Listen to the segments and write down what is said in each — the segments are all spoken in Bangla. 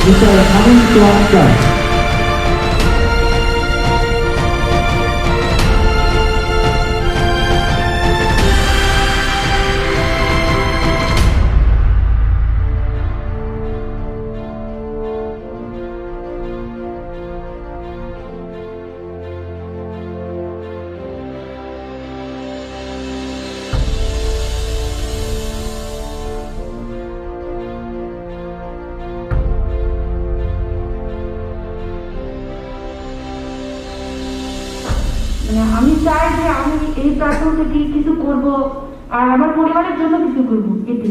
Mr. Hamid Tuanka. আমি চাই যে আমি এই প্রার্থনা থেকে কিছু করব আর আমার পরিবারের জন্য কিছু করব এটি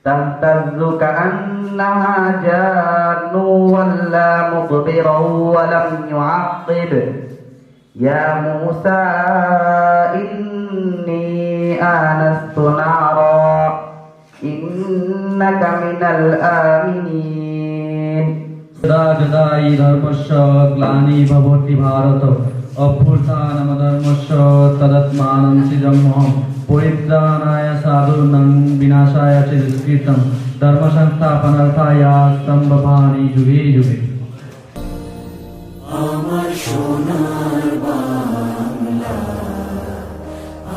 تهتز كأنها جان ولا مدبرا ولم يعقب يا موسى إني آنست نارا إنك من الآمنين जदाई धर्मस्य ग्लानिर्भवति भारत अभ्युत्थानमधर्मस्य तदात्मानं सृजाम्यहम् परित्राणाय साधूनां विनाशाय च दुष्कृतं धर्म संस्थापनार्थाय सम्भवामि जुगे जुगे। আমার সোনার বাংলা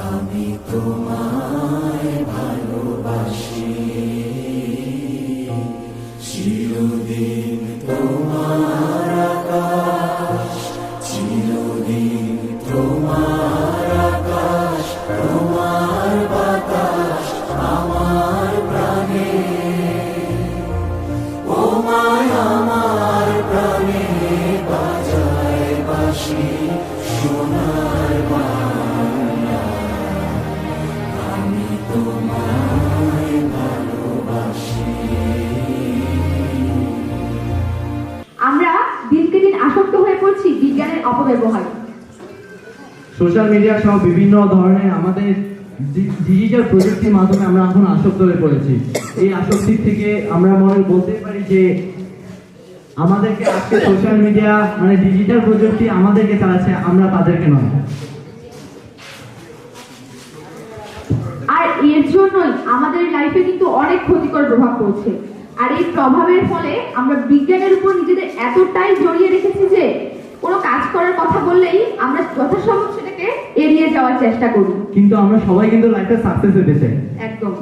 আমি তোমায় ভালোবাসি চিরদিন তোমার আকাশ চিরদিন তোমার আকাশ তোমার বাতাস আমার প্রাণে ও মায় আমার প্রাণে বাজায় বাঁশি সোনার বাংলা আমি তোমায় ভালোবাসি। আমরা দিনকে দিন আসক্ত হয়ে পড়ছি বিজ্ঞানের অপব্যবহার। সোশ্যাল মিডিয়া সহ বিভিন্ন ধরনের আমাদের ডিজিটাল প্রযুক্তির মাধ্যমে আমরা এখন আসক্ত হয়ে পড়েছি। এই আসক্তির থেকে আমরা মনে বলতে পারি যে আমাদেরকে আজকে সোশ্যাল মিডিয়া মানে ডিজিটাল প্রযুক্তি আমাদেরকে চালাচ্ছে, আমরা তাদেরকে নয়। আর এর জন্যই আমাদের লাইফে কিন্তু অনেক ক্ষতিকর প্রভাব পড়ছে। আর এই প্রভাবের ফলে আমরা বিজ্ঞানের উপর নিজেদের এতটাই জড়িয়ে রেখেছি যে কোনো কাজ করার কথা বললেই আমরা যথাসম্ভব সেটাকে এড়িয়ে যাওয়ার চেষ্টা করি। কিন্তু আমরা সবাই কিন্তু লাইফে সাকসেস হতে চাই। একদম,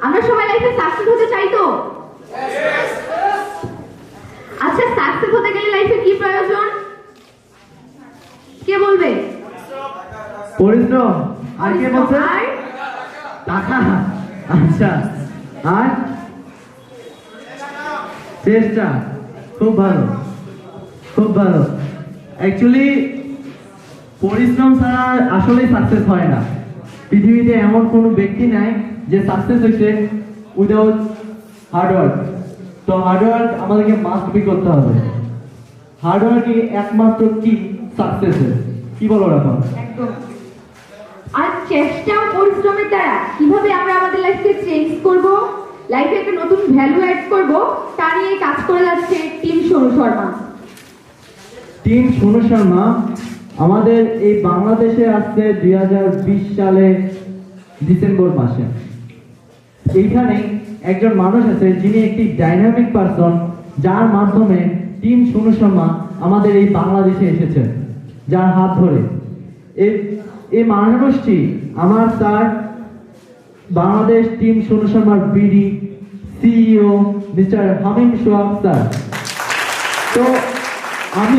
আমরা সবাই লাইফে সাকসেস হতে চাই তো। আচ্ছা, সাকসেস হতে গেলে লাইফে কি প্রয়োজন কে বলবে? পরিশ্রম। আর কে বলছে? আর টাকা। আচ্ছা, আর চেষ্টা। খুব ভালো, খুব ভালো। অ্যাকচুয়ালি পরিশ্রম ছাড়া আসলেই সাকসেস হয় না। পৃথিবীতে এমন কোনো ব্যক্তি নাই যে সাকসেস হয়েছে উইদাউট হার্ডওয়ার্ক। তো হার্ডওয়ার্ক আমাদেরকে মাস্ট বি করতে হবে। হার্ডওয়ার্কই একমাত্র কি সাকসেসের। কি বলো এখন? একদম। আর চেষ্টা ও পরিশ্রমের দ্বারা কিভাবে আমরা আমাদের লাইফকে চেঞ্জ করব, লাইফে একটা নতুন ভ্যালু অ্যাড করব, তা নিয়ে কাজ করে যাচ্ছে টিম সোনু শর্মা। টিম সোনু শর্মা আমাদের এই বাংলাদেশে আসছে 2020 সালে ডিসেম্বর মাসে। এইখানে একজন মানুষ আছে যিনি একটি ডাইনামিক পারসন, যার মাধ্যমে টিম সোনু শর্মা আমাদের এই বাংলাদেশে এসেছে, যার হাত ধরে। এই মানুষটি আমার স্যার বাংলাদেশ টিম সোনু শর্মার বিডি সিইও মিস্টার হামিম সোহাগ স্যার। তো আমি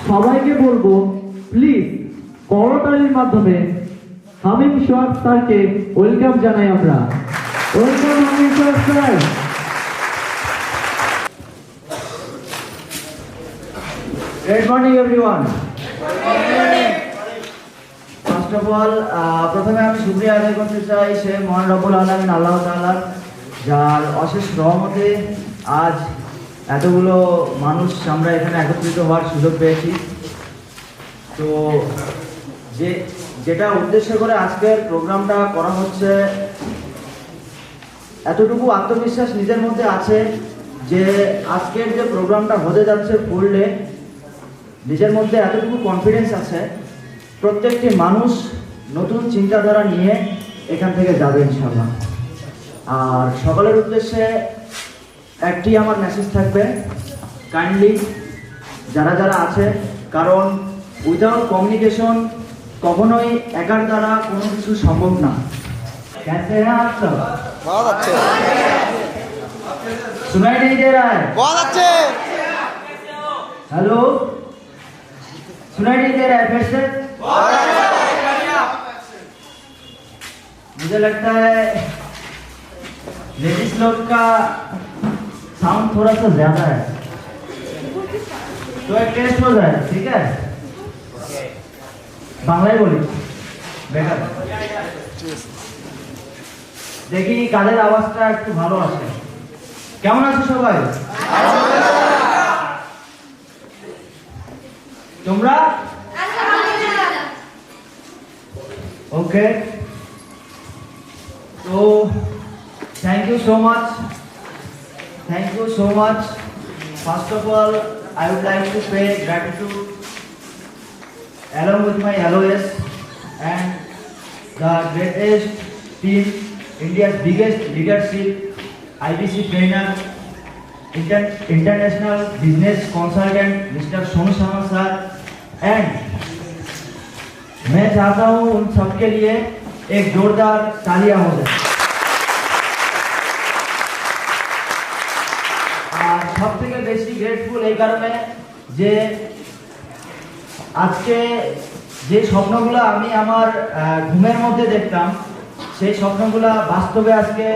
সবাইকে বলবো প্লিজ করতালির মাধ্যমে হামিম সোহাগ স্যারকে ওয়েলকাম জানাই আমরা। Welcome Hamim Sohag sir. Good morning everyone. First of all, প্রথমে আমি শুকরিয়া আদায় করতে চাই সে মহান রব্বুল আলামিন আল্লাহ তাআলা, যার অশেষ রহমতে আজ এতগুলো মানুষ আমরা এখানে একত্রিত হওয়ার সুযোগ পেয়েছি। তো যেটা উদ্দেশ্য করে আজকের প্রোগ্রামটা করা হচ্ছে, এতটুকু আত্মবিশ্বাস নিজের মধ্যে আছে যে আজকের যে প্রোগ্রামটা হতে যাচ্ছে ফুল ডে, নিজের মধ্যে এতটুকু কনফিডেন্স আছে প্রত্যেকটি মানুষ নতুন চিন্তাধারা নিয়ে এখান থেকে যাবে ইনশাআল্লাহ। আর সকলের উদ্দেশ্যে একটি আমার মেসেজ থাকবে, কাইন্ডলি যারা যারা আছে, কারণ উইদাউট কমিউনিকেশন কখনোই একার দ্বারা কোনো কিছু সম্ভব না। कैसे हैं आप सब? बहुत अच्छे, सुनाई नहीं दे रहा है? बहुत अच्छे। हेलो, सुनाई नहीं दे रहा है फिर से? मुझे लगता है लेडीज लोग का साउंड थोड़ा सा ज्यादा है, तो एक टेस्ट हो जाए, ठीक है? बांग्लाई बोली बेटर, দেখি কাদের আওয়াজটা একটু ভালো আসে। কেমন আছো সবাই? তোমরা ওকে? তো thank you so much, thank you so much. First of all I would like to pay gratitude along with my LOS and the greatest team, India's biggest leadership, IBC trainer, international business consultant Mr. Sonu Sharma sir, and मैं चाहता हूँ उन सबके लिए एक जोरदार तालियां हो जाए। আর সব থেকে বেশি গ্রেটফুল এই কারণে যে আজকে যে স্বপ্নগুলো আমি আমার ঘুমের মধ্যে দেখতাম, সেই স্বপ্নগুলো বাস্তবে আজকে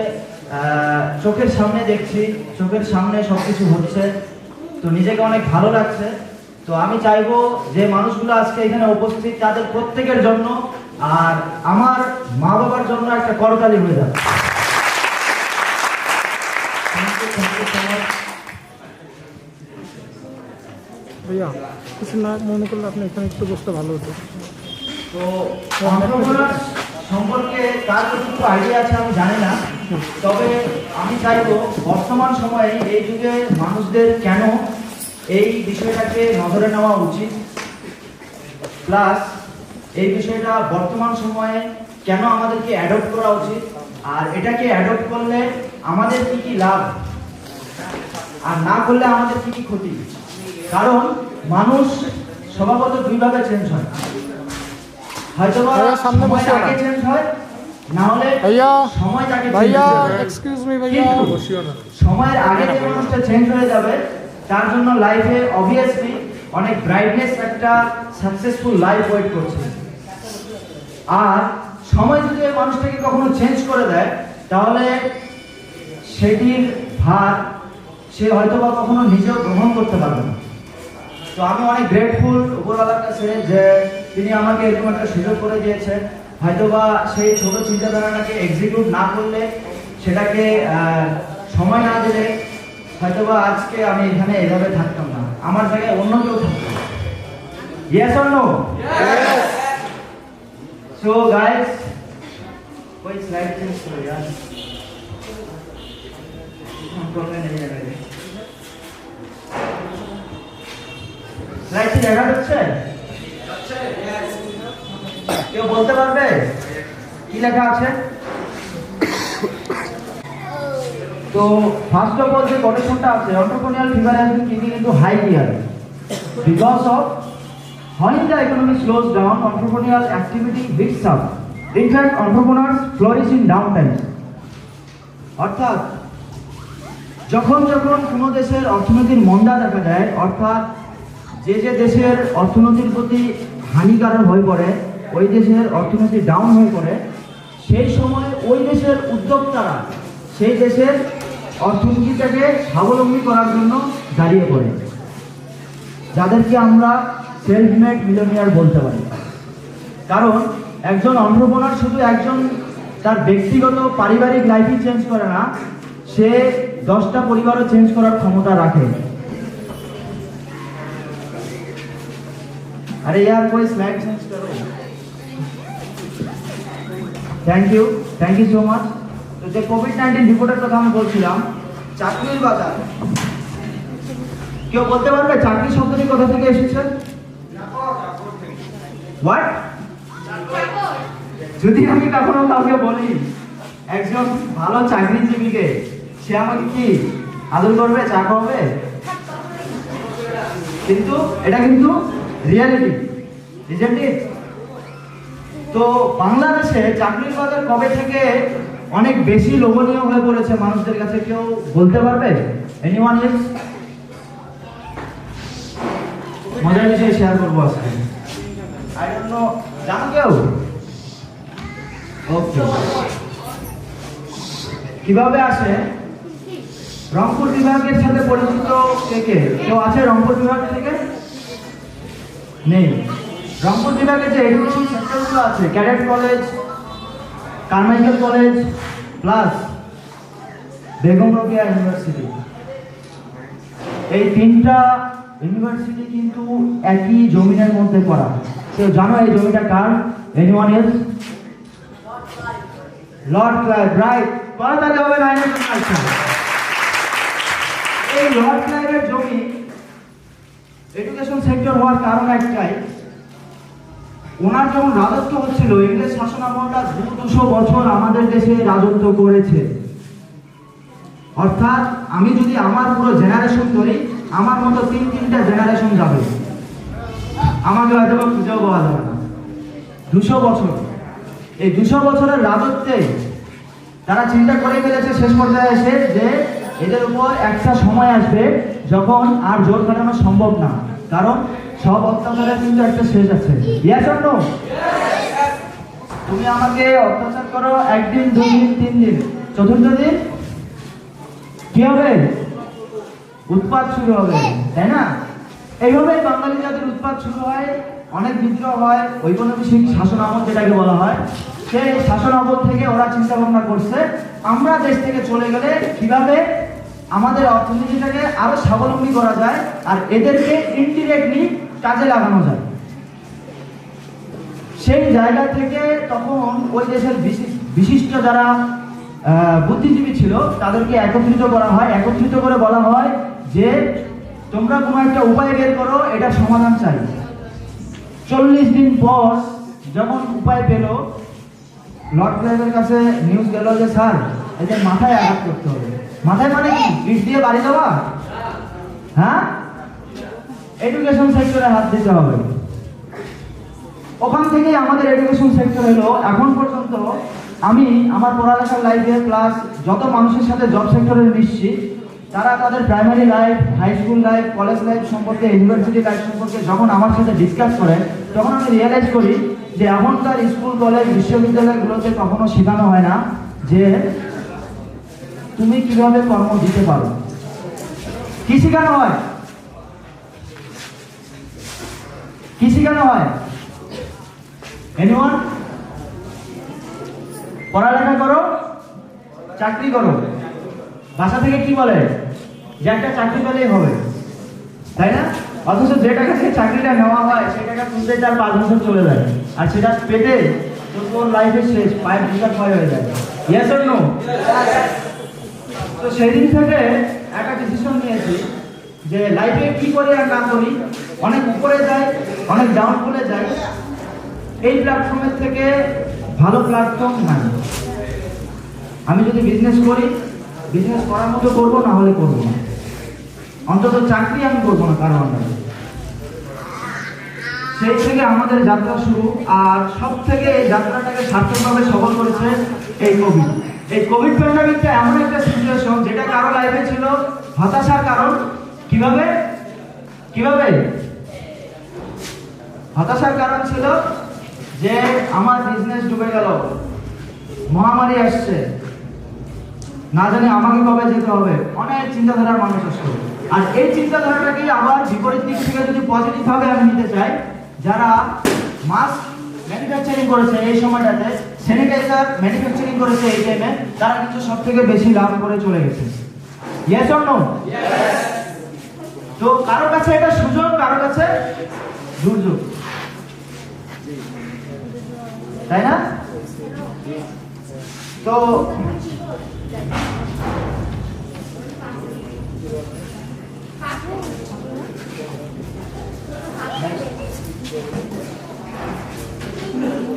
চোখের সামনে দেখছি, চোখের সামনে সবকিছু হচ্ছে, তো নিজেকে অনেক ভালো লাগছে। তো আমি চাইবো যে মানুষগুলো আজকে এখানে উপস্থিত তাদের প্রত্যেকের জন্য আর আমার মা বাবার জন্য একটা করতালি হয়ে যাবে। ভাইয়া কিছু না মনে করলে আপনি এখানে একটু বসতে ভালো হতো। তো entrepreneurs সম্পর্কে কার কতটুকু আইডিয়া আছে আমি জানি না, তবে আমি চাইবো বর্তমান সময়ে এই যুগে মানুষদের কেন এই বিষয়টাকে নজরে নেওয়া উচিত, প্লাস এই বিষয়টা বর্তমান সময়ে কেন আমাদেরকে অ্যাডপ্ট করা উচিত, আর এটাকে অ্যাডপ্ট করলে আমাদের কি কি লাভ আর না করলে আমাদের কি কি ক্ষতি। কারণ মানুষ স্বভাবত দুইভাবে চেঞ্জ হয়, হয়তো সামনে বসে আগে চেঞ্জ হয়, না হলে ভাইয়া সময় তাকে ভাইয়া change করে। এক্সকিউজ মি ভাইয়া, কিন্তু বসিও না। সময়ের আগে যে মানুষটা চেঞ্জ হয়ে যাবে তার জন্য লাইফে অবভিয়াসলি অনেক ব্রাইটনেস, একটা সাকসেসফুল লাইফ ওয়েট করছে। আর সময় যদি এই মানুষটাকে কখনো চেঞ্জ করে দেয় তাহলে সেটির ভার সে হয়তো বা কখনো নিজেও গ্রহণ করতে পারবে না। তো আমি অনেক গ্রেটফুল উপরওয়ালার কাছে যে তিনি আমাকে এরকম একটা সুযোগ করে দিয়েছেন। হয়তোবা সেই ছোট চিন্তাধারাটাকে এক্সিকিউট না করলে, সেটাকে সময় না দিলে হয়তোবা আজকে আমি এখানে এভাবে থাকতাম না, আমার জায়গায় অন্য কেউ থাকতো। Yes or no? So guys, कोई स्लाइड चेंज करो यार, कंट्रोल में नहीं आ रहा है। স্লাইড কি দেখা যাচ্ছে? কেউ বলতে পারবে কি লেখা আছে? তো ফার্স্ট অফ অল যে কোটেশনটা আছে, entrepreneurial fever has been kicking into high gear because of when the economy slows down, entrepreneurial activity hits up. In fact, entrepreneurs flourish in down times. অর্থাৎ যখন যখন কোনো দেশের অর্থনীতির মন্দা দেখা যায়, অর্থাৎ যে যে দেশের অর্থনীতির প্রতি হানিকারক হয়ে পড়ে, ওই দেশের অর্থনীতি ডাউন হয়ে পড়ে, সেই সময় ওই দেশের উদ্যোক্তারা সেই দেশের অর্থনীতিটাকে স্বাবলম্বী করার জন্য দাঁড়িয়ে পড়ে, যাদেরকে আমরা সেলফ মেড মিলিয়নিয়ার বলতে পারি। কারণ একজন এন্টারপ্রেনার শুধু একজন তার ব্যক্তিগত পারিবারিক লাইফই চেঞ্জ করে না, সে 10টা পরিবারও চেঞ্জ করার ক্ষমতা রাখে। अरे यार कोई स्लाइड चेंज करो। Thank you so much. तो যে কোভিড-19 রিপোর্টের কথা আমি বলছিলাম, চাকরির বাজার, কেউ বলতে পারবে চাকরি শব্দটি কোথা থেকে এসেছে? হোয়াট? যদি আমি কখনো কাউকে বলি একজন ভালো চাকরিজীবীকে, সে আমাকে কি আদর করবে, চা খাওয়াবে? কিন্তু এটা কিন্তু রিয়ালিটি, ইজন্ট ইট? তো বাংলাদেশে চাকরির বাজার কবে থেকে অনেক বেশি লোভনীয় হয়ে পড়েছে মানুষদের কাছে, কেউ বলতে পারবে? Anyone else? মজার বিষয় শেয়ার করবো আজকে। আই ডোন্ট নো, জানো কেউ? ওকে, কিভাবে আসে? রংপুর বিভাগের সাথে পরিচিত কে কে? কেউ আছে রংপুর বিভাগ থেকে? নেই। রংপুর বিভাগে যে এডুকেশন সেক্টরগুলো আছে, cadet college, Carmichael college plus Begum Rokeya university, এই 3টা ইউনিভার্সিটি কিন্তু একই জমিনের মধ্যে করা। কেউ জানো এই জমিটা কার? Anyone else? Lord Clive, right. তাহলে হবে 9 এই লর্ড ক্লাইভের জমি এডুকেশন সেক্টর হওয়ার কারণ একটাই, ওনার যখন রাজত্ব হচ্ছিল, ইংরেজ শাসনামলটা 200 বছর আমাদের দেশে রাজত্ব করেছে। অর্থাৎ আমি যদি আমার পুরো জেনারেশন ধরি, আমার মতো 3-3টা জেনারেশন যাবে, আমাকে হয়তো খুঁজেও পাওয়া যাবে না। 200 বছর, এই 200 বছরের রাজত্বে তারা চিন্তা করে ফেলেছে শেষ পর্যায়ে এসে যে এদের উপর একটা সময় আসবে যখন আর জোর খাটানো সম্ভব না, কারণ সব অত্যাচারের কিন্তু একটা শেষ আছে। Yes or no? তুমি আমাকে অত্যাচার করো 1 দিন, 2 দিন, 3 দিন, চতুর্থ দিন কি হবে? উৎপাত শুরু হবে, তাই না? এইভাবে বাঙালি জাতির উৎপাত শুরু হয়, অনেক বিদ্রোহ হয়, ঔপনিবেশিক শাসন আমল যেটাকে বলা হয়, সেই শাসন আমল থেকে ওরা চিন্তা ভাবনা করছে আমরা দেশ থেকে চলে গেলে কিভাবে আমাদের অর্থনীতিটাকে আরো স্বাবলম্বী করা যায় আর এদেরকে ইনডিরেক্টলি কাজে লাগানো যায়। সেই জায়গা থেকে তখন ওই দেশের বিশিষ্ট যারা বুদ্ধিজীবী ছিল তাদেরকে একত্রিত করা হয়, একত্রিত করে বলা হয় যে তোমরা কোনো একটা উপায় বের করো, এটা সমাধান চাই। 40 দিন পর যখন উপায় পেল, লর্ড ক্লাইভের কাছে নিউজ গেল যে স্যার এদের মাথায় আঘাত করতে হবে। মাথায় মানে কি? ইট দিয়ে বাড়ি দেওয়া? হ্যাঁ, এডুকেশন সেক্টরে হাত দিতে হবে। ওখান থেকে আমাদের এডুকেশন সেক্টর হলো এখন পর্যন্ত আমি আমার পড়ালেখার লাইফে প্লাস যত মানুষের সাথে জব সেক্টরে মিশছি, তারা তাদের primary life, high school life, college life সম্পর্কে, ইউনিভার্সিটি লাইফ সম্পর্কে যখন আমার সাথে ডিসকাস করে, তখন আমি রিয়েলাইজ করি যে এখনকার স্কুল, কলেজ, বিশ্ববিদ্যালয়গুলোতে কখনো শেখানো হয় না যে তুমি কিভাবে কর্ম দিতে পারো। কি শেখানো হয়? কি শেখানো হয়? এনিওয়ান? পড়ালেখা করো, চাকরি করো। বাসা থেকে কি বলে? যে একটা চাকরি পেলেই হবে, তাই না? অথচ যে টাকা থেকে চাকরিটা নেওয়া হয় সেই টাকা তুলতে 4-5 বছর চলে যায়, আর সেটা পেতে তোর লাইফে শেষ, পায়ের ভিতর ক্ষয় হয়ে যায়। Yes or no? তো সেই দিন থেকে একটা ডিসিশন নিয়েছি যে লাইফে কি করে আর না করি, অনেক উপরে যাই, অনেক ডাউনফলে যাই, এই প্ল্যাটফর্মের থেকে ভালো প্ল্যাটফর্ম নাই। আমি যদি বিজনেস করি, বিজনেস করার মতো করবো, না হলে করবো না। অন্তত চাকরি আমি করবো না কারো আন্ডারে। সেই থেকে আমাদের যাত্রা শুরু, আর সব থেকে এই যাত্রাটাকে সার্থকভাবে সফল করেছে এই কোভিড। এই কোভিড প্যান্ডামিকটা এমন একটা সিচুয়েশন যেটা কারো লাইফে ছিল হতাশার কারণ। কিভাবে কিভাবে হতাশার কারণ ছিল যে আমার বিজনেস ডুবে গেল, মহামারী আসছে, না জানি আমাকে কবে যেতে হবে, অনেক চিন্তাধারার মানুষ আসছে। আর এই চিন্তাধারাটাকে আবার বিপরীত দিক থেকে যদি পজিটিভ ভাবে আমি নিতে চাই, যারা মাস্ক ম্যানুফ্যাকচারিং করেছে এই সময়টাতে, স্যানিটাইজার ম্যানুফ্যাকচারিং করেছে এই টাইমে, তারা কিন্তু সব থেকে বেশি লাভ করে চলে গেছে। Yes or no? তো কারো কাছে এটা সুযোগ, কারো কাছে দুর্যোগ, তাই না? তো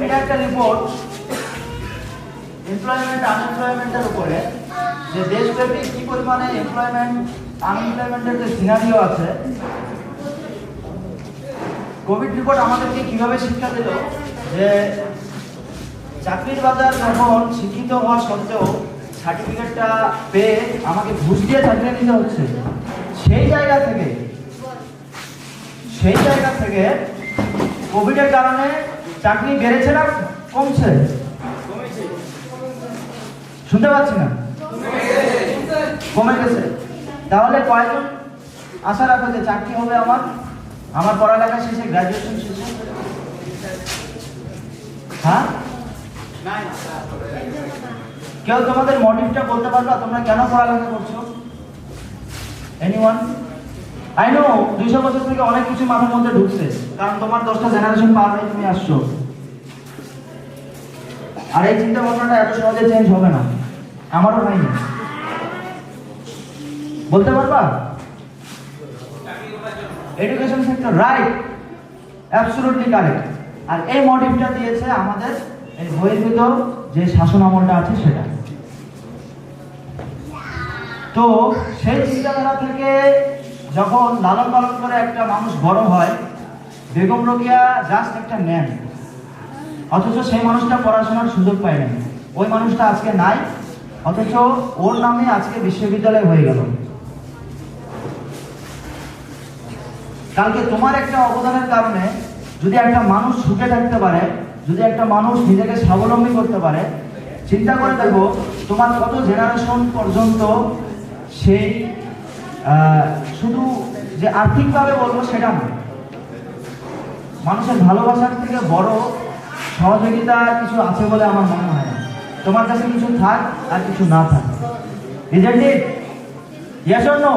এটা একটা রিপোর্ট এমপ্লয়মেন্ট আনএমপ্লয়মেন্টের উপরে, যে দেশব্যাপী কি পরিমাণে এমপ্লয়মেন্ট আনএমপ্লয়মেন্টের যে সিনারিও আছে। কোভিড রিপোর্ট আমাদেরকে কিভাবে শিক্ষা দিল যে চাকরির বাজার যখন শিক্ষিত হওয়া সত্ত্বেও সার্টিফিকেটটা পেয়ে আমাকে ঘুষ দিয়ে চাকরি নিতে হচ্ছে, সেই জায়গা থেকে কোভিডের কারণে চাকরি বেড়েছে না কমছে? শুনতে পাচ্ছি না, কমে গেছে। তাহলে কয়জন আশা রাখো যে চাকরি হবে আমার পড়ালেখা শেষে, গ্রাজুয়েশন শেষে? হ্যাঁ, কেউ তোমাদের মোটিভটা বলতে পারবা তোমরা কেন পড়ালেখা করছো? এনিওয়ান? আই নো 200 বছর থেকে অনেক কিছু মাথার মধ্যে ঢুকছে, কারণ তোমার 10টা জেনারেশন পার হয়ে তুমি আসছো, আর এই চিন্তা ভাবনাটা এত সহজে চেঞ্জ হবে না, আমারও হয়নি। বলতে পারবা? Education sector, right, absolutely correct. আর এই মোটিভটা দিয়েছে আমাদের এই বহির্ভূত যে শাসন আমলটা আছে সেটা। তো সেই চিন্তাধারা থেকে যখন লালন পালন করে একটা মানুষ বড় হয়, বেগম রোকেয়া জাস্ট একটা ম্যান, অথচ সেই মানুষটা পড়াশোনার সুযোগ পায় না, ওই মানুষটা আজকে নাই, অথচ ওর নামে আজকে বিশ্ববিদ্যালয় হয়ে গেল। কালকে তোমার একটা অবদানের কারণে যদি একটা মানুষ সুখে থাকতে পারে, যদি একটা মানুষ নিজেকে স্বাবলম্বী করতে পারে, চিন্তা করে দেখো তোমার কত জেনারেশন পর্যন্ত সেই শুধু যে আর্থিকভাবে বলবো সেটা না, মানুষের ভালোবাসার থেকে বড় সহযোগিতা কিছু আছে বলে আমার মনে হয় না। তোমার কাছে কিছু থাক আর কিছু না থাক, isn't it? Yes or no?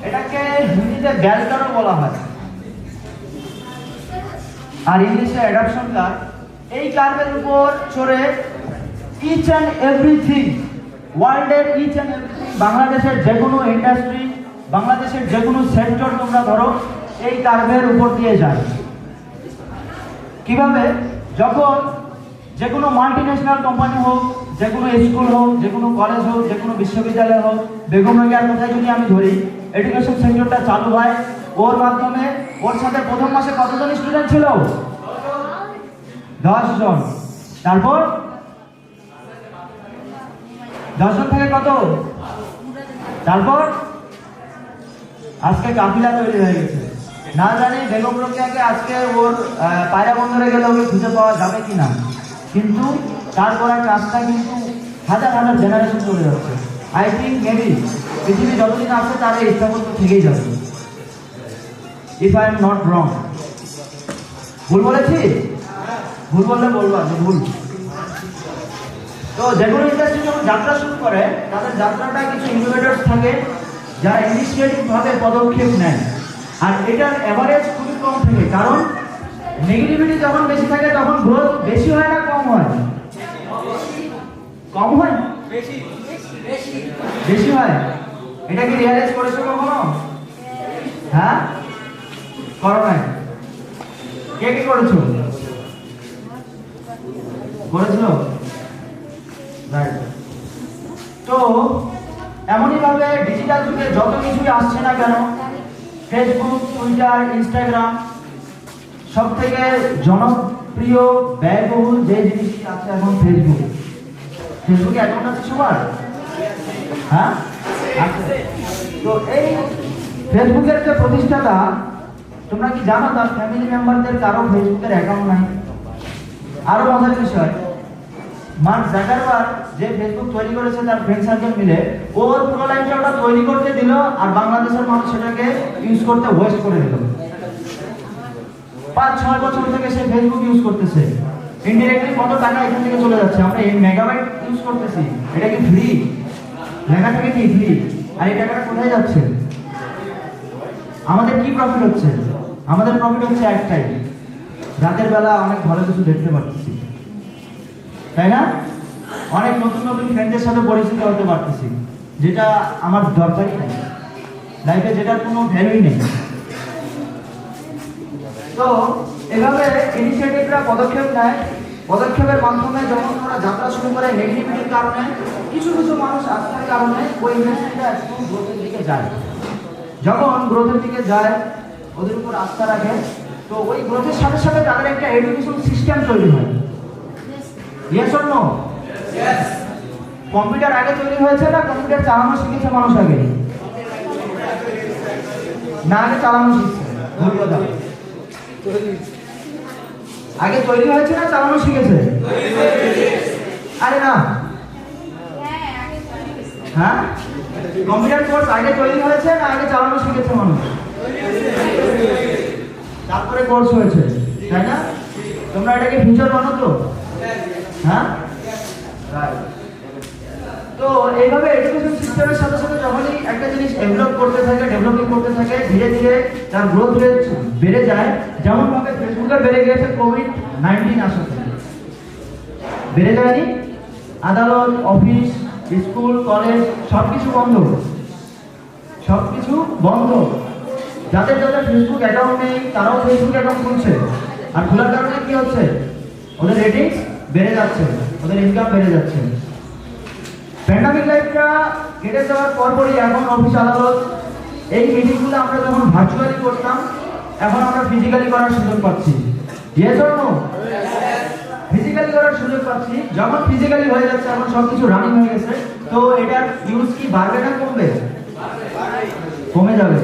এটাকে হিন্দিতে বেল কারও বলা হয়, আর ইংলিশে অ্যাডাপশন কার্ভ। এই কার্ভের উপর চড়ে ইচ অ্যান্ড এভরিথিং, ওয়ার্ল্ডের ইচ অ্যান্ড এভরিথিং, বাংলাদেশের যে কোনো ইন্ডাস্ট্রি, বাংলাদেশের যে কোনো সেক্টর তোমরা ধরো, এই কার্ভের উপর দিয়ে যায়। কিভাবে? যখন যে কোনো মাল্টিন্যাশনাল কোম্পানি হোক, যে কোনো স্কুল হোক, যে কোনো কলেজ হোক, যে কোনো বিশ্ববিদ্যালয় হোক, বেগম রোকেয়ার কথায় যদি আমি ধরি, এডুকেশন সেক্টরটা চালু হয়, ওর মাধ্যমে ওর সাথে প্রথম মাসে কতজন স্টুডেন্ট ছিল? 10 জন। তারপর 10 জন থেকে কত? তারপর আজকে কাফিলা তৈরি হয়ে গেছে। না জানি বেগম রোকেয়াকে আজকে ওর পায়রা বন্দরে গেলে ওকে খুঁজে পাওয়া যাবে কিনা, কিন্তু তার করার কাজটা কিন্তু হাজার হাজার জেনারেশন চলে যাচ্ছে। আই থিঙ্ক মেবি পৃথিবী যতদিন আছে তার এই স্থাপত্য থেকেই যাবে, ইফ আই এম নট রং। ভুল বলেছি? ভুল বললে বলবা যে ভুল। তো যে কোনো ইন্ডাস্ট্রি যখন যাত্রা শুরু করে, তাদের যাত্রাটা কিছু ইনোভেটরস থাকে যারা ইনিশিয়েটিভ ভাবে পদক্ষেপ নেয়, আর এটার এভারেজ খুবই কম থাকে, কারণ নেগেটিভিটি যখন বেশি থাকে তখন গ্রোথ বেশি হয় না কম হয়? কম হয়, বেশি হয়। এটা কি রিয়ালাইজ করেছো কখনো? হ্যাঁ, করো নাই? কে কি করেছো? করেছো? তো এমনই ভাবে ডিজিটাল যুগে যত কিছুই আসছে না কেন, ফেসবুক, টুইটার, ইনস্টাগ্রাম, সব থেকে জনপ্রিয় ব্যয়বহুল যে জিনিসটি আছে এখন ফেসবুক। ফেসবুকে অ্যাকাউন্ট আছে সবার? হ্যাঁ, আছে। তো এই ফেসবুকের যে প্রতিষ্ঠাতা, তোমরা কি জানো তার ফ্যামিলি মেম্বারদের কারো ফেসবুকের অ্যাকাউন্ট নাই? আরো মজার বিষয়, মার্ক জাকারবার্গ যে ফেসবুক তৈরি করেছে তার ফ্রেন্ড সার্কেল মিলে, ওর পুরো লাইনটা ওটা তৈরি করতে দিল, আর বাংলাদেশের মানুষ সেটাকে ইউজ করতে ওয়েস্ট করে দিল। 5-6 বছর থেকে সে ফেসবুক ইউজ করতেছে, ইনডিরেক্টলি কত টাকা এখান থেকে চলে যাচ্ছে। আমরা এই মেগাবাইট ইউজ করতেছি, এটা কি ফ্রি? লেখা থেকে কি ফ্রি? আর এই টাকাটা কোথায় যাচ্ছে? আমাদের কি প্রফিট হচ্ছে? আমাদের প্রফিট হচ্ছে একটাই, রাতের বেলা অনেক ভালো কিছু দেখতে পাচ্ছি, তাই না? অনেক নতুন নতুন ফ্রেন্ডের সাথে পরিচিত হতে পারতেছি, যেটা আমার দরকারই নেই, লাইফে যেটার কোনো ভ্যালুই নেই। তো এভাবে ইনিশিয়েটিভরা পদক্ষেপ নেয়, পদক্ষেপের মাধ্যমে যখন ওরা যাত্রা শুরু করে নেগেটিভিটির কারণে কিছু কিছু মানুষ আস্থার কারণে ওই ইন্ডাস্ট্রিটা একটু গ্রোথের দিকে যায়। যখন গ্রোথের দিকে যায়, ওদের উপর আস্থা রাখে, তো ওই গ্রোথের সাথে সাথে তাদের একটা এডুকেশন সিস্টেম তৈরি হয়। Yes or no? কম্পিউটার আগে তৈরি হয়েছে না কম্পিউটার চালানো শিখেছে মানুষ আগে? না, আগে চালানো শিখছে। ভুল কথা। আগে তৈরি হয়েছে না চালানো শিখেছে? আরে না, হ্যাঁ, কম্পিউটার কোর্স আগে তৈরি হয়েছে না আগে চালানো শিখেছে মানুষ? তারপরে কোর্স হয়েছে, তাই না? তোমরা এটাকে ফিউচার বানো তো? হ্যাঁ, তো এইভাবে এডুকেশন সিস্টেমের সাথে সাথে যখনই একটা জিনিস ডেভেলপ করতে থাকে, ডেভেলপিং করতে থাকে, ধীরে ধীরে তার গ্রোথ রেট বেড়ে যায়। যেমন ভাবে ফেসবুকে বেড়ে গিয়েছে কোভিড-19 আসার থেকে, বেড়ে যায়নি? আদালত, অফিস, স্কুল, কলেজ সবকিছু বন্ধ, সবকিছু বন্ধ। যাদের যাদের ফেসবুক অ্যাকাউন্ট নেই তারাও ফেসবুক অ্যাকাউন্ট খুলছে, আর খোলার কারণে কি হচ্ছে? ওদের রেটিংস বেড়ে যাচ্ছে, ওদের ইনকাম বেড়ে যাচ্ছে। প্যান্ডামিক লাইফটা কেটে যাওয়ার পরপরই এখন অফিস, আদালত, এই মিটিংগুলো আমরা যখন ভার্চুয়ালি করতাম, এখন আমরা ফিজিক্যালি করার সুযোগ পাচ্ছি। Yes or no? ফিজিক্যালি করার সুযোগ পাচ্ছি। যখন ফিজিক্যালি হয়ে যাচ্ছে, এখন সবকিছু রানিং হয়ে গেছে, তো এটার ইউজ কি বাড়বে না কমবে? কমে যাবে।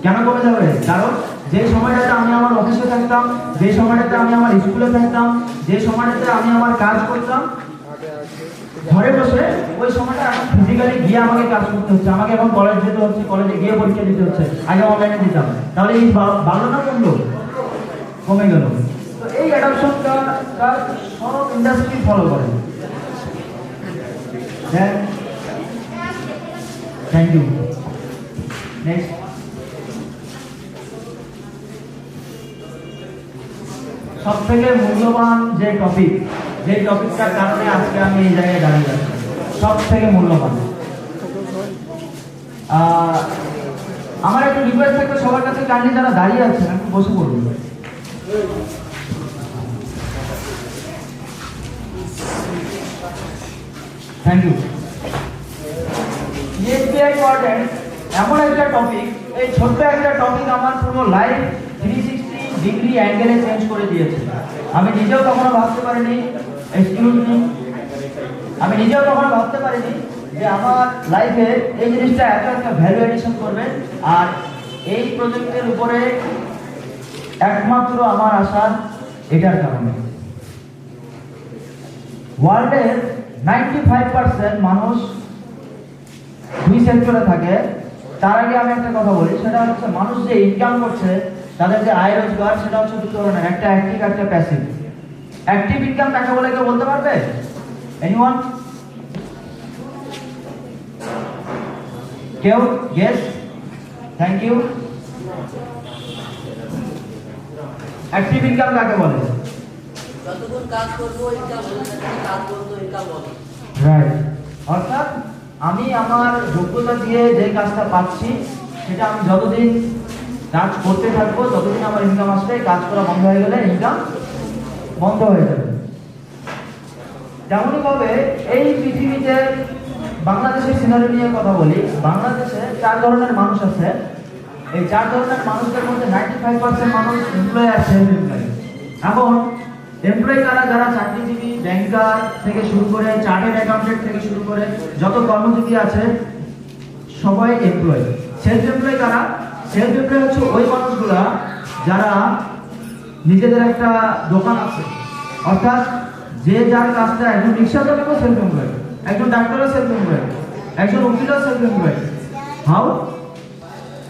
কেন কমে যাবে? কারণ যে সময়টাতে আমি আমার অফিসে থাকতাম, যে সময়টাতে আমি আমার স্কুলে থাকতাম, যে সময়টাতে আমি আমার কাজ করতাম ঘরে বসে, ওই সময়টা এখন ফিজিক্যালি গিয়ে আমাকে কাজ করতে হচ্ছে। আমাকে এখন কলেজ যেতে হচ্ছে, কলেজে গিয়ে পরীক্ষা দিতে হচ্ছে, আগে অনলাইনে দিতাম। তাহলে এই বাড়লো না কমলো? কমে গেল। তো এই অ্যাডাপশনটা সব ইন্ডাস্ট্রি ফলো করে। Thank you. নেক্সট। সব থেকে মূল্যবান যে টপিক, যে টপিকটার কারণে আজকে আমি এই জায়গায় দাঁড়িয়ে আছি, সব থেকে মূল্যবান। আমার একটা রিকোয়েস্ট থাকবে সবার কাছে, কাইন্ডলি যারা দাঁড়িয়ে আছেন একটু বসে পড়ুন। Thank you. এসবিআই কোয়াড্রেন্ট এমন একটা টপিক, এই ছোট্ট একটা টপিক আমার পুরো লাইফ 360 ডিগ্রি অ্যাঙ্গেলে চেঞ্জ করে দিয়েছে। আমি নিজেও কখনো ভাবতে পারিনি, এক্সকিউজ মি, আমি নিজেও কখনো ভাবতে পারিনি যে আমার লাইফে এই জিনিসটা এত একটা ভ্যালু এডিশন করবে। আর এই প্রজেক্টের উপরে একমাত্র আমার আশা এটার কারণে। ওয়ার্ল্ডের 95% মানুষ দুই সেক্টরে থাকে। তার আগে আমি একটা কথা বলি, সেটা হচ্ছে মানুষ যে ইনকাম করছে, তাদের যে আয় রোজগার, সেটা হচ্ছে দুটো ধরনের, একটা অ্যাক্টিভ, একটা প্যাসিভ। অ্যাক্টিভ ইনকাম কাকে বলে কেউ বলতে পারবে? এনিওয়ান? কেউ guess? Thank you. Active income কাকে বলে? যতক্ষণ কাজ করবো ইনকাম হবে, কাজ করবো ইনকাম হবে। রাইট। অর্থাৎ আমি আমার যোগ্যতা দিয়ে যে কাজটা পাচ্ছি, সেটা আমি যতদিন কাজ করতে থাকবো ততদিন আমার ইনকাম আসবে। কাজ করা বন্ধ হয়ে গেলে ইনকাম বন্ধ হয়ে যাবে। তেমনই ভাবে এই পৃথিবীতে বাংলাদেশের সিনারি নিয়ে কথা বলি। বাংলাদেশে 4 ধরনের মানুষ আছে। এই 4 ধরনের মানুষদের মধ্যে 95% মানুষ এমপ্লয় আর সেলফ এমপ্লয়। এখন এমপ্লয় কারা? যারা চাকরিজীবী, ব্যাংকার থেকে শুরু করে চার্টার্ড অ্যাকাউন্টেন্ট থেকে শুরু করে যত কর্মজীবী আছে সবাই এমপ্লয়। সেলফ এমপ্লয় কারা? সেলফ এমপ্লয় হচ্ছে ওই মানুষগুলা যারা নিজেদের একটা দোকান আছে, অর্থাৎ যে যার কাজটা, একজন রিক্সা চালকও সেলফ এমপ্লয়, একজন ডাক্তারও সেলফ এমপ্লয়, একজন উকিলও সেলফ এমপ্লয়। হাউ?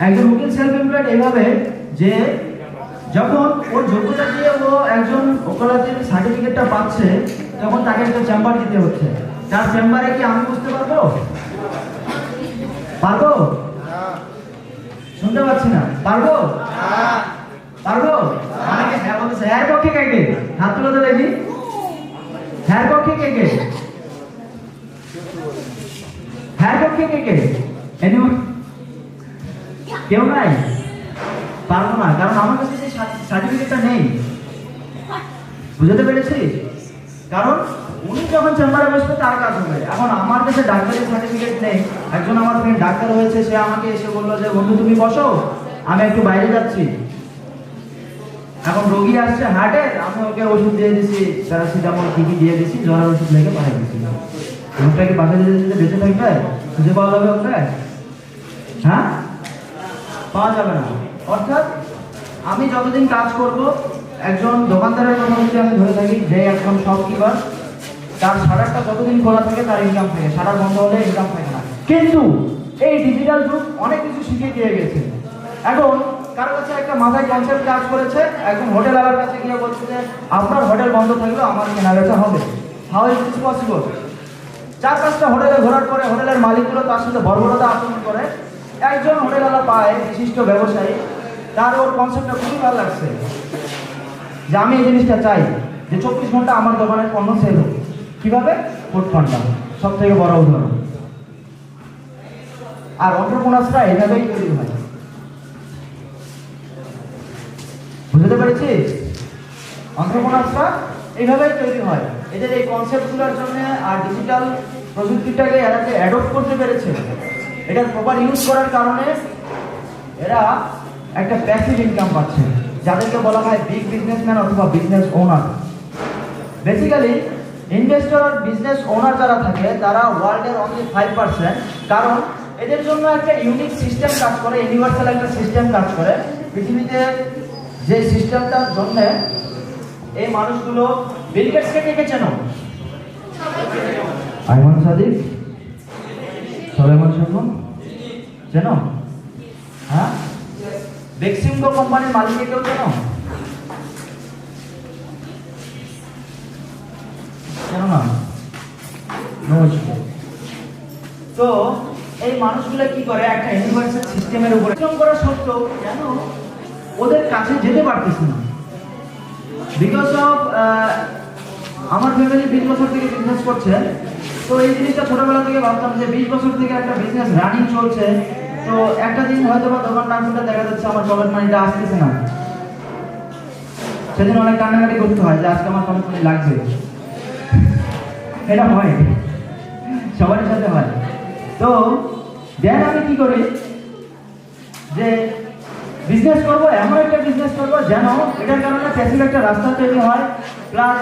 একজন উকিল সেলফ এমপ্লয়েড এইভাবে যে যখন ওর যোগ্যতা দিয়ে ও একজন ওকালতির সার্টিফিকেটটা পাচ্ছে, তখন তাকে একটা চেম্বার দিতে হচ্ছে। তার চেম্বারে কি আমি বুঝতে পারবো? পারবো? শুনতে পাচ্ছি না। পারবো? পারবো? অনেকে হ্যাঁ বলতেছে। হ্যাঁ পক্ষে কে কে? হাত তুলে তো দেখি। হ্যাঁ পক্ষে কে কে? হ্যাঁ পক্ষে কে কে? এনিওয়ান? কেউ নাই? পারবো না, কারণ আমার কাছে সেই সার্টিফিকেটটা নেই। বুঝতে পেরেছি? কারণ উনি যখন চেম্বারে বসবে তার কাজ হবে। এখন আমার কাছে ডাক্তারের সার্টিফিকেট নেই। একজন আমার ফ্রেন্ড ডাক্তার হয়েছে, সে আমাকে এসে বললো যে বন্ধু তুমি বসো, আমি একটু বাইরে যাচ্ছি। এখন রোগী আসছে হার্টে, আমি ওকে ওষুধ দিয়ে দিছি, প্যারাসিটামল কি দিয়ে দিছি, জ্বরের ওষুধ লেগে পাঠিয়ে দিচ্ছি। লোকটা কি বাসায় যেতে বেঁচে থাকবে? খুঁজে পাওয়া যাবে ওকে? হ্যাঁ, পাওয়া যাবে না। অর্থাৎ আমি যতদিন কাজ করব, একজন দোকানদারের কথা যদি আমি ধরে থাকি, যে একজন শপকিপার, তার শাটারটা যতদিন খোলা থাকে তার ইনকাম থাকে, শাটার বন্ধ হলে ইনকাম থাকে না। কিন্তু এই ডিজিটাল যুগ অনেক কিছু শিখিয়ে দিয়ে গেছে। এখন কারো কাছে একটা মাথায় কনসেপ্ট কাজ করেছে, একজন হোটেলওয়ালার কাছে গিয়ে বলছে যে আপনার হোটেল বন্ধ থাকলেও আমার কেনাবেচা হবে। How is this possible? 4-5টা হোটেলে ঘোরার পরে হোটেলের মালিকগুলো তার সাথে বর্বরতা আচরণ করে। একজন হোটেলওয়ালা পায়, বিশিষ্ট ব্যবসায়ী, তার ওর কনসেপ্টটা খুবই ভালো লাগছে যে আমি এই জিনিসটা চাই যে 24 ঘন্টা আমার দোকানের পণ্য সেল হোক। কিভাবে? ফুড ফান্ডা সব থেকে বড় উদাহরণ। আর এন্টারপ্রেনার্সরা এভাবেই তৈরি হয়। বুঝতে পেরেছি? এন্টারপ্রেনার্সরা এইভাবেই তৈরি হয়। এদের এই কনসেপ্টগুলোর জন্য আর ডিজিটাল প্রযুক্তিটাকে এরাকে অ্যাডপ্ট করতে পেরেছে। এটার প্রপার ইউজ করার কারণে এরা একটা প্যাসিভ ইনকাম পাচ্ছে, যাদেরকে বলা হয় বিগ বিজনেসম্যান অথবা বিজনেস ওনার। বেসিক্যালি ইনভেস্টর আর বিজনেস ওনার যারা থাকে তারা ওয়ার্ল্ডের অনলি 5%, কারণ এদের জন্য একটা ইউনিক সিস্টেম কাজ করে, ইউনিভার্সাল একটা সিস্টেম কাজ করে পৃথিবীতে। যে সিস্টেমটার জন্য এই মানুষগুলো, বিল গেটসকে কে কে চেনো? আইমান সাদিক, সলেমান শর্মা চেনো? হ্যাঁ, বেক্সিমকো কোম্পানির মালিককে কেউ চেনো? চেনো না? নমস্কার। তো এই মানুষগুলো কি করে, একটা ইউনিভার্সাল সিস্টেমের উপরে কাজ করা সত্ত্বেও কেন ওদের কাছে যেতে পারতেছে না? বিকজ অফ আমার ফ্যামিলি 20 বছর থেকে বিজনেস করছে। তো এই জিনিসটা ছোটবেলা থেকে ভাবতাম যে 20 বছর থেকে একটা বিজনেস রানিং চলছে, তো একটা দিন হয়তো বা দোকান না খুলে দেখা যাচ্ছে আমার পকেট মানিটা আসতেছে না। সেদিন অনেক কান্নাকাটি করতে হয় যে আজকে আমার পকেট মানি লাগবে। এটা হয়, সবার সাথে হয়। তো দেন আমি কি করি যে বিজনেস করবো, এমন একটা বিজনেস করবো যেন এটার কারণে প্যাসিভ একটা রাস্তা তৈরি হয়, প্লাস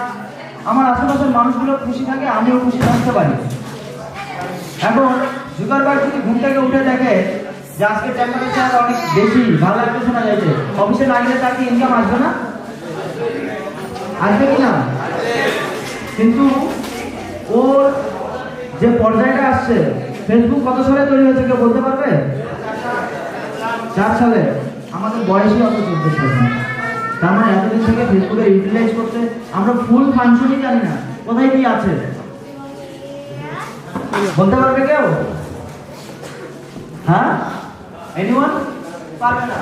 আমার আশেপাশের মানুষগুলো খুশি থাকে, আমিও খুশি থাকতে পারি। এখন জুকারবার্গ যদি ঘুম থেকে উঠে দেখে যে আজকে টেম্পারেচার অনেক বেশি, ভালো লাগতেছে না যাইতে, অফিসে না গেলে তার কি ইনকাম আসবে না? আসবে কি না? কিন্তু ওর যে পর্যায়টা আসছে, ফেসবুক কত সালে তৈরি হয়েছে কেউ বলতে পারবে? 4 সালে। আমাদের বয়সই অত 14 সাল। তার মানে এতদিন থেকে ফেসবুকে ইউটিলাইজ করতে আমরা ফুল ফাংশনই জানি না, কোথায় কি আছে বলতে পারবে কেউ? হ্যাঁ, এনিওয়ান? পারবে না।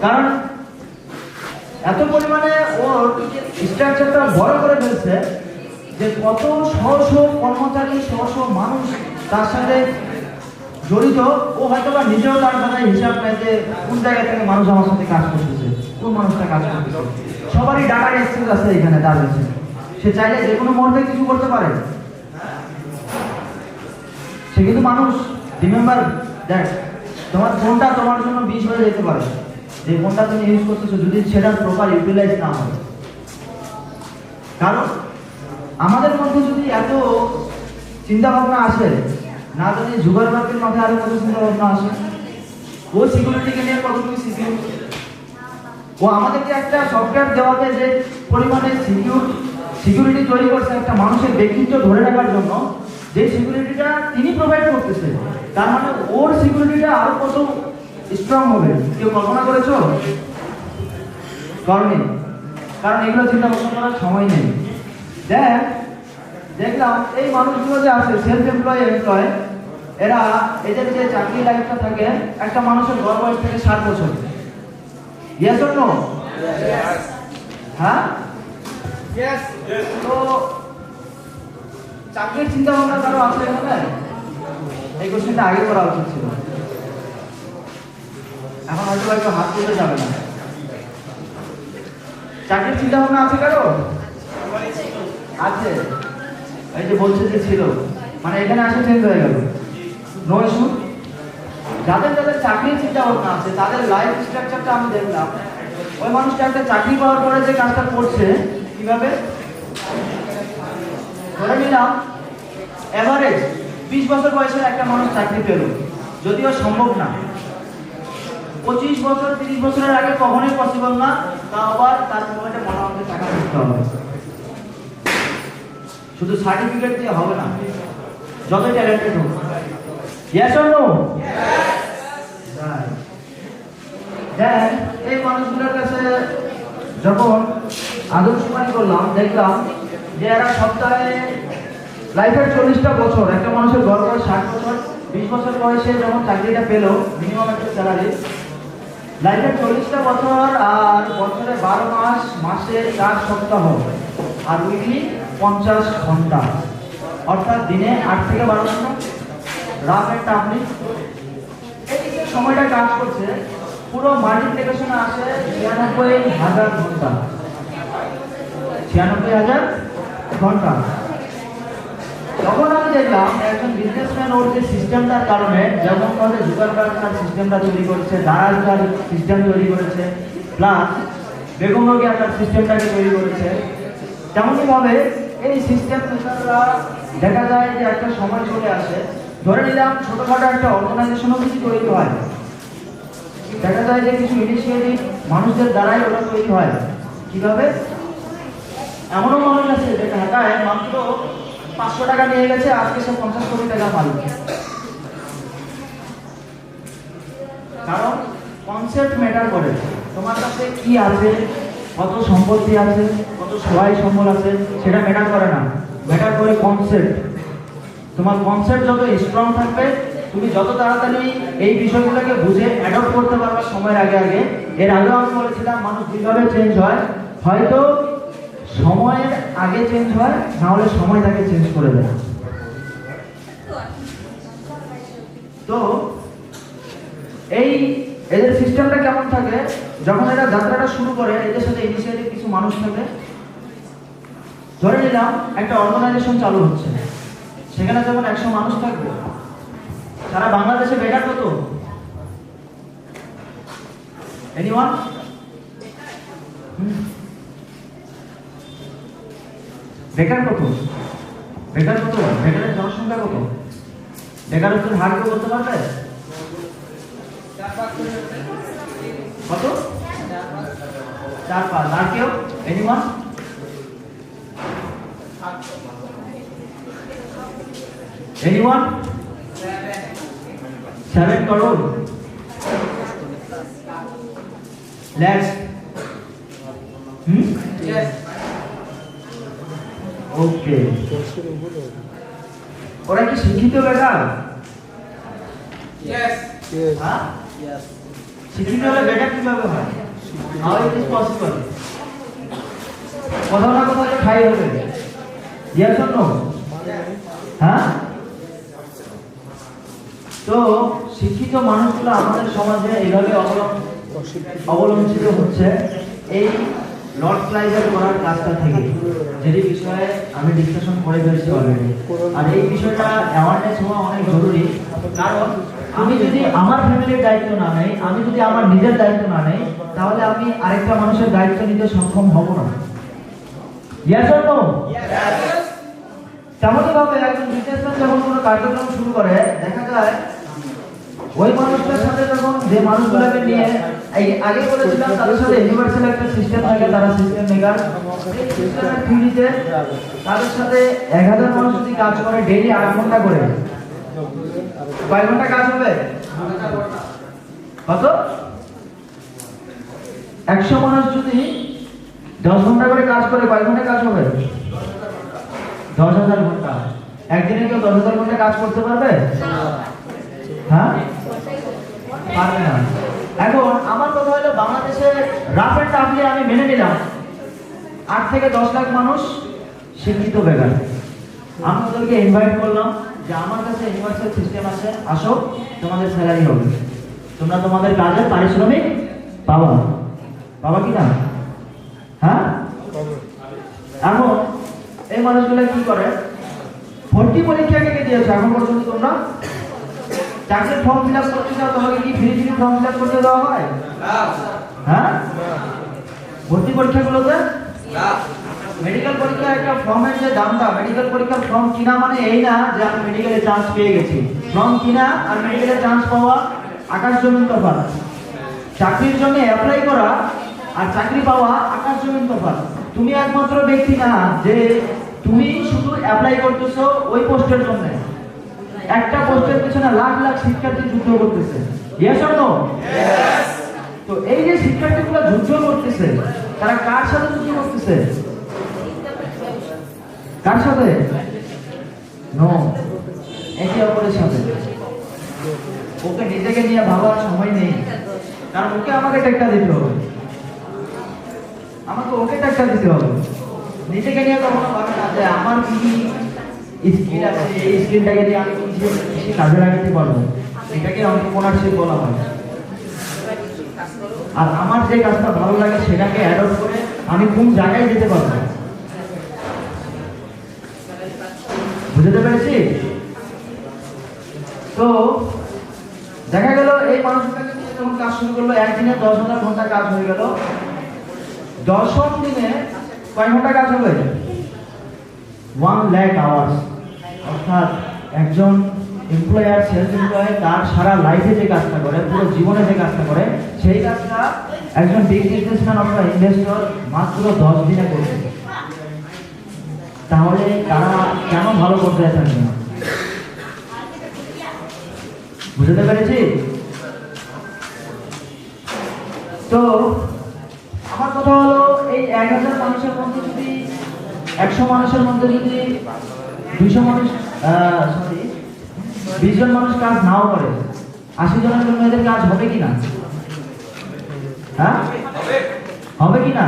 কারণ এত পরিমাণে ওর স্ট্রাকচারটা বড় করে ফেলছে যে কত শত কর্মচারী, শত মানুষ তার সাথে জড়িত। ও হয়তো বা নিজেও তার কথায় হিসাব নেয় যে কোন জায়গা থেকে মানুষ আমার সাথে কাজ করতেছে, কোন মানুষটা কাজ করতেছে। সবারই ডাটা এক্সেস আছে এখানে তার কাছে, সে চাইলে যে কোনো মুহূর্তে কিছু করতে পারে। সে কিন্তু মানুষ। রিমেম্বার দ্যাট তোমার ফোনটা তোমার জন্য 20 হয়ে যেতে পারে, যে ফোনটা তুমি ইউজ করতেছো, যদি সেটার প্রপার ইউটিলাইজ না হয়। কারণ আমাদের মধ্যে যদি এত চিন্তা ভাবনা আসে, না জানি জুকারবার্গের মাথায় আরো কত চিন্তা ভাবনা আসে, ও সিকিউরিটিকে নিয়ে কতটুকু সিকিউর। ও আমাদেরকে একটা সফটওয়্যার দেওয়াতে যে পরিমাণে সিকিউরিটি তৈরি করছে একটা মানুষের ব্যক্তিত্ব ধরে রাখার জন্য, যে সিকিউরিটিটা তিনি প্রোভাইড করতেছে, তার মানে ওর সিকিউরিটিটা আরো কত স্ট্রং হবে কেউ কল্পনা করেছো? করনি, কারণ এগুলো চিন্তা ভাবনা করার সময় নেই। দেখলাম এই মানুষগুলো যে আছে সেলফ এমপ্লয়, এরা এদের যে চাকরি লাইফটা থাকে, একটা মানুষের গড় বয়স থেকে 60 বছর। Yes or no? হ্যাঁ, তো চাকরির চিন্তা ভাবনা কারো আছে এখানে? এই কোশ্চেনটা আগে করা উচিত ছিল, এখন হয়তো একটু হাত তুলতে যাবে না। চাকরির চিন্তা ভাবনা আছে কারো? আছে, এই যে বলছে যে ছিল, মানে এখানে আসে চেঞ্জ হয়ে গেল। No issue. যাদের যাদের চাকরির চিন্তা ভাবনা আছে তাদের লাইফ স্ট্রাকচারটা আমি দেখলাম। ওই মানুষটা একটা চাকরি পাওয়ার পরে যে কাজটা করছে কিভাবে, ধরে নিলাম এভারেজ 20 বছর বয়সের একটা মানুষ চাকরি পেল, যদিও সম্ভব না। 25 বছর 30 বছরের আগে কখনোই পসিবল না, তা আবার তার পকেটে মোটামুটি টাকা থাকতে হবে। শুধু সার্টিফিকেট দিয়ে হবে না, যতই ট্যালেন্টেড হোক। Yes or no? দেন এই মানুষগুলোর কাছে যখন আদর্শবাণী করলাম, দেখলাম যে এরা সপ্তাহে লাইফের 40টা বছর, একটা মানুষের গড় বয়স 60 বছর, 20 বছর বয়সে যখন চাকরিটা পেল, মিনিমাম একটা স্যালারি, লাইফের 40টা বছর আর বছরে 12 মাস, মাসে 4 সপ্তাহ আর উইকলি 50 ঘন্টা, অর্থাৎ দিনে 8 থেকে 12 ঘন্টা, রাফ একটা আপনি এই যে সময়টা কাজ করছে, পুরো মাল্টিপ্লিকেশনে আসে 96,000 ঘন্টা। 96,000 ঘন্টা। তখন আমি দেখলাম একজন বিজনেসম্যান ওর যে সিস্টেমটার কারণে, যেমন ভাবে জুগারবার্গ তার সিস্টেমটা তৈরি করেছে, দারাজ তার সিস্টেম তৈরি করেছে, প্লাস বেগম রোকেয়া তার সিস্টেমটাকে তৈরি করেছে, তেমনই ভাবে এই সিস্টেম মেকাররা দেখা যায় যে একটা সময় চলে আসে, ধরে নিলাম ছোটখাটো একটা অর্গানাইজেশনও কিছু তৈরি হয়, দেখা যায় যে কিছু ইনিশিয়েটিভ মানুষদের দ্বারাই ওটা তৈরি হয়। কিভাবে? এমনও মানুষ আছে যে ঢাকায় মাত্র 500 টাকা নিয়ে গেছে, আজকে সে 50 কোটি টাকা মালিক। কারণ কনসেপ্ট ম্যাটার করে। তোমার কাছে কি আছে, কত সম্পত্তি আছে, কত সহায় সম্বল আছে, সেটা ম্যাটার করে না, ম্যাটার করে কনসেপ্ট। তোমার কনসেপ্ট যত স্ট্রং থাকবে, তুমি যত তাড়াতাড়ি এই বিষয়গুলোকে বুঝে অ্যাডপ্ট করতে পারবে সময়ের আগে আগে। এর আগেও আমি বলেছিলাম মানুষ যেভাবে চেঞ্জ হয়, হয়তো সময়ের আগে চেঞ্জ হয়, না হলে সময় তাকে চেঞ্জ করে দেয়। তো এই এদের সিস্টেমটা কেমন থাকে, যখন এরা যাত্রাটা শুরু করে, এদের সাথে ইনিশিয়েটিভ কিছু মানুষ থাকে। ধরে নিলাম একটা অর্গানাইজেশন চালু হচ্ছে, সেখানে যখন 100 মানুষ থাকবে, সারা বাংলাদেশে বেকার কত? এনিওয়ান? বেকার কত? বেকার কত? বেকারের জনসংখ্যা কত? বেকারত্বের হার কেউ বলতে পারবে? কত? 4-5। আর কেউ? Anyone? Anyone? 7 crore lakhs? Yes. Okay. ওরা কি শিক্ষিত বেকার? Yes. হ্যাঁ? Yes. শিক্ষিত হলে বেকার কিভাবে হয়? How it is possible? কোথাও না কোথাও তো ঠাই হবে। Yes or no? হ্যাঁ? তো শিক্ষিত মানুষগুলো আমাদের সমাজে এইভাবে অবলম্বিত হচ্ছে এই লর্ড ক্লাইভের করার কাজটা থেকে, যেটি বিষয়ে আমি ডিসকাশন করে ফেলছি অলরেডি। আর এই বিষয়টা অ্যাওয়ারনেস হওয়া অনেক জরুরি, কারণ আমি যদি আমার ফ্যামিলির দায়িত্ব না নেই, আমি যদি আমার নিজের দায়িত্ব না নেই, তাহলে আমি আরেকটা মানুষের দায়িত্ব নিতে সক্ষম হব না। Yes or no? তেমনই ভাবে একজন বিজনেসম্যান যখন কোনো কার্যক্রম শুরু করে, দেখা যায় ওই মানুষটার সাথে যখন যে মানুষগুলোকে নিয়ে আগে বলেছিলাম তাদের সাথে ইউনিভার্সাল একটা সিস্টেম থাকে, তারা সিস্টেম মেকার, এই সিস্টেমের থিওরিতে তাদের সাথে 1000 মানুষ যদি কাজ করে ডেইলি 8 ঘন্টা করে, কয় ঘন্টা কাজ হবে? কত? 100 মানুষ যদি 10 ঘন্টা করে কাজ করে কয় ঘন্টা কাজ হবে? 10,000 ঘন্টা। একদিনে কেউ 10,000 ঘন্টা কাজ করতে পারবে? হ্যাঁ, পারবে না। এখন আমার কথা হলো বাংলাদেশে রাফ এন্ড টাফলি আমি মেনে নিলাম 8 থেকে 10 লাখ মানুষ শিক্ষিত বেকার। আমি ওদেরকে ইনভাইট করলাম যে আমার কাছে ইউনিভার্সাল সিস্টেম আছে, আসো, তোমাদের স্যালারি হবে, তোমরা তোমাদের কাজের পারিশ্রমিক পাবা। পাবা কি না? হ্যাঁ। এখন এই মানুষগুলো কি করে? ভর্তি পরীক্ষা কে দিয়েছে এখন পর্যন্ত? তোমরা চাকরির ফর্ম ফিল আপ করতে চাও, তোমাকে কি ফ্রি ফর্ম ফিল আপ করতে দেওয়া হয়? হ্যাঁ, ভর্তি পরীক্ষাগুলোতে মেডিকেল পরীক্ষা একটা ফর্মের যে দামটা, মেডিকেল পরীক্ষার ফর্ম কিনা মানে এই না যে আমি মেডিকেলে চান্স পেয়ে গেছি। ফর্ম কিনা আর মেডিকেলে চান্স পাওয়া আকাশ জমিন তফাৎ। চাকরির জন্য অ্যাপ্লাই করা আর চাকরি পাওয়া আকাশ জমিন তফাৎ। তুমি একমাত্র ব্যক্তি না যে তুমি শুধু অ্যাপ্লাই করতেছো ওই পোস্টের জন্য। একটা পোস্টের পিছনে লাখ লাখ শিক্ষার্থী যুদ্ধ করতেছে। Yes or no? ইয়েস। তো এই যে শিক্ষার্থীগুলো যুদ্ধ করতেছে, তারা কার সাথে যুদ্ধ করতেছে? কার সাথে? নো, একে অপরের সাথে। ওকে নিজেকে নিয়ে ভাবার সময় নেই, কারণ ওকে আমাকে টেক্কা দিতে হবে, আমাকে ওকে টেক্কা দিতে হবে। নিজেকে নিয়ে কখনো ভাবে না যে আমার কি স্কিল আছে, এই স্কিলটাকে দিয়ে আমি কিছু কাজে লাগাতে পারবো। এটাকে এন্টারপ্রেনারশিপ বলা হয়। আর আমার যে কাজটা ভালো লাগে সেটাকে অ্যাডপ্ট করে আমি কোন জায়গায় যেতে পারবো। বুঝতে পেরেছি? তো দেখা গেল এই মানুষটাকে যখন কাজ শুরু করলো, একদিনে 10,000 ঘন্টা কাজ হয়ে গেল। 10ম দিনে কয় ঘন্টা কাজ হবে? 1 লাখ আওয়ার্স। অর্থাৎ একজন এমপ্লয়ার, সেলফ এমপ্লয়ার তার সারা লাইফে যে কাজটা করে, পুরো জীবনে যে কাজটা করে, সেই কাজটা একজন বিগ বিজনেসম্যান অথবা ইনভেস্টর মাত্র 10 দিনে করবে। তাহলে তারা কেন ভালো করতে থাকবে না? বুঝতে পেরেছি? তো আমার কথা হলো এই 1000 মানুষের মধ্যে যদি 100 মানুষের মধ্যে যদি 200 মানুষ 20 জন মানুষ কাজ নাও করে, 80 জনের জন্য এদের কাজ হবে কিনা? হ্যাঁ, হবে কিনা?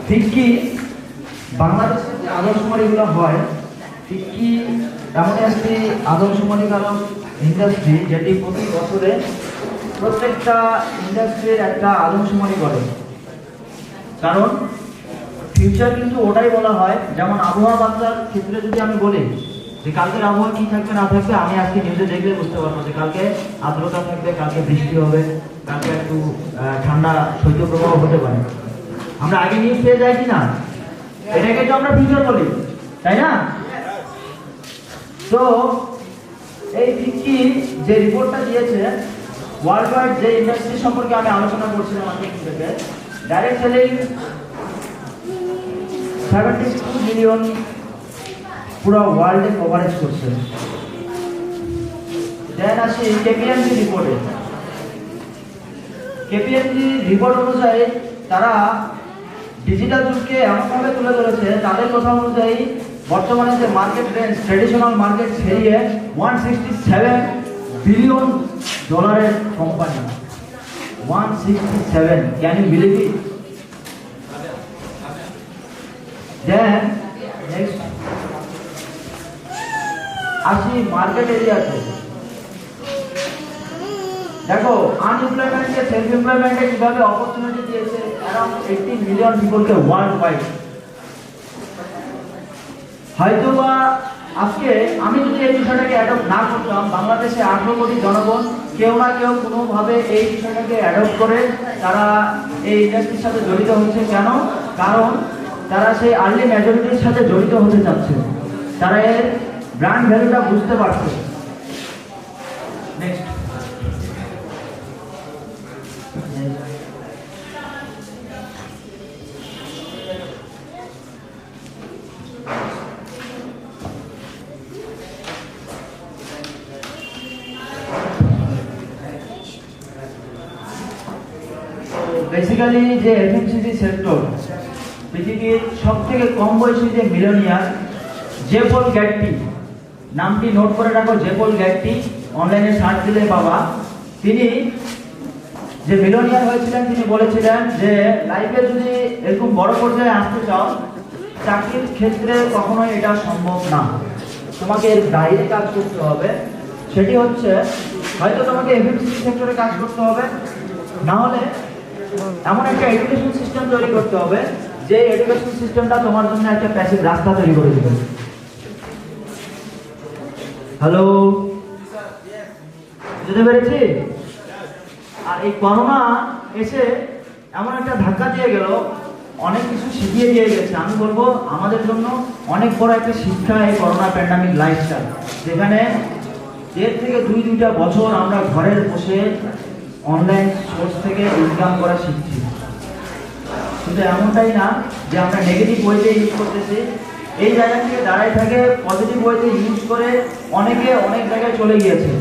ঠিক কি বাংলাদেশের যে আদর্শমণিগুলো হয়, ঠিক কি এমন একটি আদর্শমণিকারক ইন্ডাস্ট্রি যেটি প্রতি বছরে প্রত্যেকটা ইন্ডাস্ট্রির একটা আদর্শমণি করে। কারণ ফিউচার কিন্তু ওটাই বলা হয়। যেমন আবহাওয়া বার্তার ক্ষেত্রে যদি আমি বলি যে কালকের আবহাওয়া কি থাকবে না থাকবে, আমি আজকে নিউজে দেখলে বুঝতে পারবো যে কালকে আর্দ্রতা থাকবে, কালকে বৃষ্টি হবে, কালকে একটু ঠান্ডা শৈত্যপ্রবাহ হতে পারে। আমরা আগে নিউজ পেয়ে যাই কি না? এটাকে তো আমরা ফিউচার বলি, তাই না? তো এই ফিক্কি যে রিপোর্টটা দিয়েছে ওয়ার্ল্ড ওয়াইড যে ইন্ডাস্ট্রি সম্পর্কে আমি আলোচনা করছিলাম আজকে থেকে, ডাইরেক্ট সেলিং 72 মিলিয়ন পুরো ওয়ার্ল্ডে কভারেজ করছে। দেন আসি কেপিএমজি রিপোর্টে। কেপিএমজি রিপোর্ট অনুযায়ী তারা ডিজিটাল যুগকে এমনভাবে তুলে ধরেছে, তাদের কথা অনুযায়ী বর্তমানে যে মার্কেট রেঞ্জ, ট্রেডিশনাল মার্কেট ছেড়িয়ে 167 বিলিয়ন ডলারের company. 167, can you believe it? Then next আসি মার্কেট এরিয়াতে। দেখো আনএমপ্লয়মেন্টকে সেলফ এমপ্লয়মেন্টে কিভাবে অপরচুনিটি দিয়েছে অ্যারাউন্ড 80 মিলিয়ন পিপলকে ওয়ার্ল্ড ওয়াইড। হয়তোবা আজকে আমি যদি এই বিষয়টাকে অ্যাডপ্ট না করতাম, বাংলাদেশে 18 কোটি জনগণ কেউ না কেউ কোনোভাবে এই বিষয়টাকে অ্যাডপ্ট করে তারা এই ইন্ডাস্ট্রির সাথে জড়িত হচ্ছে। কেন? কারণ তারা সেই আর্লি মেজরিটির সাথে জড়িত হতে চাচ্ছে, তারা এর ব্র্যান্ড ভ্যালুটা বুঝতে পারছে। নেক্সট বেসিক্যালি যে এফএমসিজি সেক্টর, পৃথিবীর সব থেকে কম বয়সী যে মিলেনিয়ার জেপল গ্যাটটি, নামটি নোট করে রাখো, জেপল গ্যাটটি, অনলাইনে সার্চ দিলে বাবা। তিনি যে মিলেনিয়ার হয়েছিলেন, তিনি বলেছিলেন যে লাইফে যদি এরকম বড় পর্যায়ে আসতে চাও, চাকরির ক্ষেত্রে কখনোই এটা সম্ভব না, তোমাকে এর বাইরে কাজ করতে হবে। সেটি হচ্ছে হয়তো তোমাকে এফএমসিজি সেক্টরে কাজ করতে হবে, না হলে এমন একটা এডুকেশন সিস্টেম তৈরি করতে হবে যে এডুকেশন সিস্টেমটা তোমার জন্য একটা প্যাসিভ রাস্তা তৈরি করে দেবে। হ্যালো, বুঝতে পেরেছি? আর এই করোনা এসে এমন একটা ধাক্কা দিয়ে গেল, অনেক কিছু শিখিয়ে দিয়ে গেছে। আমি বলবো আমাদের জন্য অনেক বড় একটা শিক্ষা এই করোনা প্যান্ডামিক লাইফটা, যেখানে 1.5 থেকে 2 বছর আমরা ঘরের বসে অনলাইন সোর্স থেকে ইনকাম করা শিখছি। শুধু এমনটাই না যে আমরা নেগেটিভ ওয়েতে ইউজ করতেছি, এই জায়গা থেকে দাঁড়াই থাকে পজিটিভ ওয়েতে ইউজ করে অনেকে অনেক জায়গায় চলে গিয়েছে।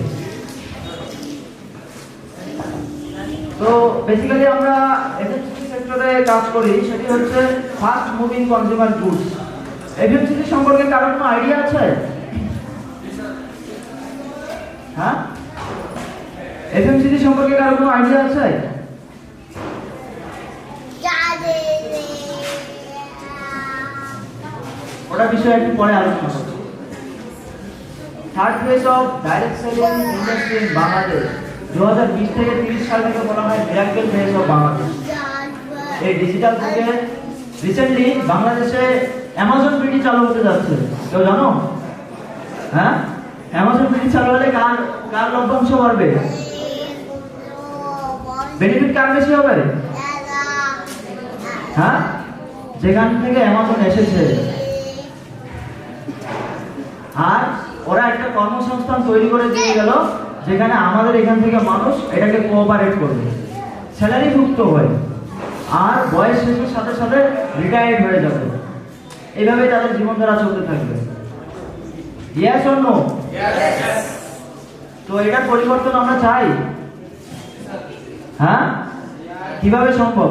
তো বেসিক্যালি আমরা এফএমসিজি সেক্টরে কাজ করি, সেটি হচ্ছে fast moving consumer goods. FMCG সম্পর্কে কারোর কোনো আইডিয়া আছে? হ্যাঁ, এফএমসিজি সম্পর্কে কারোর কোনো আইডিয়া আছে? ওটা বিষয়ে একটু পরে আলোচনা করব। Third phase of direct selling industry in Bangladesh 2020 থেকে 30 সাল থেকে বলা হয় মিরাকেল ফেজ অফ বাংলাদেশ। এই ডিজিটাল যুগে রিসেন্টলি বাংলাদেশে অ্যামাজন বিডি চালু হতে যাচ্ছে, কেউ জানো? হ্যাঁ, অ্যামাজন বিডি চালু হলে কার লভ্যাংশ বাড়বে? বেনিফিট কার বেশি হবে? হ্যাঁ, যেখান থেকে অ্যামাজন এসেছে। আর ওরা একটা কর্মসংস্থান তৈরি করে দিয়ে গেল, যেখানে আমাদের এখান থেকে মানুষ এটাকে কোঅপারেট করবে, স্যালারি মুক্ত হয়, আর বয়স শেষের সাথে সাথে রিটায়ার্ড হয়ে যাবে। এইভাবে তাদের জীবনধারা চলতে থাকবে। Yes or no? তো এটার পরিবর্তন আমরা চাই। হ্যাঁ, কিভাবে সম্ভব?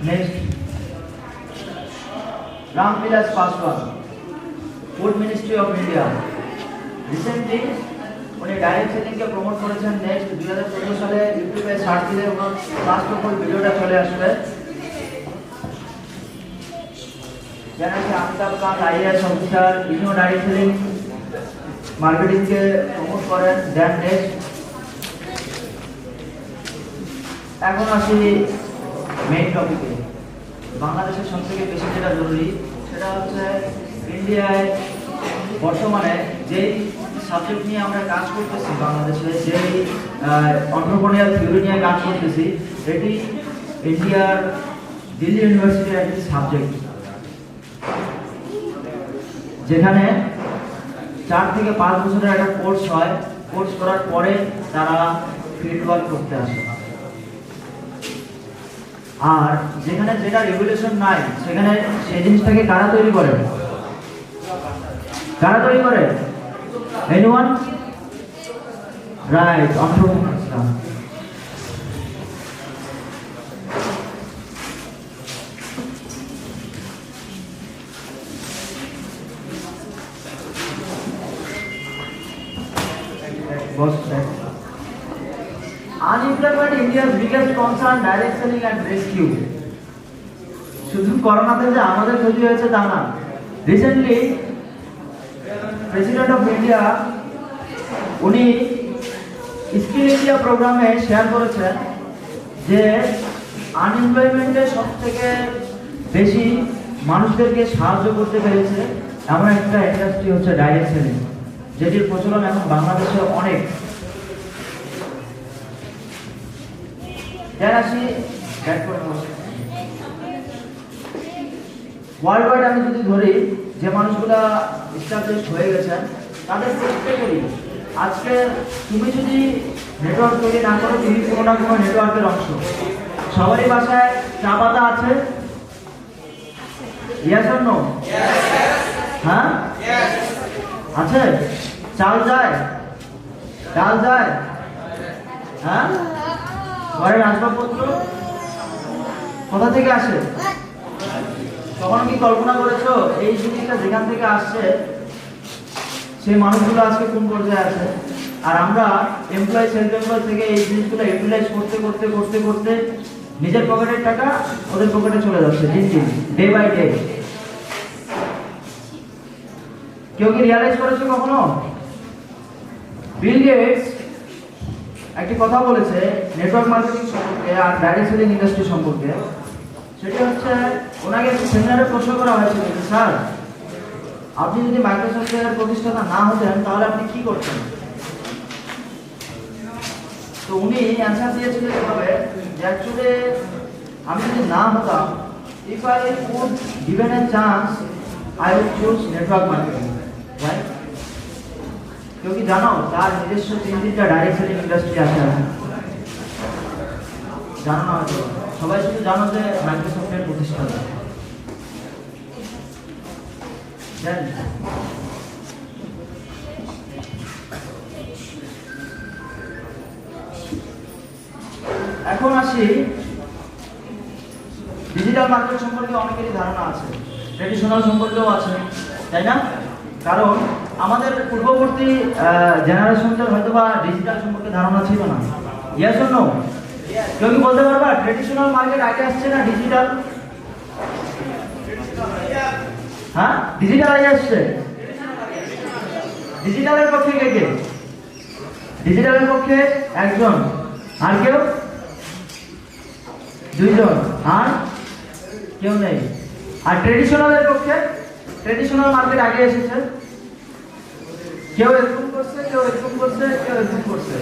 Next, Ram Vilas Paswan, food ministry of India. Recently উনি ডাইরেক্ট সেলিংকে প্রমোট করেছেন। নেক্সট 2014 সালে ইউটিউবে সার্চ দিলে ওনার ফার্স্ট অফ অল ভিডিওটা চলে আসবে। জানা যে অমিতাভ কান্ত আইএএস অফিসার, ইনিও ডাইরেক্ট সেলিং মার্কেটিংকে প্রমোট করেন। দেন নেক্সট, এখন আসি মেইন টপিকে। বাংলাদেশের সবথেকে বেশি যেটা জরুরি সেটা হচ্ছে ইন্ডিয়ায় বর্তমানে যেই সাবজেক্ট নিয়ে আমরা কাজ করতেছি, বাংলাদেশে যেই এন্টারপ্রেনিউরিয়াল থিওরি নিয়ে কাজ করতেছি, এটি ইন্ডিয়ার দিল্লি ইউনিভার্সিটির একটি সাবজেক্ট, যেখানে 4 থেকে 5 বছরের একটা কোর্স হয়। কোর্স করার পরে তারা ফিল্ড ওয়ার্ক করতে আসে। আর যেখানে যেটা রেগুলেশন নাই, সেখানে সেই জিনিসটাকে কারা তৈরি করে? কারা তৈরি করে? এনিওয়ান? রাইট, অন্টারপ্রেনাররা। Unemployment India's biggest concern, direct selling and rescue. শুধু করোনাতে যে আমাদের ক্ষতি হয়েছে তা না। রিসেন্টলি প্রেসিডেন্ট অফ ইন্ডিয়া উনি স্কিল ইন্ডিয়া প্রোগ্রামে শেয়ার করেছেন যে আনএমপ্লয়মেন্টে সব থেকে বেশি মানুষদেরকে সাহায্য করতে পেরেছে এমন একটা ইন্ডাস্ট্রি হচ্ছে ডাইরেক্ট সেলিং, যেটির প্রচলন এখন বাংলাদেশে অনেক। ওয়ার্ল্ড ওয়াইড আমি যদি ধরি, যে মানুষগুলা এস্টাবলিশড হয়ে গেছেন তাদের চেষ্টা করি, আজকে তুমি যদি নেটওয়ার্ক তৈরি না করো, তুমি কোনো না কোনো নেটওয়ার্কের অংশ। সবারই বাসায় চা পাতা আছে? Yes or no? হ্যাঁ, আছে। চাল যায়, ডাল যায়, হ্যাঁ? ঘরের আসবাবপত্র কোথা থেকে আসে? তখন কি কল্পনা করেছো এই জিনিসটা যেখান থেকে আসছে সেই মানুষগুলো আজকে কোন পর্যায়ে আছে? আর আমরা এমপ্লয় সেলফ এমপ্লয় থেকে এই জিনিসগুলো ইউটিলাইজ করতে করতে করতে করতে নিজের পকেটের টাকা ওদের পকেটে চলে যাচ্ছে দিন দিন, ডে বাই ডে। কেউ কি রিয়ালাইজ করেছো কখনো? বিল গেটস একটি কথা বলেছে নেটওয়ার্ক মার্কেটিং সম্পর্কে আর ডাইরেক্ট সেলিং ইন্ডাস্ট্রি সম্পর্কে। সেটা হচ্ছে ওনাকে সেমিনারে প্রশ্ন করা হয়েছিল যে স্যার, আপনি যদি মাইক্রোসফটের প্রতিষ্ঠাতা না হতেন তাহলে আপনি কি করতেন? তো উনি অ্যান্সার দিয়েছিলেন এভাবে যে অ্যাকচুয়ালি আমি যদি না হতাম, if I would given a chance I would choose network marketing, right? কেউ কি জানো তার নিজস্ব 3-3টা ডাইরেক্ট সেলিং ইন্ডাস্ট্রি আছে? জানো না হয়তো, সবাই শুধু জানো যে মাইক্রোসফটের প্রতিষ্ঠাতা। এখন আসি ডিজিটাল মার্কেট সম্পর্কে অনেকেরই ধারণা আছে, ট্রেডিশনাল সম্পর্কেও আছে, তাই না? কারণ আমাদের পূর্ববর্তী জেনারেশনদের হয়তো বা ডিজিটাল সম্পর্কে ধারণা ছিল না। Yes or no? কেউ কি বলতে পারবা ট্রেডিশনাল মার্কেট আগে আসছে না ডিজিটাল? হ্যাঁ, ডিজিটাল আগে আসছে। ডিজিটালের পক্ষে কে কে? ডিজিটালের পক্ষে একজন, আর কেউ? দুইজন, আর কেউ নেই। আর ট্রেডিশনালের পক্ষে? ট্রেডিশনাল মার্কেট আগে এসেছে। কেউ এরকম করছে, কেউ এরকম করছে, কেউ এরকম করছে।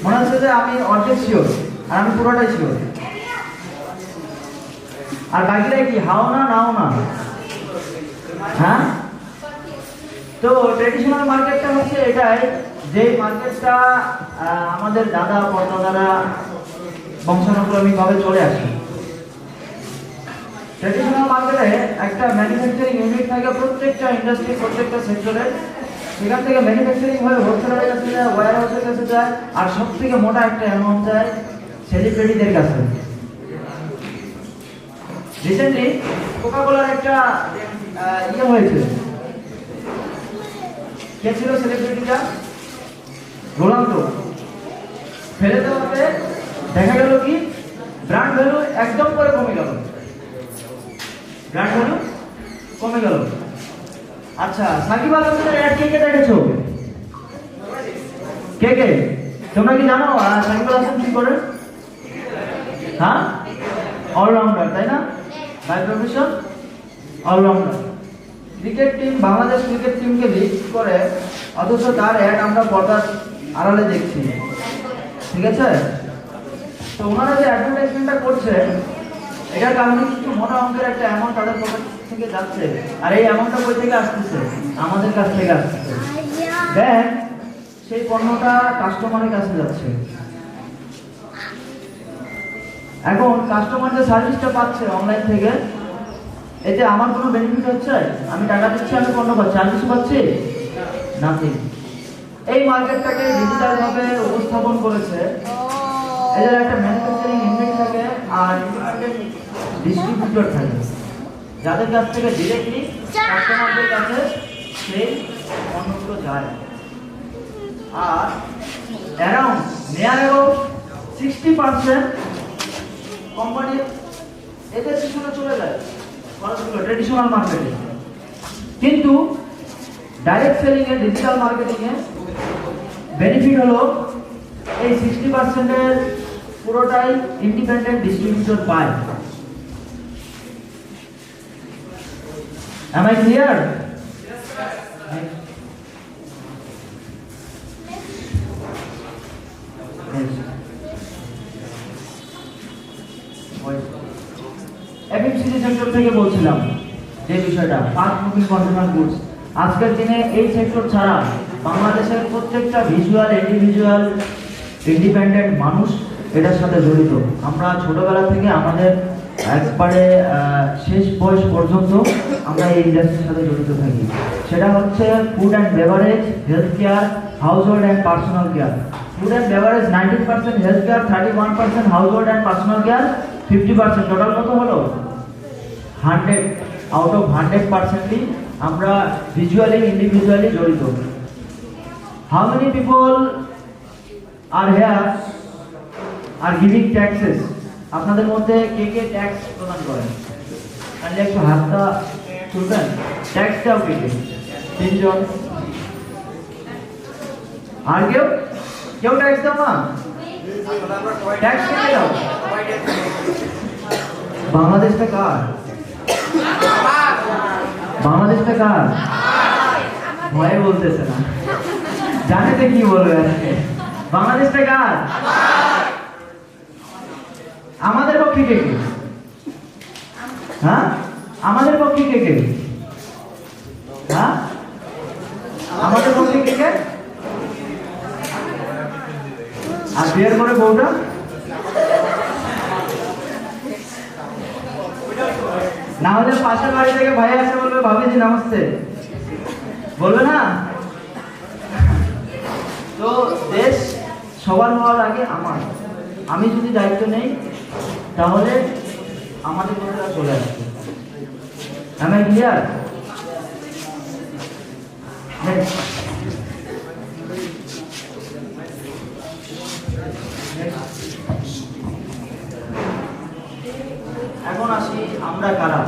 মনে হচ্ছে যে আমি অর্ধেক শিওর আর আমি পুরোটাই শিওর। আর বাকিরা কি হাও না নাও না? হ্যাঁ, তো ট্রেডিশনাল মার্কেটটা হচ্ছে এটাই যে মার্কেটটা আমাদের দাদা পরদাদারা বংশানুক্রমিক ভাবে চলে আসে। ট্রেডিশনাল মার্কেটে একটা ম্যানুফ্যাকচারিং ইউনিট থাকে প্রত্যেকটা ইন্ডাস্ট্রি, প্রত্যেকটা সেক্টরে। সেখান থেকে ম্যানুফ্যাকচারিং হয়ে হোলসেলারের কাছে যায়, ওয়্যার হাউসের কাছে যায়, আর সব থেকে মোটা একটা অ্যামাউন্ট যায় সেলিব্রিটিদের কাছে। রিসেন্টলি কোকাকোলার একটা ইয়ে হয়েছে। কে ছিল সেলিব্রিটিটা? রোনাল্ডো। ফেলে দেওয়াতে দেখা গেল কি ব্র্যান্ড ভ্যালু একদম করে কমে গেল। ব্র্যান্ড ভ্যালু কমে গেল। আচ্ছা, সাকিব আল হাসানের অ্যাড কে কে দেখেছো? কে কে? তোমরা কি জানো সাকিব আল হাসান কি করে? হ্যাঁ, অলরাউন্ডার, তাই না? By profession allrounder. Cricket team, Bangladesh cricket টিমকে লিড করে, অথচ তার অ্যাড আমরা পর্দার আড়ালে দেখছি, ঠিক আছে? তো ওনারা যে অ্যাডভার্টাইজমেন্টটা করছে এটার কারণে কিন্তু মোটা অঙ্কের একটা অ্যামাউন্ট তাদের পকেট থেকে যাচ্ছে। আর এই অ্যামাউন্টটা কই থেকে আসতেছে? আমাদের কাছ থেকে আসতেছে। দেন সেই পণ্যটা কাস্টমারের কাছে যাচ্ছে। এখন কাস্টমার যে সার্ভিসটা পাচ্ছে অনলাইন থেকে, এতে আমার কোনো বেনিফিট হচ্ছে? আমি টাকা দিচ্ছি, আমি পণ্য পাচ্ছি, আর কিছু পাচ্ছি? নাথিং। এই মার্কেটটাকে ডিজিটাল ভাবে উপস্থাপন করেছে। এদের একটা ম্যানুফ্যাকচারিং ইউনিট থাকে আর ইন্ডিপেন্ডেন্ট ডিস্ট্রিবিউটর থাকে, যাদের কাছ থেকে ডিরেক্টলি কাস্টমারদের কাছে সেই পণ্যগুলো যায়। আর অ্যারাউন্ড নিয়ার অ্যাবাউট 60% কোম্পানি এদের পিছনে চলে যায় খরচগুলো ট্রেডিশনাল মার্কেটে। কিন্তু ডাইরেক্ট সেলিং এ, ডিজিটাল মার্কেটিং এ বেনিফিট হলো এই 60%-এর পুরোটাই ইন্ডিপেন্ডেন্ট ডিস্ট্রিবিউটর পায়। Am I clear? FMCG sector থেকে বলছিলাম যে বিষয়টা, ফাস্ট মুভিং কনজিউমার গুডস। আজকের দিনে এই সেক্টর ছাড়া বাংলাদেশের প্রত্যেকটা ভিজুয়াল ইন্ডিভিজুয়াল ইন্ডিপেন্ডেন্ট মানুষ এটার সাথে জড়িত। আমরা ছোটবেলা থেকে আমাদের একবারে শেষ বয়স পর্যন্ত আমরা এই ইন্ডাস্ট্রির সাথে জড়িত থাকি। সেটা হচ্ছে food and beverage, health care, house hold and personal care. Food and beverage 90%, health care 31%, house hold and personal care 50%। Total কত হলো? 100 আউট অফ 100%ই আমরা ভিজুয়ালি ইন্ডিভিজুয়ালি জড়িত। How many people are here are giving taxes? আপনাদের মধ্যে কে কে ট্যাক্স প্রদান করেন? তাহলে একটু হাতটা তুলবেন। ট্যাক্স দাও কে কে? 3 জন। আর কেউ কেউ ট্যাক্স দাও না? ট্যাক্স কে দাও? বাংলাদেশটা কার? বাংলাদেশটা কার? ভয়ে বলতেছে না, জানে তো কি বলবে। বাংলাদেশটা কার? আমাদের পক্ষে কে কে? হ্যাঁ, আমাদের পক্ষে কে কে? হ্যাঁ, আমাদের পক্ষে কে কে? আর বিয়ের পরে বউটা? না হলে পাশের বাড়ি থেকে ভাই আসে বলবে ভাবিজি নমস্তে, বলবে না? তো দেশ সবার হওয়ার আগে আমার, আমি যদি দায়িত্ব নেই তাহলে আমাদের লোকেরা চলে আসবে। আমি ক্লিয়ার? এখন আসি আমরা কারা।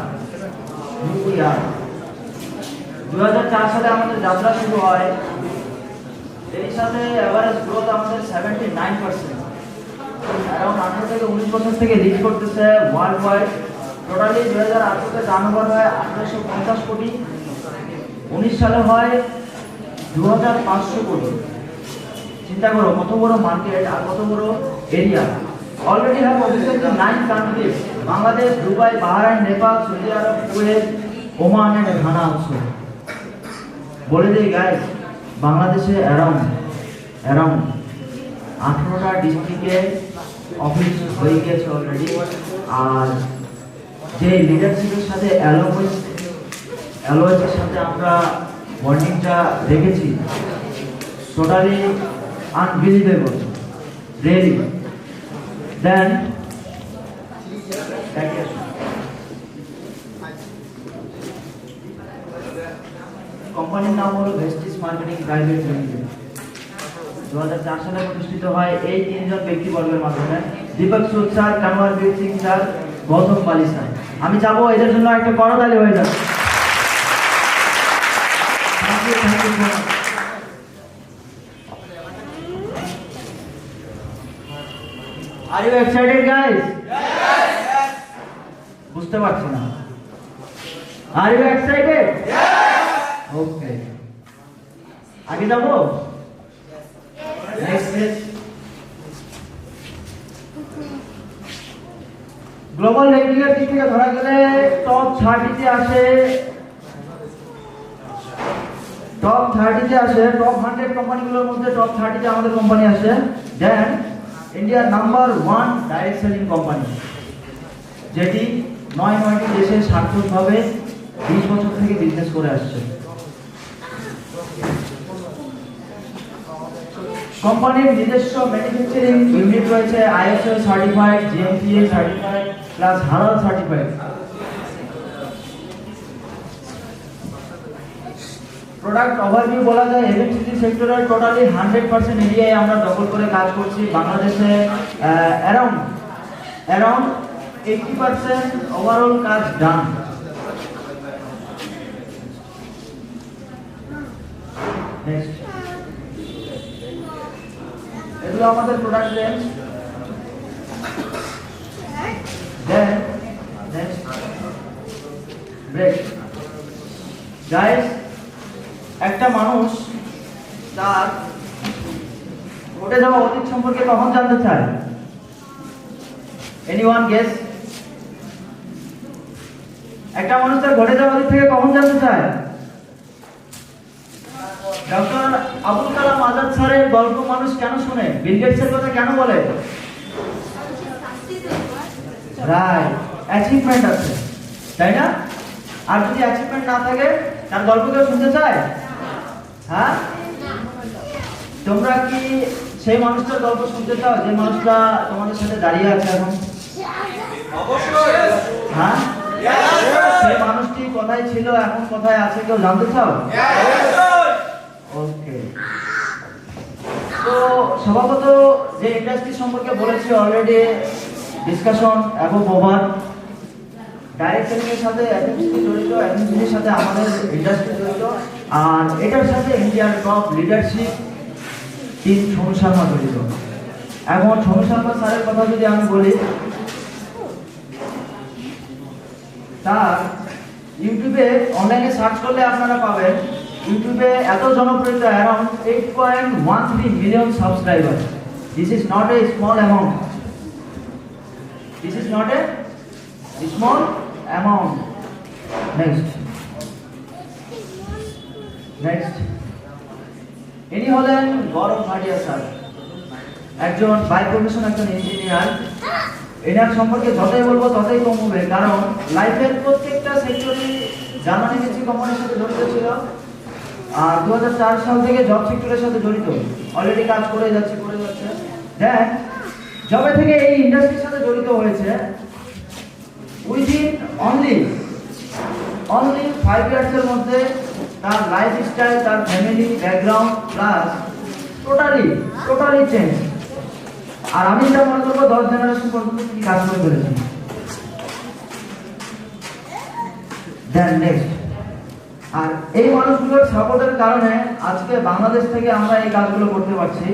2004 সালে আমাদের যাত্রা শুরু হয়। এই সাথে এভারেজ গ্রোথ আমাদের 79%। অ্যারাউন্ড 18 থেকে 19 বছর থেকে রিচ করতেছে ওয়ার্ল্ড ওয়াইড। টোটালি 2008 টার্নওভার হয় 1850 কোটি, 19 সালে হয় 2500 কোটি। চিন্তা করো কত বড় মার্কেট আর কত বড় area. Already have offices in 9 countries: Bangladesh, Dubai, Bahrain, Nepal, Saudi Arabia, Kuwait, Oman and Ghana also. বলে দিই গাইস, বাংলাদেশে অ্যারাউন্ড 18টা ডিস্ট্রিক্টে অফিস হয়ে গেছে অলরেডি। আর যে লিডারশিপের সাথে অ্যালোয়েসের সাথে আমরা বন্ডিংটা দেখেছি, টোটালি আনবিলিভেবল, রিয়েলি। দেন কোম্পানির নাম হলো ভেস্টিস মার্কেটিং প্রাইভেট লিমিটেড। 2004 সালে প্রতিষ্ঠিত হয় এই 3 জন ব্যক্তিবর্গের মাধ্যমে: দীপক সুদ স্যার, কানওয়ারবীর সিং স্যার, গৌতম বালি স্যার। আমি চাবো এদের জন্য একটা করতালি হয়ে যাবে। Are you excited guys? Yes. বুঝতে পারছি না। Are you excited? Yes. Okay. আগে যাবো? Next please. গ্লোবাল র্যাঙ্কিংয়ের দিক থেকে ধরা গেলে টপ 30 আসে, টপ 100 কোম্পানিগুলোর মধ্যে টপ 30 আমাদের কোম্পানি আসে। দেন ইন্ডিয়ার নাম্বার 1 ডাইরেক্ট সেলিং কোম্পানি, যেটি 9টি দেশে সার্থকভাবে 20 বছর থেকে বিজনেস করে আসছে। কোম্পানির নিজস্ব ম্যানুফ্যাকচারিং ইউনিট রয়েছে, ISO certified, GMPA certified plus হালাল সার্টিফাইড। প্রোডাক্ট ওভারভিউ বলা যায়, এফএমসিজি সেক্টরের টোটালি 100% এরিয়ায় আমরা দখল করে কাজ করছি। বাংলাদেশে অ্যারাউন্ড 80% ওভারঅল কাজ ডান। নেক্সট, এগুলো আমাদের product range. Then next break. Guys, একটা মানুষ তার ঘটে যাওয়া অতীত সম্পর্কে কখন জানতে চায়? Anyone guess? একটা মানুষ তার ঘটে যাওয়া অতীত থেকে কখন জানতে চায়? ডক্টর আবুল কালাম আজাদ স্যারের গল্প মানুষ কেন শুনে? বিল গেটসের কথা কেন বলে? রাইট। অ্যাচিভমেন্ট আছে, তাই না? আর যদি অ্যাচিভমেন্ট না থাকে তার গল্প কেউ শুনতে চায়? হ্যাঁ, তোমরা কি সেই মানুষটার গল্প শুনতে চাও যে মানুষটা তোমাদের সাথে দাঁড়িয়ে আছে এখন? হ্যাঁ, সেই মানুষটি কোথায় ছিল, এখন কোথায় আছে, কেউ জানতে চাও? ওকে, তো স্বভাবত যে ইন্ডাস্ট্রি সম্পর্কে বলেছি অলরেডি ডিসকাশন এবং ওভার। ডাইরেক্ট সেলিং এর সাথে এফএমসিজি জড়িত, এফএমসিজির সাথে আমাদের ইন্ডাস্ট্রি জড়িত, আর এটার সাথে ইন্ডিয়ার top leadership team Sonu Sharma জড়িত। এখন সোনু শর্মা স্যারের কথা যদি আমি বলি, তার ইউটিউবে অনলাইনে সার্চ করলে আপনারা পাবেন ইউটিউবে এত জনপ্রিয়তা, around 8.13 million subscriber. This is not a small amount, this is not a small amount. Next ইনি হলেন গৌরব ভাটিয়া স্যার, একজন বাই প্রফেশন একজন ইঞ্জিনিয়ার। এনার সম্পর্কে যতই বলবো ততই কম হবে, কারণ লাইফের প্রত্যেকটা সেক্টরে জার্মানি মিস্ত্রি কোম্পানির সাথে জড়িত ছিল, আর 2004 সাল থেকে জব সেক্টরের সাথে জড়িত, অলরেডি কাজ করে যাচ্ছে। দেন যবে থেকে এই ইন্ডাস্ট্রির সাথে জড়িত হয়েছে, উইদিন অনলি 5 ইয়ার্সের মধ্যে তার লাইফস্টাইল, তার family background plus totally change. আর আমি যেটা মনে করবো 10 জেনারেশন পর্যন্ত তিনি কাজ করে ফেলেছেন। দেন নেক্সট, আর এই মানুষগুলোর সাপোর্টের কারণে আজকে বাংলাদেশ থেকে আমরা এই কাজগুলো করতে পারছি।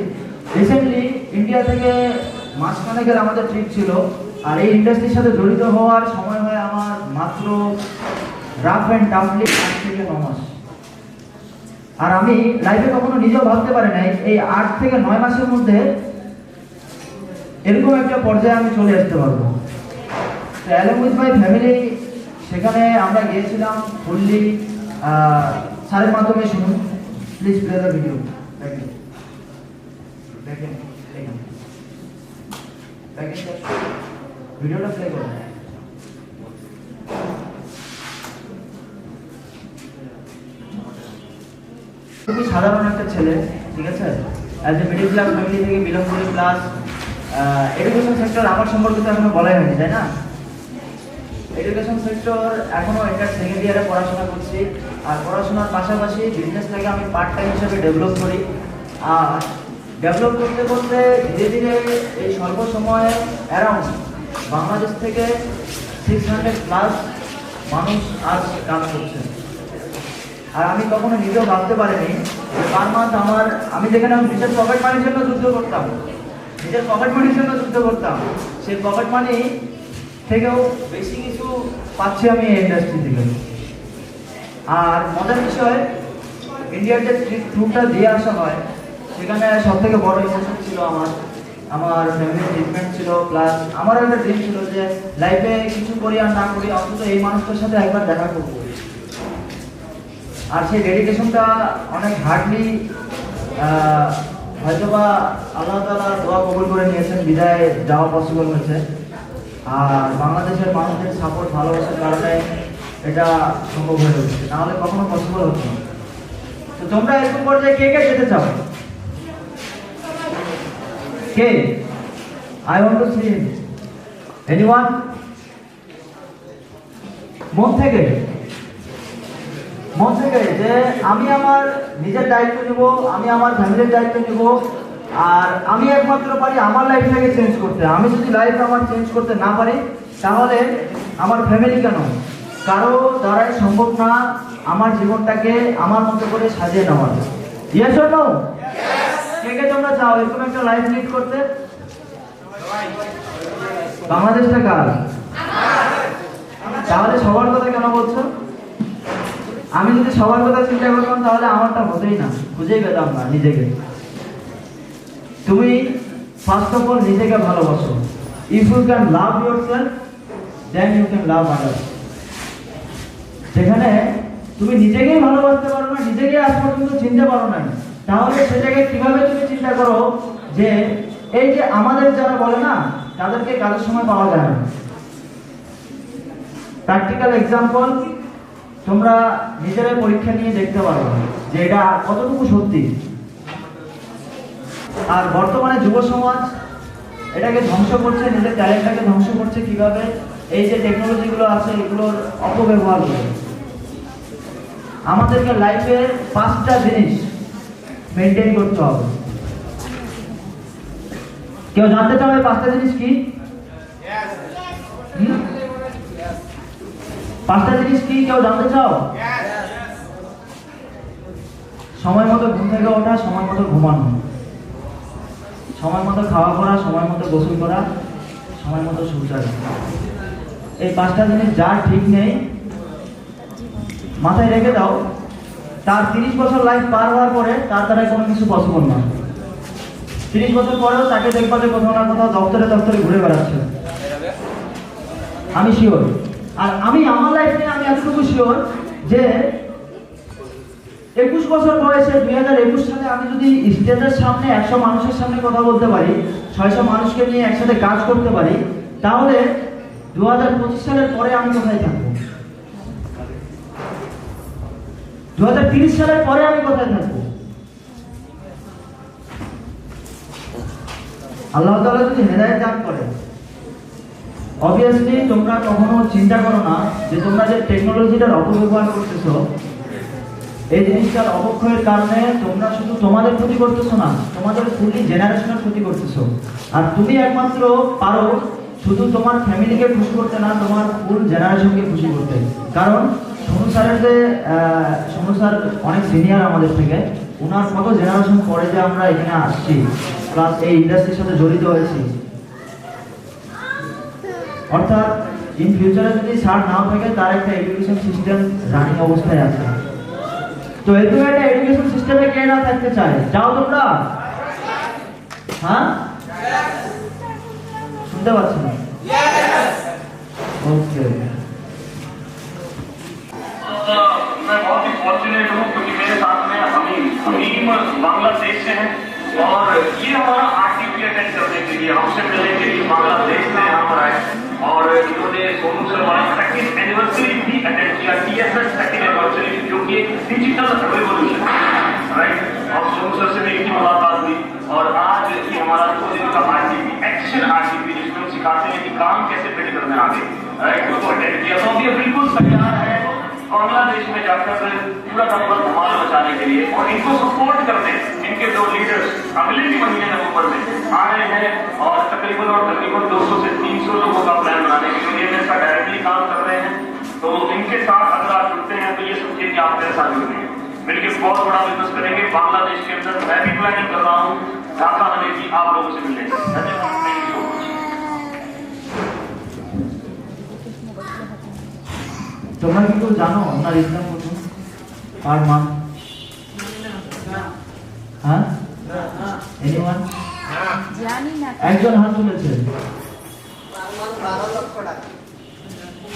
রিসেন্টলি ইন্ডিয়া থেকে মাসখানেকের আমাদের ট্রিপ ছিল, আর এই ইন্ডাস্ট্রির সাথে জড়িত হওয়ার সময় হয় আমার মাত্র রাফ অ্যান্ড টাফলি 8 থেকে 9 মাস। আর আমি লাইফে কখনো নিজেও ভাবতে পারি নাই এই 8 থেকে 9 মাসের মধ্যে এরকম একটা পর্যায়ে আমি চলে আসতে পারবো। তো অ্যালং উইথ মাই ফ্যামিলি সেখানে আমরা গিয়েছিলাম ফুললি। স্যারের মাধ্যমে শুনুন, প্লিজ প্লে দ্য ভিডিও। দেখেন ভিডিওটা প্লে করুন। খুবই সাধারণ একটা ছেলে, ঠিক আছে, as a middle class family থেকে বিলং করি, প্লাস এডুকেশন সেক্টর আমার সম্পর্কে তো এখনো বলাই হয়নি, তাই না? এডুকেশন সেক্টর এখনো ইন্টার সেকেন্ড ইয়ারে পড়াশোনা করছি, আর পড়াশোনার পাশাপাশি বিজনেসটাকে আমি পার্ট টাইম হিসেবে ডেভেলপ করি। আর ডেভেলপ করতে করতে ধীরে ধীরে এই স্বল্প সময়ে অ্যারাউন্ড বাংলাদেশ থেকে 600+ মানুষ আজ কাজ করছে। আর আমি কখনো নিজেও ভাবতে পারিনি যে পার মান্থ আমি যেখানে নিজের পকেট মানির জন্য যুদ্ধ করতাম, সেই পকেট মানি থেকেও বেশি কিছু পাচ্ছি আমি এই ইন্ডাস্ট্রি থেকে। আর মজার বিষয়, ইন্ডিয়ার যে ট্যুরটা দিয়ে আসা হয় সেখানে সব থেকে বড় ইমোশন ছিল আমার ফ্যামিলির ট্রিটমেন্ট ছিল, প্লাস আমারও একটা ড্রিম ছিল যে লাইফে কিছু করি আর না করি অন্তত এই মানুষটার সাথে একবার দেখা করবো। আর সেই ডেডিকেশনটা অনেক হার্ডলি হয়তোবা আল্লাহ তাআলা দোয়া কবুল করে নিয়েছেন, বিদায় যাওয়া পসিবল হয়েছে। আর বাংলাদেশের মানুষের সাপোর্ট, ভালোবাসার কারণে এটা সম্ভব হয়ে উঠছে, নাহলে কখনো পসিবল হতো না। তো তোমরা এরকম পর্যায়ে কে যেতে চাও? কে? I want to see anyone? মন থেকে যে আমি আমার নিজের দায়িত্ব নিব, আমি আমার ফ্যামিলির দায়িত্ব নিব, আর আমি একমাত্র পারি আমার লাইফটাকে চেঞ্জ করতে। আমি যদি লাইফ আমার চেঞ্জ করতে না পারি তাহলে আমার ফ্যামিলি কেন, কারো দ্বারাই সম্ভব না আমার জীবনটাকে আমার মতো করে সাজিয়ে নেওয়া। Yes or no? কে তোমরা চাও এরকম একটা লাইফ লিড করতে? বাংলাদেশটা কার? তাহলে সবার কথা কেন বলছো? আমি যদি সবার কথা চিন্তা করতাম তাহলে আমারটা হতেই না, খুঁজেই পেতাম না নিজেকে। তুমি ফার্স্ট অফ অল নিজেকে ভালোবাসো। If you can love yourself then you can love others. যেখানে তুমি নিজেকেই ভালোবাসতে পারো না, নিজেকে আজ পর্যন্ত চিনতে পারো না, তাহলে সেটাকে কিভাবে তুমি চিন্তা করো যে এই যে আমাদের যারা বলে না তাদেরকে কাজের সময় পাওয়া যায় না, প্র্যাকটিক্যাল এক্সাম্পল তোমরা নিজেরাই পরীক্ষা নিয়ে দেখতে পারো যে এটা কতটুকু সত্যি। আর বর্তমানে যুব সমাজ এটাকে ধ্বংস করছে, নিজের ট্যালেন্টটাকে ধ্বংস করছে কিভাবে? এই যে টেকনোলজিগুলো আছে এগুলোর অপব্যবহার করে। আমাদেরকে লাইফে 5টা জিনিস মেনটেন করতে হবে। কেউ জানতে চাও এই 5টা জিনিস কি? 5টা জিনিস কি কেউ জানতে চাও? সময় মতো ঘুম থেকে ওঠা, সময় মতো ঘুমানো, সময় মতো খাওয়া করা, সময় মতো গোসল করা, সময় মতো শৌচালয়। এই 5টা জিনিস যার ঠিক নেই মাথায় রেখে দাও, তার 30 বছর লাইফ পার হওয়ার পরে তার দ্বারা কোনো কিছু পসিবল না। 30 বছর পরেও তাকে দেখবা যে কোথাও না কোথাও দপ্তরে দপ্তরে ঘুরে বেড়াচ্ছে, আমি শিওর। আর আমি আমার লাইফ নিয়ে আমি এতটুকু শিওর যে 21 বছর বয়সে 2021 সালে আমি যদি স্টেজের সামনে 100 মানুষের সামনে কথা বলতে পারি, 600 মানুষকে নিয়ে একসাথে কাজ করতে পারি, তাহলে 2025 সালের পরে আমি কোথায় থাকবো? 2030 সালের পরে আমি কোথায় থাকবো? আল্লাহ তাআলা যদি হেদায়েত দান করে, অবভিয়াসলি তোমরা কখনো চিন্তা করো না যে তোমরা যে টেকনোলজিটার অপব্যবহার করতেছো, এই জিনিসটার অবক্ষয়ের কারণে তোমরা শুধু তোমাদের ক্ষতি করতেছো না, তোমাদের ফুলি জেনারেশনের ক্ষতি করতেছো। আর তুমি একমাত্র পারো শুধু তোমার ফ্যামিলিকে খুশি করতে না, তোমার ফুল জেনারেশনকে খুশি করতে। কারণ সোনু স্যার অনেক সিনিয়র আমাদের থেকে, ওনার কত জেনারেশন পরে যে আমরা এখানে আসছি, প্লাস এই ইন্ডাস্ট্রির সাথে জড়িত হয়েছি। অর্থাৎ ইন ফিউচারে যদি স্যার নাও থাকে, তার একটা এডুকেশন সিস্টেম রানিং অবস্থায় আছে। তো এরকম একটা এডুকেশন সিস্টেমে কে না থাকতে চায়? যাও তোমরা? হ্যাঁ, শুনতে পাচ্ছি না। ओके। मैं बहुत ही फॉर्चुनेट हूँ क्योंकि मेरे साथ में हमीम बांग्लादेश से हैं और ये हमारा आरटीपी अटेंड करने के लिए, हमसे मिलने के लिए बांग्लादेश से यहाँ पर आए और इन्होंने सोनू शर्मा सेकंड एनिवर्सरी भी अटेंड किया, TSS सेकंड एनिवर्सरी, जो कि एक डिजिटल रेवोल्यूशन, राइट। और सोनू सर से भी इनकी मुलाकात हुई और आज ये हमारा 2 दिन का आरटीपी, एक्शन आरटीपी, जिसमें हम सिखाते हैं कि काम कैसे फिट करना है आगे, राइट, उसको अटेंड किया। तो अभी बिल्कुल तैयार है बांग्लादेश में जाकर पूरा का पूरा धमाल मचाने के लिए, और इनको सपोर्ट करने इनके 2 लीडर्स अगले भी महीने नवंबर में आ रहे हैं और तकरीबन 200 से 300 लोगों का प्लान बनाने के लिए मेरे साथ डायरेक्टली काम कर रहे हैं। तो इनके साथ अगर आप जुड़ते हैं तो ये समझिए कि आप मेरे साथ जुड़ रहे हैं, मिलकर बहुत बड़ा बिजनेस करेंगे बांग्लादेश के अंदर। मैं भी प्लानिंग कर रहा हूँ ढाका आने की, आप लोगों से मिलने की। धन्यवाद, थैंक यू सो मच। তোমরা কিন্তু জানো আপনার ইনকাম কত পার মান্থ? হ্যাঁ, এনিওয়ান? একজন হাত তুলেছে।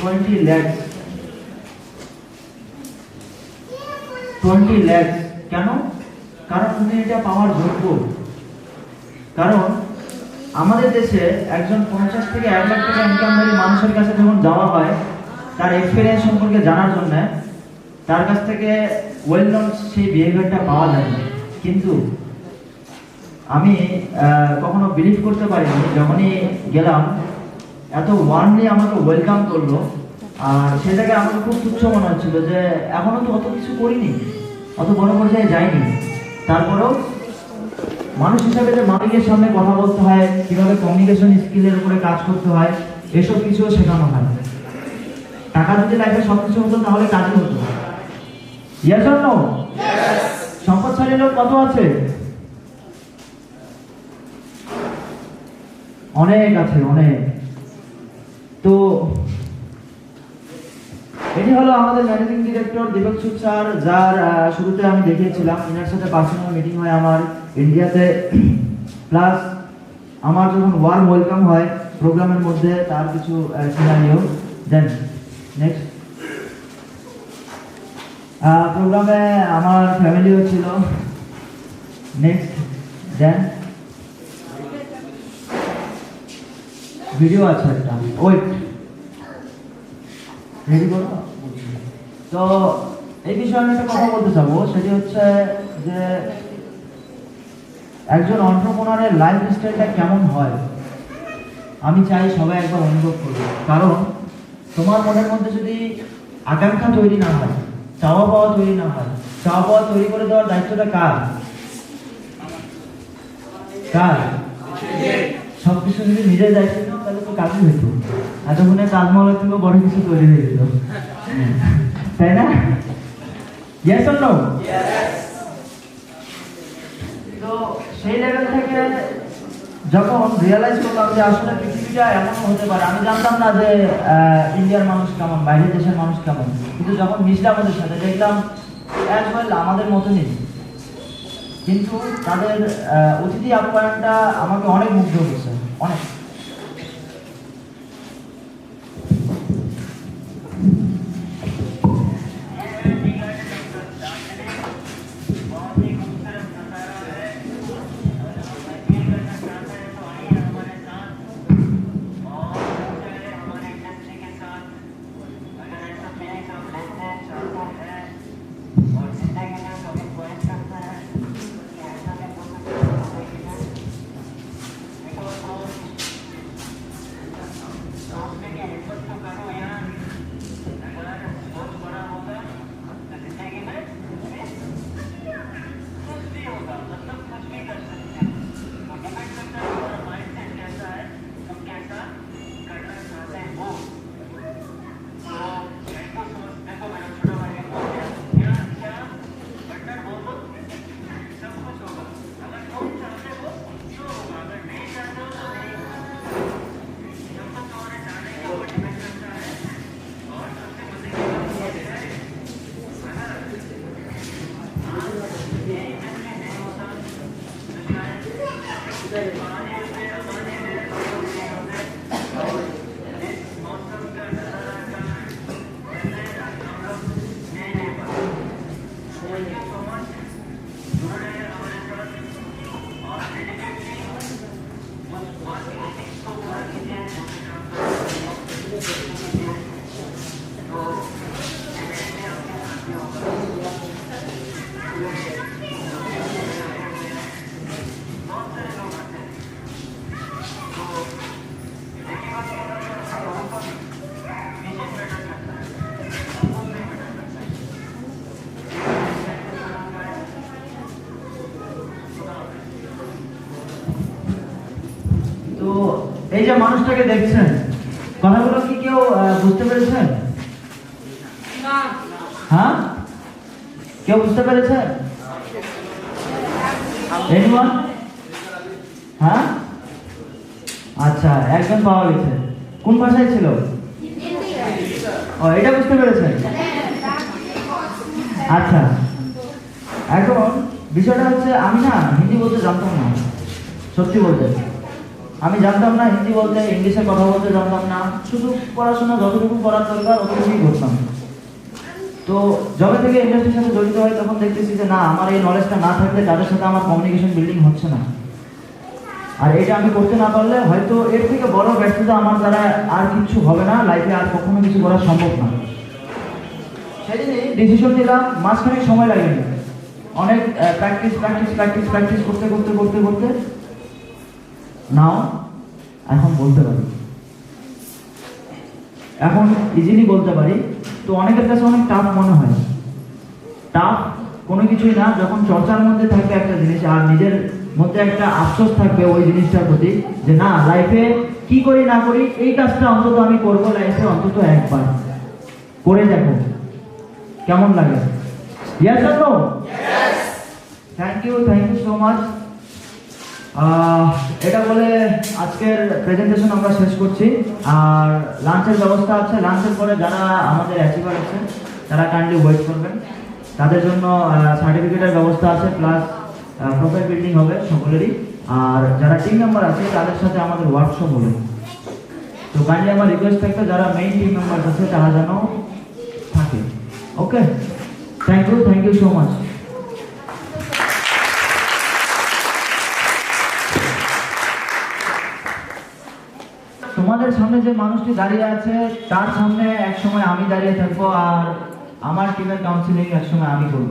20 লাখ। 20 লাখ কেন? কারণ তুমি এটা পাওয়ার যোগ্য। কারণ আমাদের দেশে একজন 50 থেকে 1 লাখ টাকা ইনকামকারী মানুষের কাছে যখন যাওয়া হয় তার এক্সপেরিয়েন্স সম্পর্কে জানার জন্য, তার কাছ থেকে ওয়েল নন সেই বিহেভিয়ারটা পাওয়া যায় না। কিন্তু আমি কখনো বিলিভ করতে পারিনি, যখনই গেলাম এত ওয়ার্মলি আমাকে ওয়েলকাম করলো, আর সেটাকে আমাকে খুব তুচ্ছ মনে হচ্ছিল যে এখনো তো অত কিছু করিনি, অত বড় পর্যায়ে যাইনি। তারপরেও মানুষ হিসাবে যে মালিকের সামনে কথা বলতে হয়, কিভাবে কমিউনিকেশন স্কিলের উপরে কাজ করতে হয়, এসব কিছুও শেখানো হয়। টাকা যদি লাইফে সবকিছু হতো তাহলে কাজই হতো। ইয়াস অর নো? সম্পদশালী লোক কত আছে? অনেক আছে, অনেক। তো এটি হলো আমাদের ম্যানেজিং ডিরেক্টর দীপক সুদ স্যার, যার শুরুতে আমি দেখিয়েছিলাম। এনার সাথে পার্সোনাল মিটিং হয় আমার ইন্ডিয়াতে, প্লাস আমার যখন ওয়ার্ম ওয়েলকাম হয় প্রোগ্রামের মধ্যে, তার কিছু সিনারিও। দেন নেক্সট প্রোগ্রামে আমার ফ্যামিলিও ছিল। নেক্সট দেন ভিডিও আছে একটা, ওয়েট। রেডি করো। তো এই বিষয়ে আমি একটা কথা বলতে চাবো, সেটি হচ্ছে যে একজন অন্টারপ্রেনারের লাইফ স্টাইলটা কেমন হয় আমি চাই সবাই একবার অনুভব করবে। কারণ তোমার মনের মধ্যে যদি আকাঙ্ক্ষা তৈরি না হয়, চাওয়া পাওয়া তৈরি না হয়, চাওয়া পাওয়া তৈরি করে দেওয়ার দায়িত্বটা কার? কার? সবকিছু যদি নিজের দায়িত্ব নাও তাহলে তো কাজই হইতো, এতক্ষণে তাজমহলের থেকেও বড় কিছু তৈরি হয়ে যেত, তাই না? Yes or no? তো সেই লেভেল থেকে যখন রিয়েলাইজ করলাম যে আসলে পৃথিবীটা এমন হতে পারে, আমি জানতাম না যে ইন্ডিয়ার মানুষ কেমন, বাইরের দেশের মানুষ কেমন, কিন্তু যখন মিশলাম ওদের সাথে দেখলাম অ্যাজ ওয়েল আমাদের মতনই, কিন্তু তাদের অতিথি আপ্যায়নটা আমাকে অনেক মুগ্ধ করেছে, অনেক। তো এই যে মানুষটাকে দেখছেন, কথাগুলো কি কেউ বুঝতে পেরেছেন? হ্যাঁ, কেউ বুঝতে পেরেছেন? এনিওয়ান? হ্যাঁ, আচ্ছা, একজন পাওয়া গেছে। কোন ভাষায় ছিল? ও, এটা বুঝতে পেরেছেন? আচ্ছা, এখন বিষয়টা হচ্ছে আমি না হিন্দি বলতে জানতাম না, সত্যি বলতে আমি জানতাম না হিন্দি বলতে, ইংলিশে কথা বলতে জানতাম না, শুধু পড়াশোনা যতটুকু করার দরকার অতটুকুই করতাম। তো যবে থেকে ইন্ডাস্ট্রির সাথে জড়িত হয় তখন দেখতেছি যে না, আমার এই নলেজটা না থাকলে তাদের সাথে আমার কমিউনিকেশন বিল্ডিং হচ্ছে না, আর এটা আমি করতে না পারলে হয়তো এর থেকে বড় ব্যর্থতা আমার দ্বারা আর কিছু হবে না, লাইফে আর কখনো কিছু করা সম্ভব না। সেদিনই ডিসিশন নিলাম, মাঝখানে সময় লাগেনি, অনেক প্র্যাকটিস প্র্যাকটিস প্র্যাকটিস প্র্যাকটিস করতে করতে করতে করতে নাও এখন বলতে পারি, এখন ইজিলি বলতে পারি। তো অনেকের কাছে অনেক টাফ মনে হয়, টাফ কোনো কিছুই না, যখন চর্চার মধ্যে থাকবে একটা জিনিস আর নিজের মধ্যে একটা আফসোস থাকবে ওই জিনিসটার প্রতি যে না, লাইফে কি করি না করি এই কাজটা অন্তত আমি করবো লাইফে অন্তত একবার করে দেখো কেমন লাগে। Yes or no? Thank you so much. এটা বলে আজকের প্রেজেন্টেশন আমরা শেষ করছি, আর লাঞ্চের ব্যবস্থা আছে, লাঞ্চের পরে যারা আমাদের অ্যাচিভার আছে তারা কাইন্ডলি ওয়েট করবেন, তাদের জন্য সার্টিফিকেটের ব্যবস্থা আছে, প্লাস প্রোফাইল বিল্ডিং হবে সকলেরই, আর যারা টিম মেম্বার আছে তাদের সাথে আমাদের ওয়ার্কশপ হবে। তো কাইন্ডলি আমার রিকোয়েস্ট থাকবে যারা মেইন টিম মেম্বার আছে তারা যেন থাকে। ওকে, থ্যাংক ইউ সো মাচ। তোমার তোমাদের সামনে যে মানুষটি দাঁড়িয়ে আছে তার সামনে এক সময় আমি দাঁড়িয়ে থাকবো, আর আমার টিমের কাউন্সিলিং এক সময় আমি করব।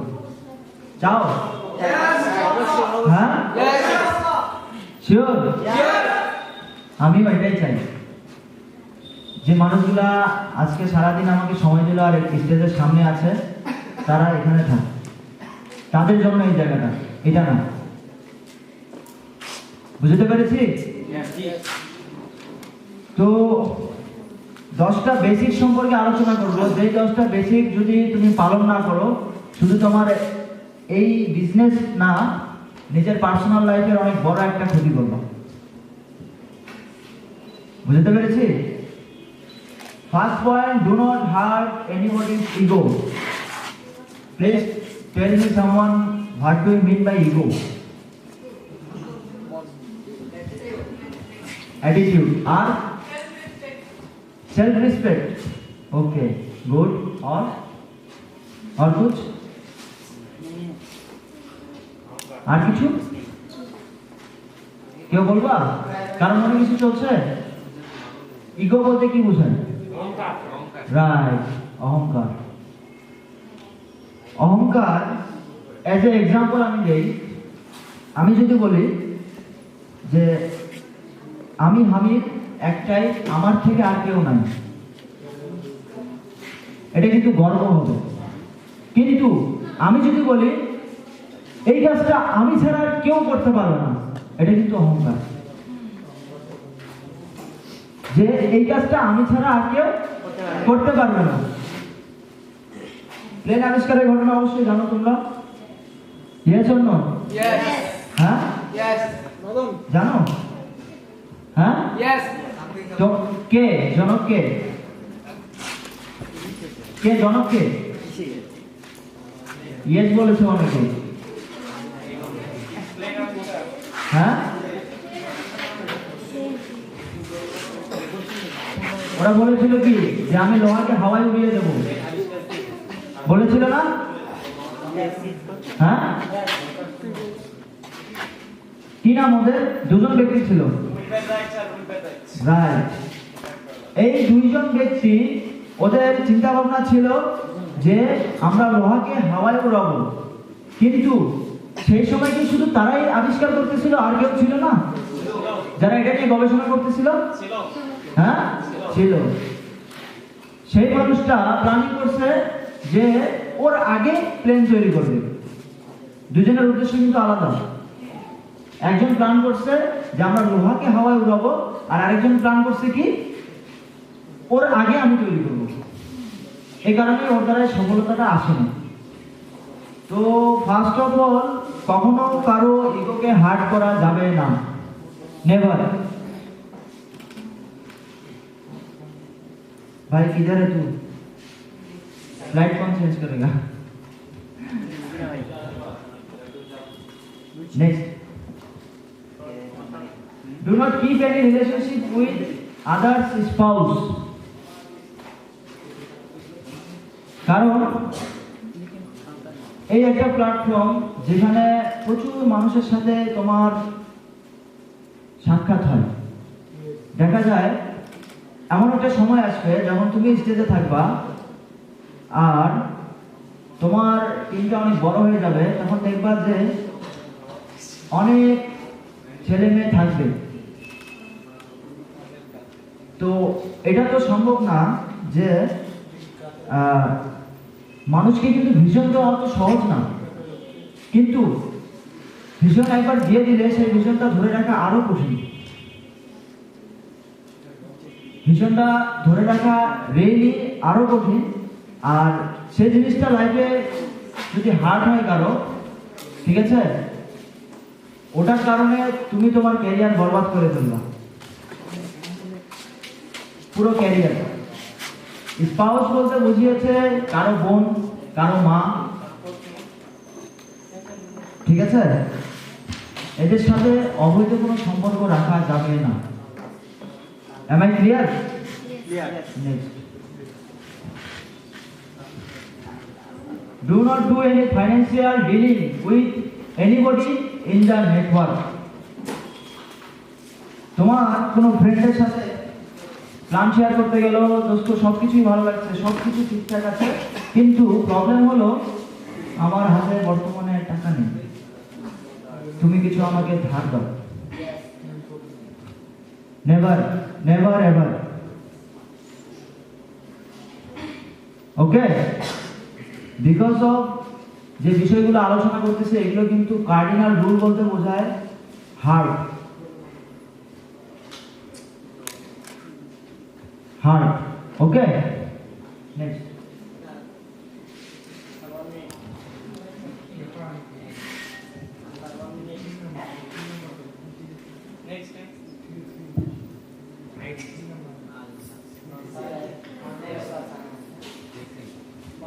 চাও? হ্যাঁ, শিওর? আমিও এটাই চাই, যে মানুষগুলা আজকে সারাদিন আমাকে সময় দিল আর স্টেজের সামনে আছে, তারা এখানে থাকে, তাদের জন্য এই জায়গাটা, এটা না। বুঝতে পেরেছি? তো 10টা বেসিক সম্পর্কে আলোচনা করবো, যে 10টা বেসিক যদি তুমি পালন না করো, শুধু তোমার এই বিজনেস না, নিজের পার্সোনাল লাইফের অনেক বড় একটা ক্ষতি করবো। বুঝতে পেরেছি? First point, do not hurt anybody's ego. Please tell me someone, what do you mean by ego? attitude or self respect, okay, good, or kuch আর কিছু কেউ বলবা? কারণ মনে কিছু চলছে? ইগো বলতে কি বুঝেন? রাইট, অহংকার। অহংকার এজ এ এক্সাম্পল আমি দেই। আমি যদি বলি যে আমি হামিদ একটাই, আমার থেকে আর কেউ নাই, এটা কিন্তু গর্ব হবে। কিন্তু আমি যদি বলি এই কাজটা আমি ছাড়া আর কেউ করতে পারবে না, এটা কিন্তু অহংকার। যে এই কাজটা আমি ছাড়া আর কেউ করতে পারবে না। প্লেন আবিষ্কারের ঘটনা অবশ্যই জানো তোমরা? Yes or no? হ্যাঁ, জানো? হ্যাঁ, তো কে জনক? কে জনক? কে ইয়েস বলেছে অনেকে? হ্যাঁ, ওরা বলেছিল কি যে আমি লোহাকে হাওয়ায় উড়িয়ে দেবো, বলেছিল না? হ্যাঁ, কি নাম ওদের? দুজন ব্যক্তি ছিল, রাইট। এই দুইজন ব্যক্তি, ওদের চিন্তা ভাবনা ছিল যে আমরা লোহাকে হাওয়ায় উড়াবো, কিন্তু সেই সময় কি শুধু তারাই আবিষ্কার করতেছিল, আর কেউ ছিল না যারা এটা নিয়ে গবেষণা করতেছিল? হ্যাঁ, ছিল। সেই মানুষটা প্ল্যানিং করছে যে ওর আগে প্লেন তৈরি করবে। দুজনের উদ্দেশ্য কিন্তু আলাদা। একজন প্ল্যান করছে যে আমরা লোহাকে হাওয়ায় উড়াবো, আর আরেকজন প্ল্যান করছে কি ওর আগে আমি তৈরি করবো। এই কারণে ওর দ্বারা সফলতাটা আসেনি। তো ফার্স্ট অফ অল, কখনো কারো ইগোকে হার্ট করা যাবে না, নেভার। भाई किधर है तू? लाइट कौन चेंज करेगा? Next, do not keep any relationship with others spouse। কারণ এই একটা প্ল্যাটফর্ম যেখানে প্রচুর মানুষের সাথে তোমার সাক্ষাৎ হয়। দেখা যায় এমন একটা সময় আসবে যখন তুমি স্টেজে থাকবা আর তোমার টিমটা অনেক বড় হয়ে যাবে, তখন দেখবা যে অনেক ছেলে মেয়ে থাকবে। তো এটা তো সম্ভব না যে মানুষকে কিন্তু ভিশন দেওয়া অত সহজ না, কিন্তু ভিশন একবার দিয়ে দিলে সেই ভিশনটা ধরে রাখা আরো কঠিন। ভিশনটা ধরে রাখা রিয়েলি আরো কঠিন। আর সেই জিনিসটা লাইফে যদি হার্ড হয় কারো, ঠিক আছে, ওটার কারণে তুমি তোমার ক্যারিয়ার বরবাদ করে ফেলবা, পুরো ক্যারিয়ার। স্পাউস বলতে বুঝিয়েছে কারো বোন, কারো মা, ঠিক আছে? এদের সাথে অবৈধ কোনো সম্পর্ক রাখা যাবে না। Am I clear? Next. Do not do any financial dealing with anybody in the network। তোমার কোনো ফ্রেন্ডের সাথে প্ল্যান শেয়ার করতে গেলেও দোস্ত সবকিছুই ভালো লাগছে, সবকিছু ঠিকঠাক আছে, কিন্তু প্রবলেম হলো আমার হাতে বর্তমানে টাকা নেই, তুমি কিছু আমাকে ধার দাও। Never never ever, okay? Because of যে বিষয়গুলো আলোচনা করতেছে এগুলো কিন্তু কার্ডিনাল রুল বলতে বোঝায় হার্ট, হার্ট, ওকে? নেক্সট,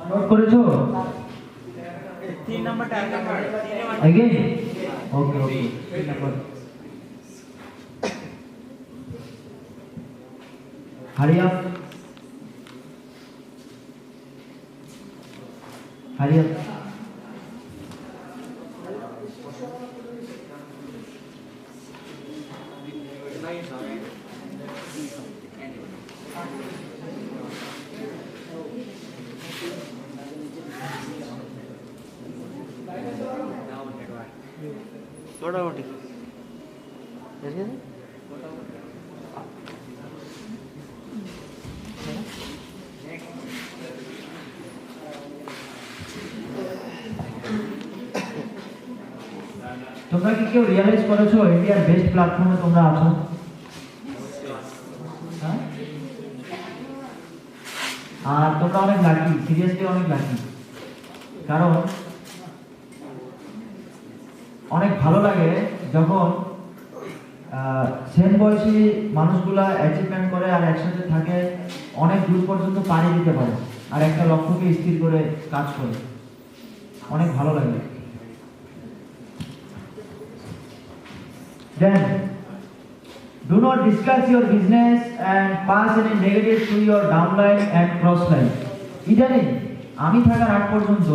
নোট করেছো? 3 নাম্বারটা again okay okay number hurry up hurry up মোটামুটি তোমরা কি কেউ রিয়ালাইজ করেছো ইন্ডিয়ার বেস্ট প্ল্যাটফর্মে তোমরা আছো? হ্যাঁ? আর তোমরা অনেক লাকি, সিরিয়াসলি অনেক লাকি, কারণ অনেক ভালো লাগে যখন সেম বয়সী মানুষগুলা অ্যাচিভমেন্ট করে আর একসাথে থাকে, অনেক দূর পর্যন্ত পাড়ি দিতে পারে আর একটা লক্ষ্যকে স্থির করে কাজ করে, অনেক ভালো লাগে। Then do not discuss your business and pass any negative to your downline and crossline. ইদানিং আমি থাকার আগ পর্যন্ত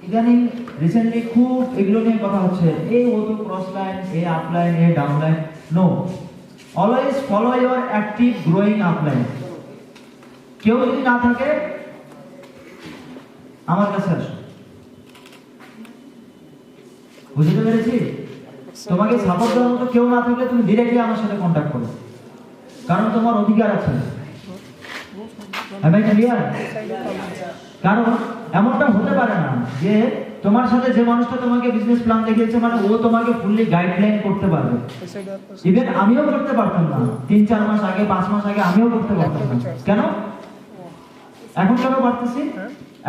ইদানিং রিসেন্টলি খুব এগুলো নিয়ে কথা হচ্ছে, এই ও তো cross line, a up line, a down line. No, always follow your active growing up line. কেউ যদি না থাকে আমার কাছে আসো, বুঝতে পেরেছি? তোমাকে সাপোর্ট দেওয়ার মতো কেউ না থাকলে তুমি ডিরেক্টলি আমার সাথে কন্ট্যাক্ট করো, কারণ তোমার অধিকার আছে। কারণ এমনটা হতে পারে না যে তোমার সাথে যে মানুষটা তোমাকে বিজনেস প্ল্যান দেখিয়েছে মানে ও তোমাকে ফুললি গাইডলাইন করতে পারবে। ইভেন আমিও করতে পারতাম না 3-4 মাস আগে, 5 মাস আগে আমিও করতে পারতাম না। কেন? এখন কেন পারতেছি?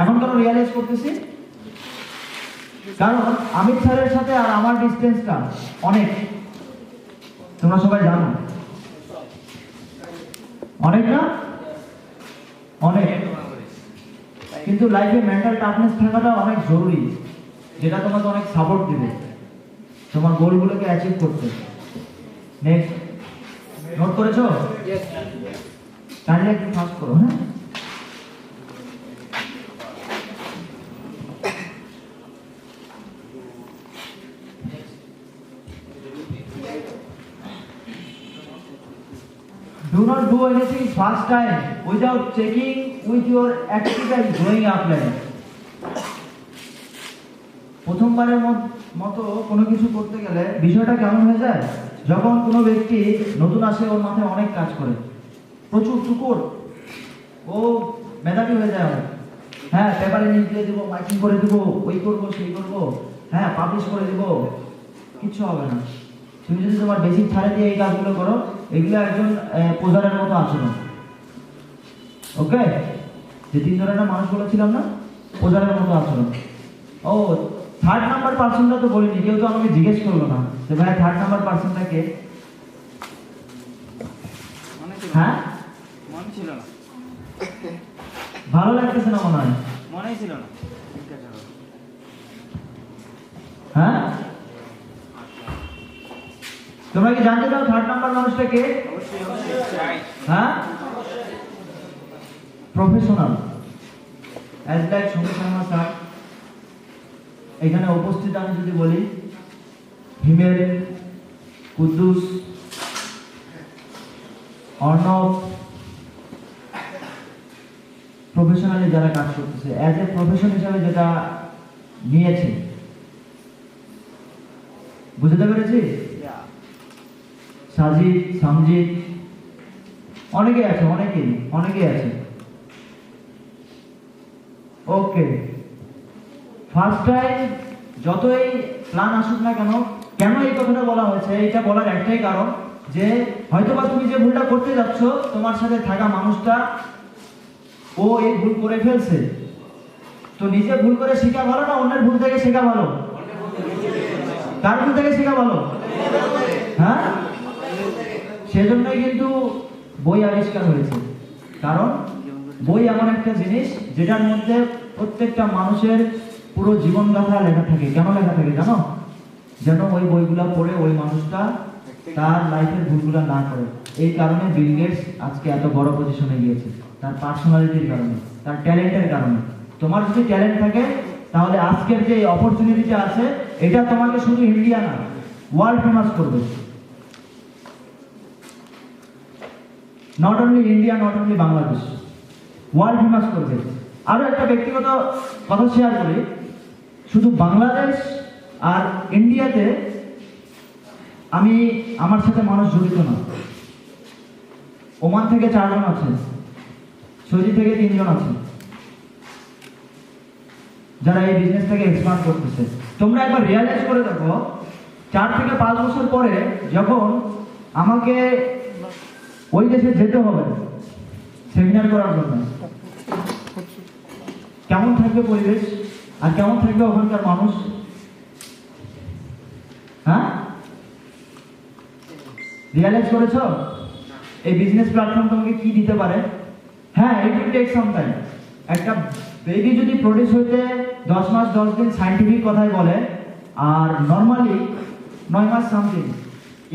এখন কেন রিয়ালাইজ করতেছি? কারণ আমির স্যারের সাথে আর আমার ডিস্টেন্সটা অনেক, তোমরা সবাই জানো, অনেক না? অনেক। কিন্তু লাইফে মেন্টাল টাফনেস থাকাটা অনেক জরুরি, যেটা তোমাকে অনেক সাপোর্ট দিবে তোমার গোলগুলোকে অ্যাচিভ করতে। নেক্সট, নোট করেছো? কাইন্ডলি একটু ফাস্ট করো। হ্যাঁ, do not do anything first time without checking with your active and growing upline. প্রথমবারের মতো কোনো কিছু করতে গেলে বিষয়টা কেমন হয়ে যায়, যখন কোনো ব্যক্তি নতুন আসে ওর মাথায় অনেক কাজ করে, প্রচুর টুকুর, ও মেধাবী হয়ে যায় অনেক। হ্যাঁ, পেপারে নিউজ দিয়ে দেবো, মাইকিং করে দেবো, ওই করবো সেই করবো, হ্যাঁ পাবলিশ করে দেবো, কিচ্ছু হবে না। তুমি যদি তোমার বেসিক ছাড়ে দিয়ে এই কাজগুলো করো, এগুলো একজন প্রজারের মতো আচরণ। ওকে, যে 3 ধরনের মানুষগুলো ছিলাম না, প্রজারের মতো আচরণ। ও, 3rd নাম্বার পার্সনটা তো বলিনি, কেউ তো আমাকে জিজ্ঞেস করলো না যে ভাই 3rd নাম্বার পার্সনটা কে? হ্যাঁ, মনে ছিল না, ভালো লাগতেছে না মনে হয়, মনেই ছিল না। হ্যাঁ, তোমরা কি জানতে চাও 3rd নাম্বার মানুষটা কে? হ্যাঁ, প্রফেশনাল, অ্যাজ লাইক সঙ্গীত শর্মা স্যার। এখানে উপস্থিত আমি যদি বলি, হিমেল, কুদ্দুস, অর্ণব প্রফেশনালি যারা কাজ করতেছে, অ্যাজ এ প্রফেশন হিসাবে যেটা নিয়েছে, বুঝতে পেরেছি? সাজিদ, সামজিদ, অনেকে আছে, অনেকে আছে। ওকে, ফার্স্ট টাইম যতই প্ল্যান আসুক না কেন, কেন এই কথাটা বলা হয়েছে, এটা বলার একটাই কারণ যে হয়তোবা তুমি যে ভুলটা করতে যাচ্ছ, তোমার সাথে থাকা মানুষটা ও এই ভুল করে ফেলছে, তো নিজে ভুল করে শেখা ভালো না অন্যের ভুল থেকে শেখা ভালো? কার ভুল থেকে শেখা ভালো? হ্যাঁ, সেজন্যই কিন্তু বই আবিষ্কার হয়েছে। কারণ বই এমন একটা জিনিস যেটার মধ্যে প্রত্যেকটা মানুষের পুরো জীবনগাথা লেখা থাকে। কেন লেখা থাকে জানো? যেন ওই বইগুলা পড়ে ওই মানুষটা তার লাইফের ভুলগুলা না করে। এই কারণে বিল গেটস আজকে এত বড় পজিশনে গিয়েছে, তার পার্সোনালিটির কারণে, তার ট্যালেন্টের কারণে। তোমার যদি ট্যালেন্ট থাকে তাহলে আজকের যে অপরচুনিটিটা আছে এটা তোমাকে শুধু ইন্ডিয়া না, ওয়ার্ল্ড ফেমাস করবে। Not only India, not only Bangladesh, world famous করবে। আরো একটা ব্যক্তিগত কথা শেয়ার করি, শুধু বাংলাদেশ আর ইন্ডিয়াতে আমার সাথে মানুষ জড়িত না। ওমান থেকে 4 জন আছে, সৌদি থেকে 3 জন আছে, যারা এই বিজনেসটাকে এক্সপ্যান্ড করতেছে। তোমরা একবার রিয়ালাইজ করে দেখো, 4 থেকে 5 বছর পরে যখন আমাকে ওই দেশে যেতে হবে সেমিনার করার জন্য, কেমন থাকবে পরিবেশ আর কেমন থাকবে ওখানকার মানুষ? হ্যাঁ, রিয়ালাইজ করেছো এই বিজনেস প্ল্যাটফর্ম তোমাকে কি দিতে পারে? হ্যাঁ, it will take some time. একটা বেবি যদি প্রডিউস হইতে 10 মাস 10 দিন সায়েন্টিফিক কথাই বলে, আর নর্মালি 9 মাস something,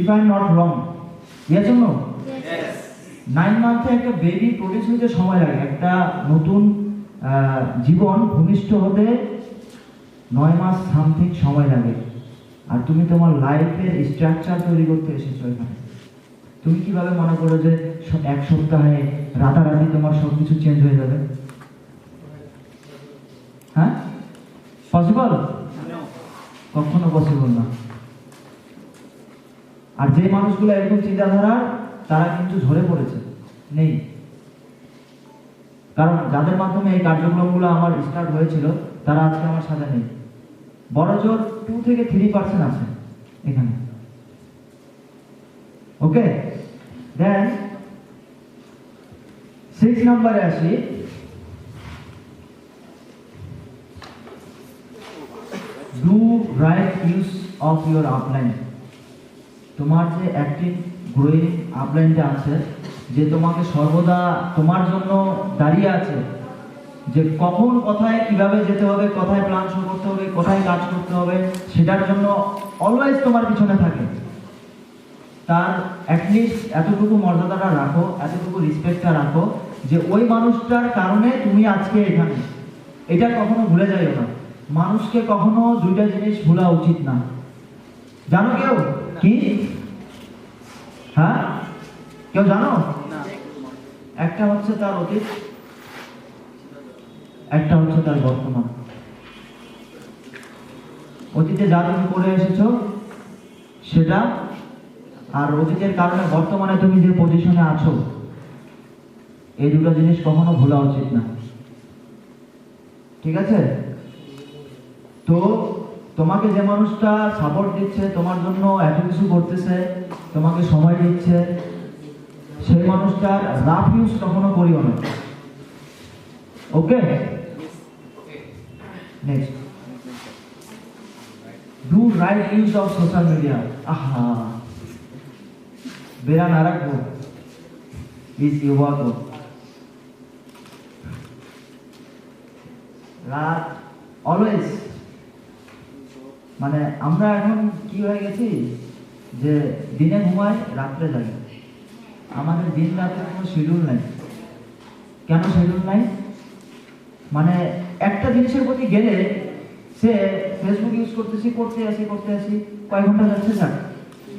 if I am not wrong. Yes or no? 9 মান্থে একটা বেবি প্রডিউস হইতে সময় লাগে। একটা নতুন জীবন ভূমিষ্ঠ হতে 9 মাস সামথিং সময় লাগে। আর তুমি তোমার লাইফের স্ট্রাকচার তৈরি করতে এসেছো এখানে। তুমি কিভাবে মনে করো যে 1 সপ্তাহে রাতারাতি তোমার সবকিছু চেঞ্জ হয়ে যাবে? হ্যাঁ, পসিবল? কখনো পসিবল না। আর যে মানুষগুলো এরকম চিন্তাধারা, তারা কিন্তু ঝরে পড়েছে, নেই। কারণ যাদের মাধ্যমে এই কার্যক্রমগুলো আমার স্টার্ট হয়েছিল তারা আজকে আমার সাথে নেই। বড় জোর 2 থেকে 3% আছে এখানে। ওকে, দেন 6 নম্বরে আসি। Do right use of your upline. তোমার যে অ্যাক্টিভ গ্রোয়িং আপলাইনটা আছে, যে তোমাকে সর্বদা তোমার জন্য দাঁড়িয়ে আছে, যে কখন কোথায় কিভাবে যেতে হবে, কোথায় প্ল্যান শুরু করতে হবে, কোথায় কাজ করতে হবে, সেটার জন্য অলওয়েজ তোমার পিছনে থাকে, তার অ্যাটলিস্ট এতটুকু মর্যাদাটা রাখো, এতটুকু রেসপেক্টটা রাখো যে ওই মানুষটার কারণে তুমি আজকে এখানে। এটা কখনো ভুলে যাইও না। মানুষকে কখনো 2টা জিনিস ভোলা উচিত না। জানো কেউ কি? হ্যাঁ, কেউ জানো? একটা হচ্ছে তার অতীত, একটা হচ্ছে তার বর্তমান। অতীতে যা তুমি করে এসেছো সেটা, আর অতীতের কারণে বর্তমানে তুমি যে পজিশনে আছো, এই 2টা জিনিস কখনো ভোলা উচিত না। ঠিক আছে? তো তোমাকে যে মানুষটা সাপোর্ট দিচ্ছে, তোমার জন্য এত কিছু করতেছে, তোমাকে সময় দিচ্ছে, সেই মানুষটার রাফ ইউজ কখনো করিও না। Okay, next, do right use of social media. আহা, বেড়া না রাখবো ইজ ইউবাগো। রাত অলওয়েজ, মানে আমরা এখন কি হয়ে গেছি যে দিনে ঘুমাই, রাত্রে যাই। আমাদের দিন রাতের কোনো শিডিউল নাই। কেন শিডিউল নাই? মানে একটা জিনিসের প্রতি গেলে সে ফেসবুক ইউজ করতেছি, করতে আসি, কয় ঘন্টা যাচ্ছে, যাক।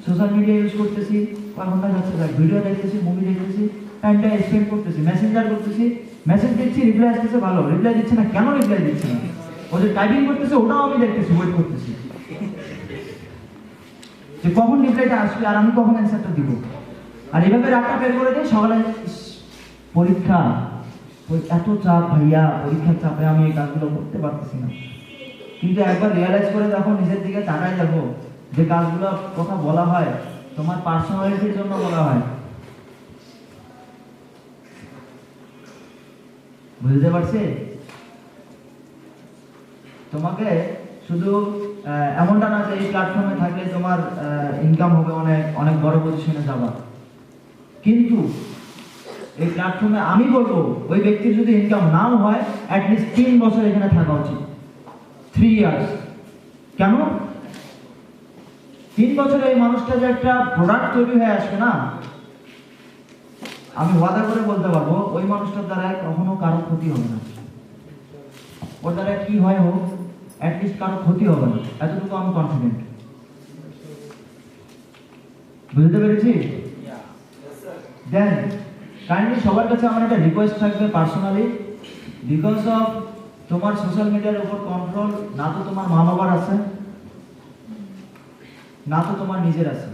সোশ্যাল মিডিয়া ইউজ করতেছি, কয় ঘন্টা যাচ্ছে, ভিডিও দেখতেছি, মুভি দেখতেছি, টাইমটা স্পেন্ড করতেছি, মেসেঞ্জার করতেছি, মেসেজ দিচ্ছি, রিপ্লাই আসতেছে ভালো, রিপ্লাই দিচ্ছে না, কেন রিপ্লাই দিচ্ছে না? ও যে টাইপিং করতেছে ওটাও আমি দেখতেছি, ওয়েট করতেছি যে কখন রিপ্লাইটা আসবে আর আমি কখন অ্যান্সারটা দিব। আর এভাবে রাতটা বের করে দিই, সকালে পরীক্ষা, এত চাপ ভাইয়া, পরীক্ষার চাপে আমি এই কাজগুলো করতে পারতেছি না। কিন্তু একবার রিয়েলাইজ করে যখন নিজের দিকে তাকাই যাবো, যে কাজগুলোর কথা বলা হয় তোমার পার্সোনালিটির জন্য বলা হয়, বুঝতে পারছি? তোমাকে শুধু এমনটা না যে এই প্ল্যাটফর্মে থাকলে তোমার ইনকাম হবে, অনেক অনেক বড় পজিশনে যাবা, কিন্তু এই প্ল্যাটফর্মে আমি বলবো ওই ব্যক্তির যদি ইনকাম নাও হয়, অ্যাটলিস্ট 3 বছর এখানে থাকা উচিত, 3 ইয়ার্স। কেন? 3 বছরে এই মানুষটা যে একটা প্রোডাক্ট তৈরি হয়ে আসবে না, আমি ওয়াদা করে বলতে পারবো ওই মানুষটার দ্বারা কখনো কারো ক্ষতি হবে না। ওর দ্বারা কি হয় হোক, অ্যাটলিস্ট কারো ক্ষতি হবে না, এতটুকু আমি কনফিডেন্ট। বুঝতে পেরেছি? দেন কাইন্ডলি সবার কাছে আমার একটা রিকোয়েস্ট থাকবে পার্সোনালি, বিকজ অফ তোমার সোশ্যাল মিডিয়ার উপর কন্ট্রোল না তো তোমার মা বাবার আছে, না তো তোমার নিজের আছে,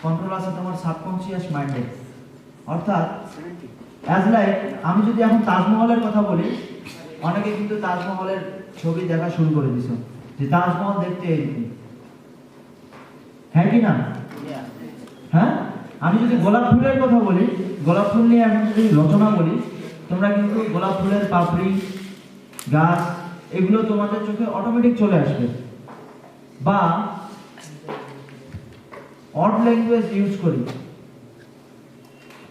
কন্ট্রোল আছে তোমার সাবকনসিয়াস মাইন্ডে। অর্থাৎ অ্যাজ লাইক আমি যদি এখন তাজমহলের কথা বলি, অনেকে কিন্তু তাজমহলের ছবি দেখা শুরু করে দিছ, যে তাজমহল দেখতে এরকম, হ্যাঁ কি না? হ্যাঁ, আমি যদি গোলাপ ফুলের কথা বলি, গোলাপ ফুল নিয়ে এখন যদি রচনা বলি, তোমরা কিন্তু গোলাপ ফুলের পাপড়ি, গাছ, এগুলো তোমাদের চোখে অটোমেটিক চলে আসবে। বা অড ল্যাঙ্গুয়েজ ইউজ করি,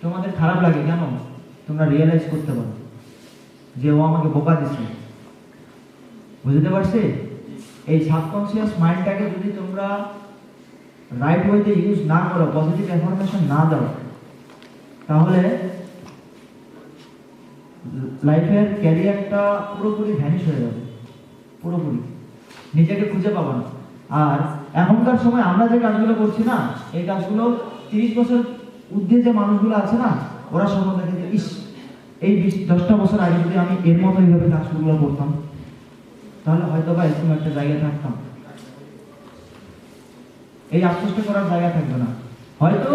তোমাদের খারাপ লাগে কেন? তোমরা রিয়েলাইজ করতে পারো যে ও আমাকে বোকা দিচ্ছে। বুঝতে পারছি? এই সাবকনসিয়াস মাইন্ডটাকে যদি তোমরা রাইট ওয়েতে ইউজ না করো, পজিটিভ ইনফরমেশন না দাও, তাহলে লাইফের ক্যারিয়ারটা পুরোপুরি ভ্যানিশ হয়ে যাবে, পুরোপুরি নিজেকে খুঁজে পাবো না। আর এখনকার সময় আমরা যে কাজগুলো করছি না, এই কাজগুলো 30 বছর ঊর্ধ্বে যে মানুষগুলো আছে না, ওরা স্বপ্ন দেখে যে ইস, এই 10টা বছর আগে যদি আমি এর মতো এইভাবে কাজগুলো করতাম, তাহলে হয়তো বা এরকম একটা জায়গায় থাকতাম। এই আশ্বস্ত করার জায়গা থাকবে না। হয়তো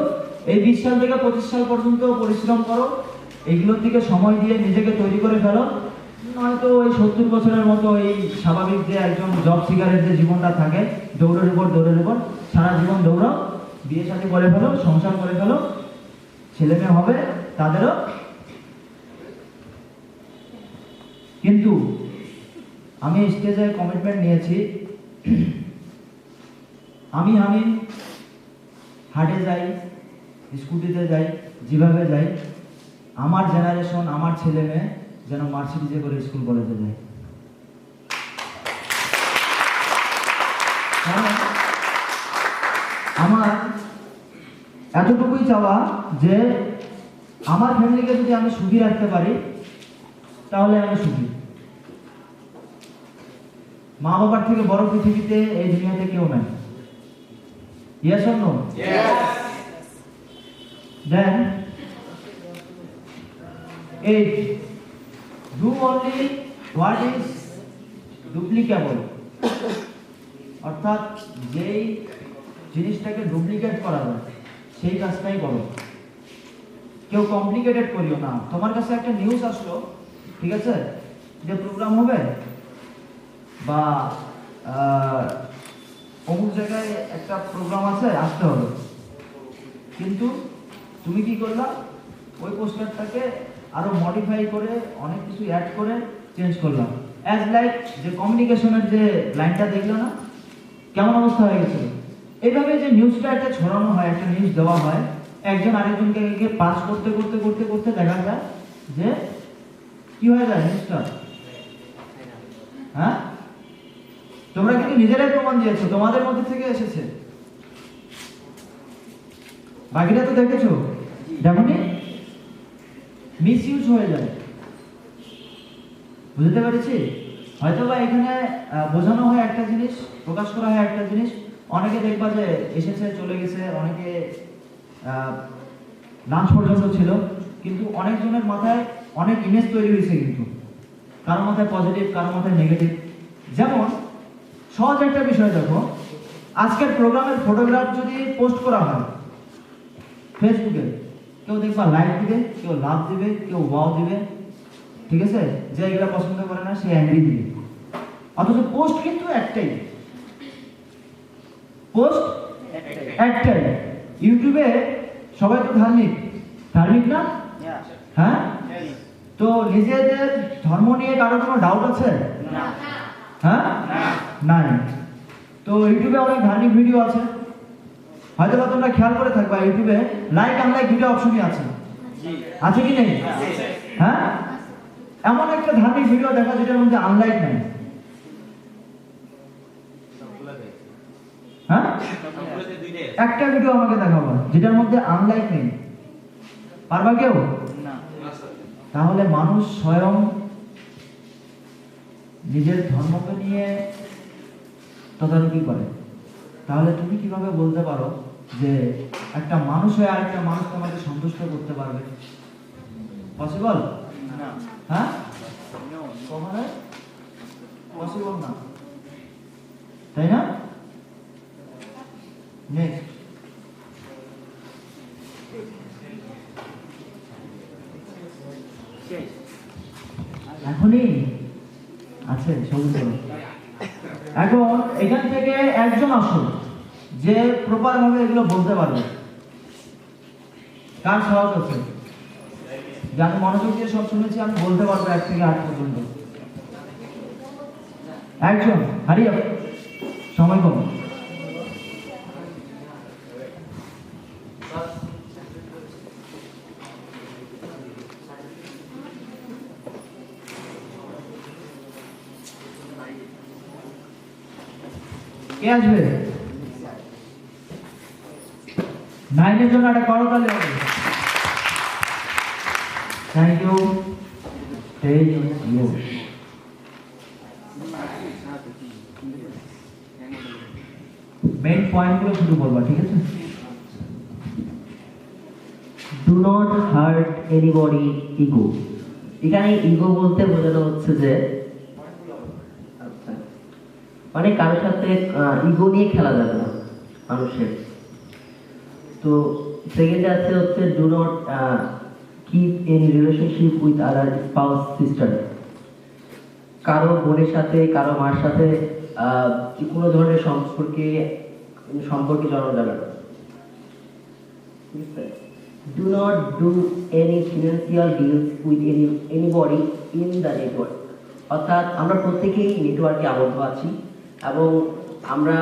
এই 20 সাল থেকে 25 সাল পর্যন্ত পরিশ্রম করো, এইগুলোর দিকে সময় দিয়ে নিজেকে তৈরি করে ফেলো, নয়তো ওই 70 বছরের মতো এই স্বাভাবিক যে একজন জব সিকারের যে জীবনটা থাকে, দৌড়ের উপর সারা জীবন দৌড়াও, বিয়ে শাদী করে ফেলো, সংসার করে ফেলো, ছেলে মেয়ে হবে তাদেরও। কিন্তু আমি স্টেজে কমিটমেন্ট নিয়েছি, আমি হাটে যাই, স্কুটিতে যাই, যেভাবে যাই, আমার জেনারেশন, আমার ছেলে মেয়ে যেন মার্সিডিজে করে স্কুল কলেজে যায়। আমার এতটুকুই চাওয়া যে আমার ফ্যামিলিকে যদি আমি সুখী রাখতে পারি, তাহলে আমি সুখী। মা বাবার থেকে বড় পৃথিবীতে এই দুনিয়াতে কেউ নাই। Yes or no? Yes. Then 8. Do only what is duplicable. অর্থাৎ যেই জিনিসটাকে ডুপ্লিকেট করা যায় সেই কাজটাই করো, কেউ কমপ্লিকেটেড করিও না। তোমার কাছে একটা নিউজ আসলো, ঠিক আছে, যে প্রোগ্রাম হবে বা অমুক জায়গায় একটা প্রোগ্রাম আছে, আসতে হবে, কিন্তু তুমি কি করলা, ওই পোস্টারটাকে আরো মডিফাই করে অনেক কিছু অ্যাড করে চেঞ্জ করলাম, অ্যাজ লাইক যে কমিউনিকেশনের যে লাইনটা দেখলো না, কেমন অবস্থা হয়ে গেছিল। এইভাবে যে নিউজটা একটা ছড়ানো হয়, একটা নিউজ দেওয়া হয়, একজন আরেকজনকে পাস করতে করতে করতে করতে দেখা যায় যে কি হয়ে যায় নিউজটা। হ্যাঁ, তোমরা কিন্তু নিজেরাই প্রমাণ দিয়েছো, তোমাদের মধ্যে থেকে এসেছে, বাকিটা তো দেখেছো, দেখোনি? মিস ইউজ হয়ে যায়। বুঝতে পেরেছি? হয়তো বা এখানে বোঝানো হয় একটা জিনিস, প্রকাশ করা হয় একটা জিনিস, অনেকে দেখবা যে এসেছে চলে গেছে, অনেকে লাঞ্চ পর্যন্ত ছিল, কিন্তু অনেকজনের মাথায় অনেক ইমেজ তৈরি হয়েছে, কিন্তু কারো মাথায় পজিটিভ, কারো মাথায় নেগেটিভ। যেমন সহজ একটা বিষয় দেখো, আজকের প্রোগ্রামের ফটোগ্রাফ যদি পোস্ট করা হয় ফেসবুকে, কেউ দেখবা লাইক দিবে, কেউ লাভ দিবে, কেউ ওয়াও দিবে, ঠিক আছে? যে এগুলো পছন্দ করে না সে অ্যাংরি দিবে। অথচ পোস্ট কিন্তু একটাই, পোস্ট একটাই। ইউটিউবে সবাই তো ধার্মিক, ধার্মিক না? হ্যাঁ, তো নিজেদের ধর্ম নিয়ে কারো কোনো ডাউট আছে? হ্যাঁ, নাই। তো ইউটিউবে অনেক ধার্মিক ভিডিও আছে, হয়তো বা তোমরা খেয়াল করে থাকবা ইউটিউবে লাইক আনলাইক দুটো অপশনই আছে, আছে কি নেই? হ্যাঁ, এমন একটা ধার্মিক ভিডিও দেখা যেটার মধ্যে আনলাইক নাই। হ্যাঁ, একটা ভিডিও আমাকে দেখাবো যেটার মধ্যে আনলাইক নেই, পারবা কেউ? তাহলে মানুষ স্বয়ং নিজের ধর্মকে নিয়ে তদারকি করে। তাহলে তুমি কিভাবে বলতে পারো যে একটা মানুষ হয়ে আরেকটা মানুষ তোমাকে সন্তুষ্ট করতে পারবে? পসিবল? হ্যাঁ, কখনোই পসিবল না, তাই না? নেক্সট, এখনই আছে সবুজ। এখন এখান থেকে একজন আসুন যে প্রপার ভাবে এগুলো বলতে পারবে। কার সাহস আছে যে আমি মনোযোগ দিয়ে সব শুনেছি, আমি বলতে পারবো 1 থেকে 8 পর্যন্ত? একজন, হারিয়ে সময় কম। কে আসবে? 9 এর জন্য একটা করতালি হবে। Thank you, thank you. Main পয়েন্টগুলো শুরু করবা, ঠিক আছে? Do not hurt anybody ego. এখানে ইগো বলতে বোঝানো হচ্ছে যে মানে কারোর সাথে ইগো নিয়ে খেলা যাবে না মানুষের। তো সেকেন্ডে আছে হচ্ছে do not keep in relationship with other spouse sister. কারো বোনের সাথে, কারো মার সাথে কোনো ধরনের সম্পর্কে জড়ানো যাবে না। Do not do any financial deals with anybody in the network. অর্থাৎ আমরা প্রত্যেকেই নেটওয়ার্কে আবদ্ধ আছি এবং আমরা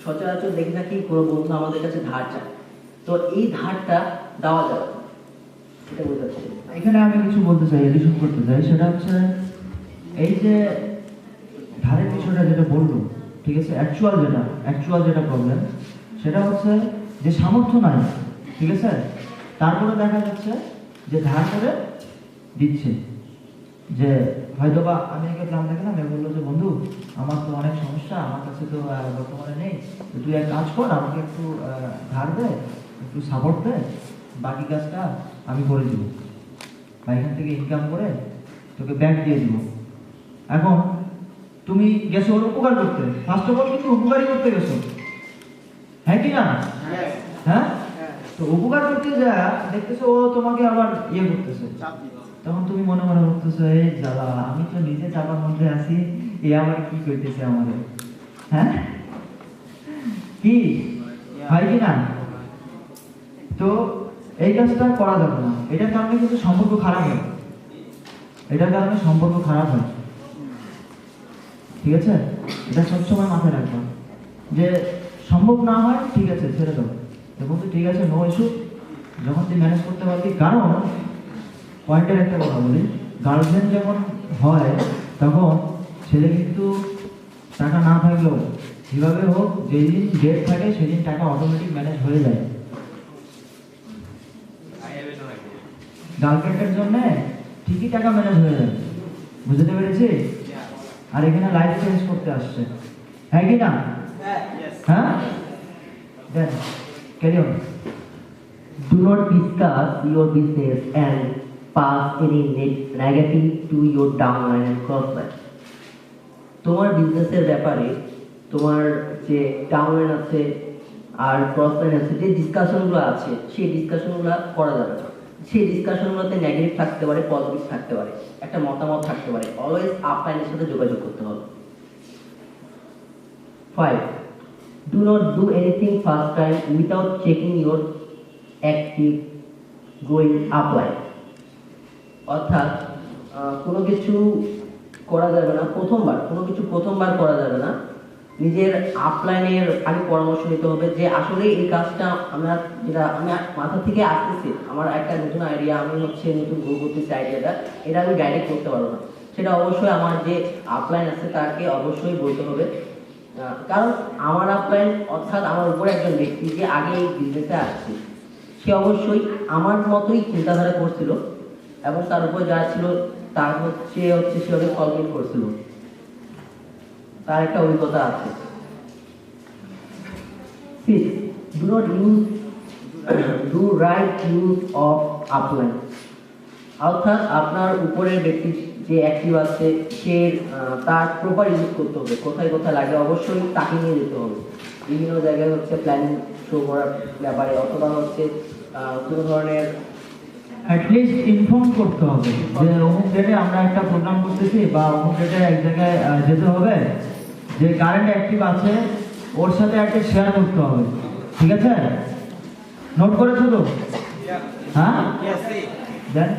সচরাচর দেখে থাকি কোনো বন্ধু আমাদের কাছে ধার চায়, তো এই ধারটা দেওয়া যাবে না, এটা বোঝাচ্ছে। এখানে আমি কিছু বলতে চাই, এডিশন করতে চাই, সেটা হচ্ছে এই যে ধারের বিষয়টা যেটা বললো, ঠিক আছে? অ্যাকচুয়াল যেটা প্রবলেম সেটা হচ্ছে যে সামর্থ্য নাই, ঠিক আছে? তারপরে দেখা যাচ্ছে যে ধার করে দিচ্ছে। যে হয়তোবা আমি একে প্ল্যান দেখলাম, এ বললো যে বন্ধু আমার তো অনেক সমস্যা, আমার কাছে তো বর্তমানে নেই, তো তুই এক কাজ কর, আমাকে একটু ধার দে, একটু সাপোর্ট দে, বাকি কাজটা আমি করে দিব, বা এখান থেকে ইনকাম করে তোকে ব্যাংক দিয়ে দিব। এখন তুমি গেছো ওর উপকার করতে, ফার্স্ট অফ অল কিন্তু উপকারই করতে গেছো, হ্যাঁ কি না? হ্যাঁ, তো উপকার করতে যা দেখতেছো ও তোমাকে আবার ইয়ে করতেছে, তখন তুমি মনে মনে ভাবতেছো এই জ্বালা, আমি তো নিজে চাপার মধ্যে আছি, এ আবার কি করতেছে আমাদের। হ্যাঁ, কি হয় কি না? তো এই কাজটা করা যাবে না, এটার কারণে কিন্তু সম্পর্ক খারাপ হয়, ঠিক আছে? এটা সবসময় মাথায় রাখবা যে সম্ভব না হয় ঠিক আছে ছেড়ে দাও, এবং তো ঠিক আছে নো ইস্যু, যখন তুই ম্যানেজ করতে পারবি। কারণ পয়েন্টের একটা কথা বলি, গার্লফ্রেন্ড যখন হয় তখন ছেলে কিন্তু টাকা না থাকলেও যেভাবে হোক যেদিন ডেট থাকে সেদিন টাকা অটোমেটিক ম্যানেজ হয়ে যায়। গার্লফ্রেন্ডের জন্য ঠিকই টাকা ম্যানেজ হয়ে যায়, বুঝতে পেরেছি? আর এখানে লাইফ চেঞ্জ করতে আসছে, হ্যাঁ কি না? হ্যাঁ, then carry on. Do not discuss your business and pass any negative to your downline and crossline. তোমার বিজনেসের ব্যাপারে তোমার যে ডাউনলাইন আছে আর ক্রসলাইন আছে, যে ডিসকাশনগুলো আছে সেই ডিসকাশনগুলো করা যাবে না। সেই ডিসকাশনগুলোতে নেগেটিভ থাকতে পারে, পজিটিভ থাকতে পারে, একটা মতামত থাকতে পারে। অলওয়েজ আপলাইনের সাথে যোগাযোগ করতে হবে। 5. Do not do anything first time without checking your active going upline. অর্থাৎ কোনো কিছু করা যাবে না প্রথমবার করা যাবে না। নিজের আপলাইনের আগে পরামর্শ নিতে হবে যে আসলে এই কাজটা আমার যেটা আমি মাথা থেকে আসতেছে, আমার একটা নতুন আইডিয়া, আমি নতুন গ্রো করতেছি আইডিয়াটা, এটা আমি গাইড করতে পারবো না। সেটা অবশ্যই আমার যে আপলাইন আছে তাকে অবশ্যই বলতে হবে। কারণ আমার আপলাইন অর্থাৎ আমার উপরে একজন ব্যক্তি যে আগে এই বিজনেসে আসছে, সে অবশ্যই আমার মতোই চিন্তাধারা করছিল এবং তার উপরে যারা ছিল তার সে অনেক কলমেট করছিল, তার একটা অভিজ্ঞতা আছে। 6. Do right use of upline. অর্থাৎ আপনার উপরের ব্যক্তি যে অ্যাক্টিভ আছে সে তার প্রপার ইউজ করতে হবে। কোথায় কোথায় লাগে অবশ্যই তাকে নিয়ে যেতে হবে। বিভিন্ন জায়গায় প্ল্যানিং শো করার ব্যাপারে অথবা কোনো ধরনের অ্যাটলিস্ট ইনফর্ম করতে হবে যে অমুক ডেটে আমরা একটা প্রোগ্রাম করতেছি বা অমুক ডেটে এক জায়গায় যেতে হবে, যে কারেন্ট অ্যাক্টিভ আছে ওর সাথে একটা শেয়ার করতে হবে। ঠিক আছে, নোট করেছো তো? হ্যাঁ, দেন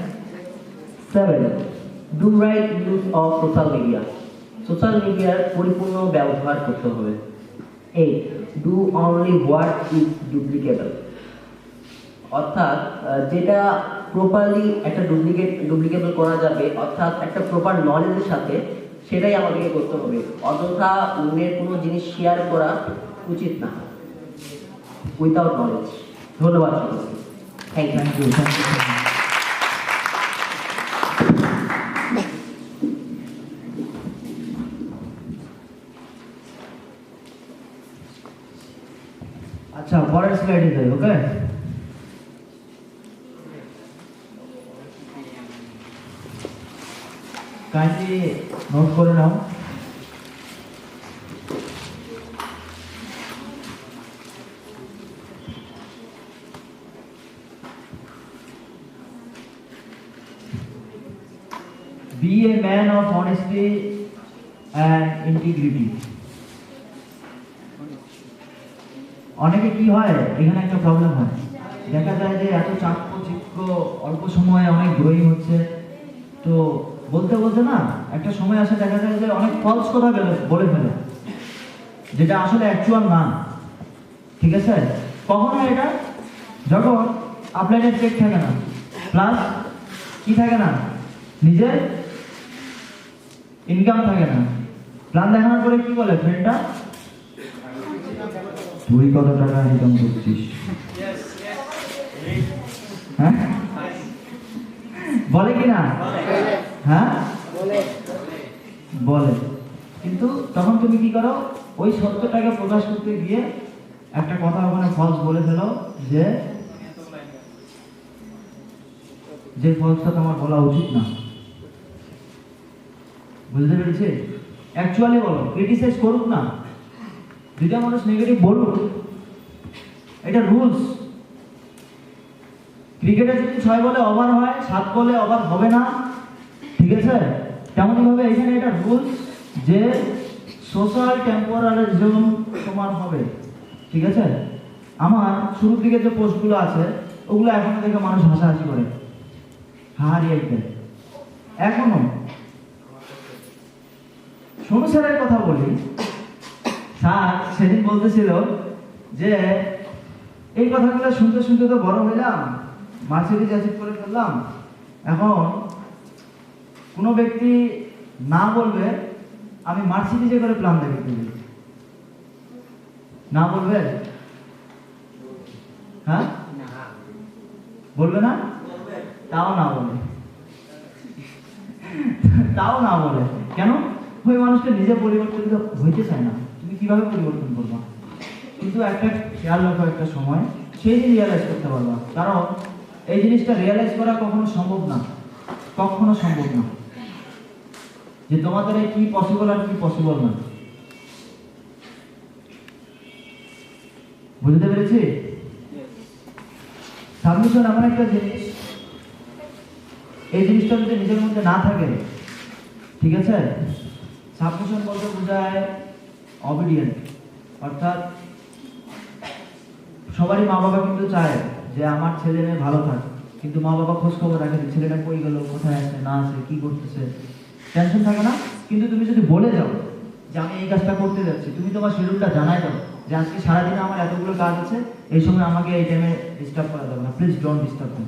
7. Do right use of social media. Social মিডিয়ার পরিপূর্ণ ব্যবহার করতে হবে। 8. Do only what is duplicable. অর্থাৎ যেটা প্রপারলি একটা ডুপ্লিকেবল করা যাবে, অর্থাৎ একটা প্রপার নলেজের সাথে, সেটাই আমাদেরকে করতে হবে। অযথা অন্যের কোনো জিনিস শেয়ার করা উচিত না উইথাউট নলেজ। ধন্যবাদ সকলকে। Thank you. আচ্ছা, পরের স্লাইডে যাই। ওকে, কাইন্ডলি নোট করে নাও। Be a man of honesty and integrity. অনেকে কি হয়, এখানে একটা প্রবলেম হয়, দেখা যায় যে এত চাকচিক্য অল্প সময়ে অনেক গ্রোয়িং হচ্ছে, তো বলতে বলতে না একটা সময় আসে দেখা যায় যে অনেক ফলস কথা বলে ফেলে, যেটা আসলে অ্যাকচুয়াল না। ঠিক আছে, কখন হয় এটা? যখন আপলাইনের চেক থাকে না, প্লাস কি থাকে না, নিজের ইনকাম থাকে না। প্ল্যান দেখানোর পরে কি বলে ফ্রেন্ডটা, তুই কত টাকা ইনকাম করছিস? হ্যাঁ, বলে কি না? হ্যাঁ, বলে। কিন্তু তখন তুমি কি করো, ওই সত্যটাকে প্রকাশ করতে গিয়ে একটা কথা ওখানে ফলস বলে ফেলো, যে ফলসটা তোমার বলা উচিত না। বুঝতে পেরেছি? অ্যাকচুয়ালি বলো, ক্রিটিসাইজ করুক না, দুইটা মানুষ নেগেটিভ বলুক, এটা রুলস। ক্রিকেটে যদি 6 বলে ওভার হয়, 7 বলে ওভার হবে না। ঠিক আছে, তেমনই ভাবে এখানে এটা রুলস যে সোশ্যাল টেম্পোরারিজম তোমার হবে। ঠিক আছে, আমার শুরু থেকে যে পোস্টগুলো আছে ওগুলো এখনো দেখে মানুষ হাসাহাসি করে, হারিয়ে দেয় এখনো। সোনু স্যারের কথা বলি, স্যার সেদিন বলতেছিল যে এই কথাগুলো শুনতে শুনতে তো বড় হইলাম, মার্সিডিজ অ্যাচিভ করে ফেললাম, এখন কোনো ব্যক্তি না বলবে আমি মার্সিডিজে করে প্ল্যান দেখে ফেলি, না বলবে? হ্যাঁ, বলবে না? তাও না বলে, তাও না বলে কেন? ওই মানুষটা নিজে পরিবর্তন হইতে চায় না, তুমি কিভাবে পরিবর্তন করবা? কিন্তু একটা খেয়াল রাখো, একটা সময় সেই দিন রিয়েলাইজ করতে পারবা। কারণ এই জিনিসটা রিয়েলাইজ করা কখনো সম্ভব না, কখনো সম্ভব না, যে তোমাদের কি পসিবল আর কি পসিবল না। বুঝতে পেরেছি? সাবমিশন এমন একটা জিনিস, এই জিনিসটা যদি নিজের মধ্যে না থাকে, ঠিক আছে, সাবমিশন বলতে বোঝায় অবিডিয়েন্ট, অর্থাৎ সবারই মা বাবা কিন্তু চায় যে আমার ছেলে মেয়ে ভালো থাক, কিন্তু মা বাবা খোঁজ খবর রাখে যে ছেলেটা কই গেল, কোথায় আছে না আছে, কি করতেছে, টেনশন থাকে না। কিন্তু তুমি যদি বলে যাও যে আমি এই কাজটা করতে যাচ্ছি, তুমি তোমার শিডিউলটা জানাই দাও যে আজকে সারাদিনে আমার এতগুলো কাজ আছে, এই সময় আমাকে এই টাইমে ডিস্টার্ব করা যাবে না, please don't disturb me.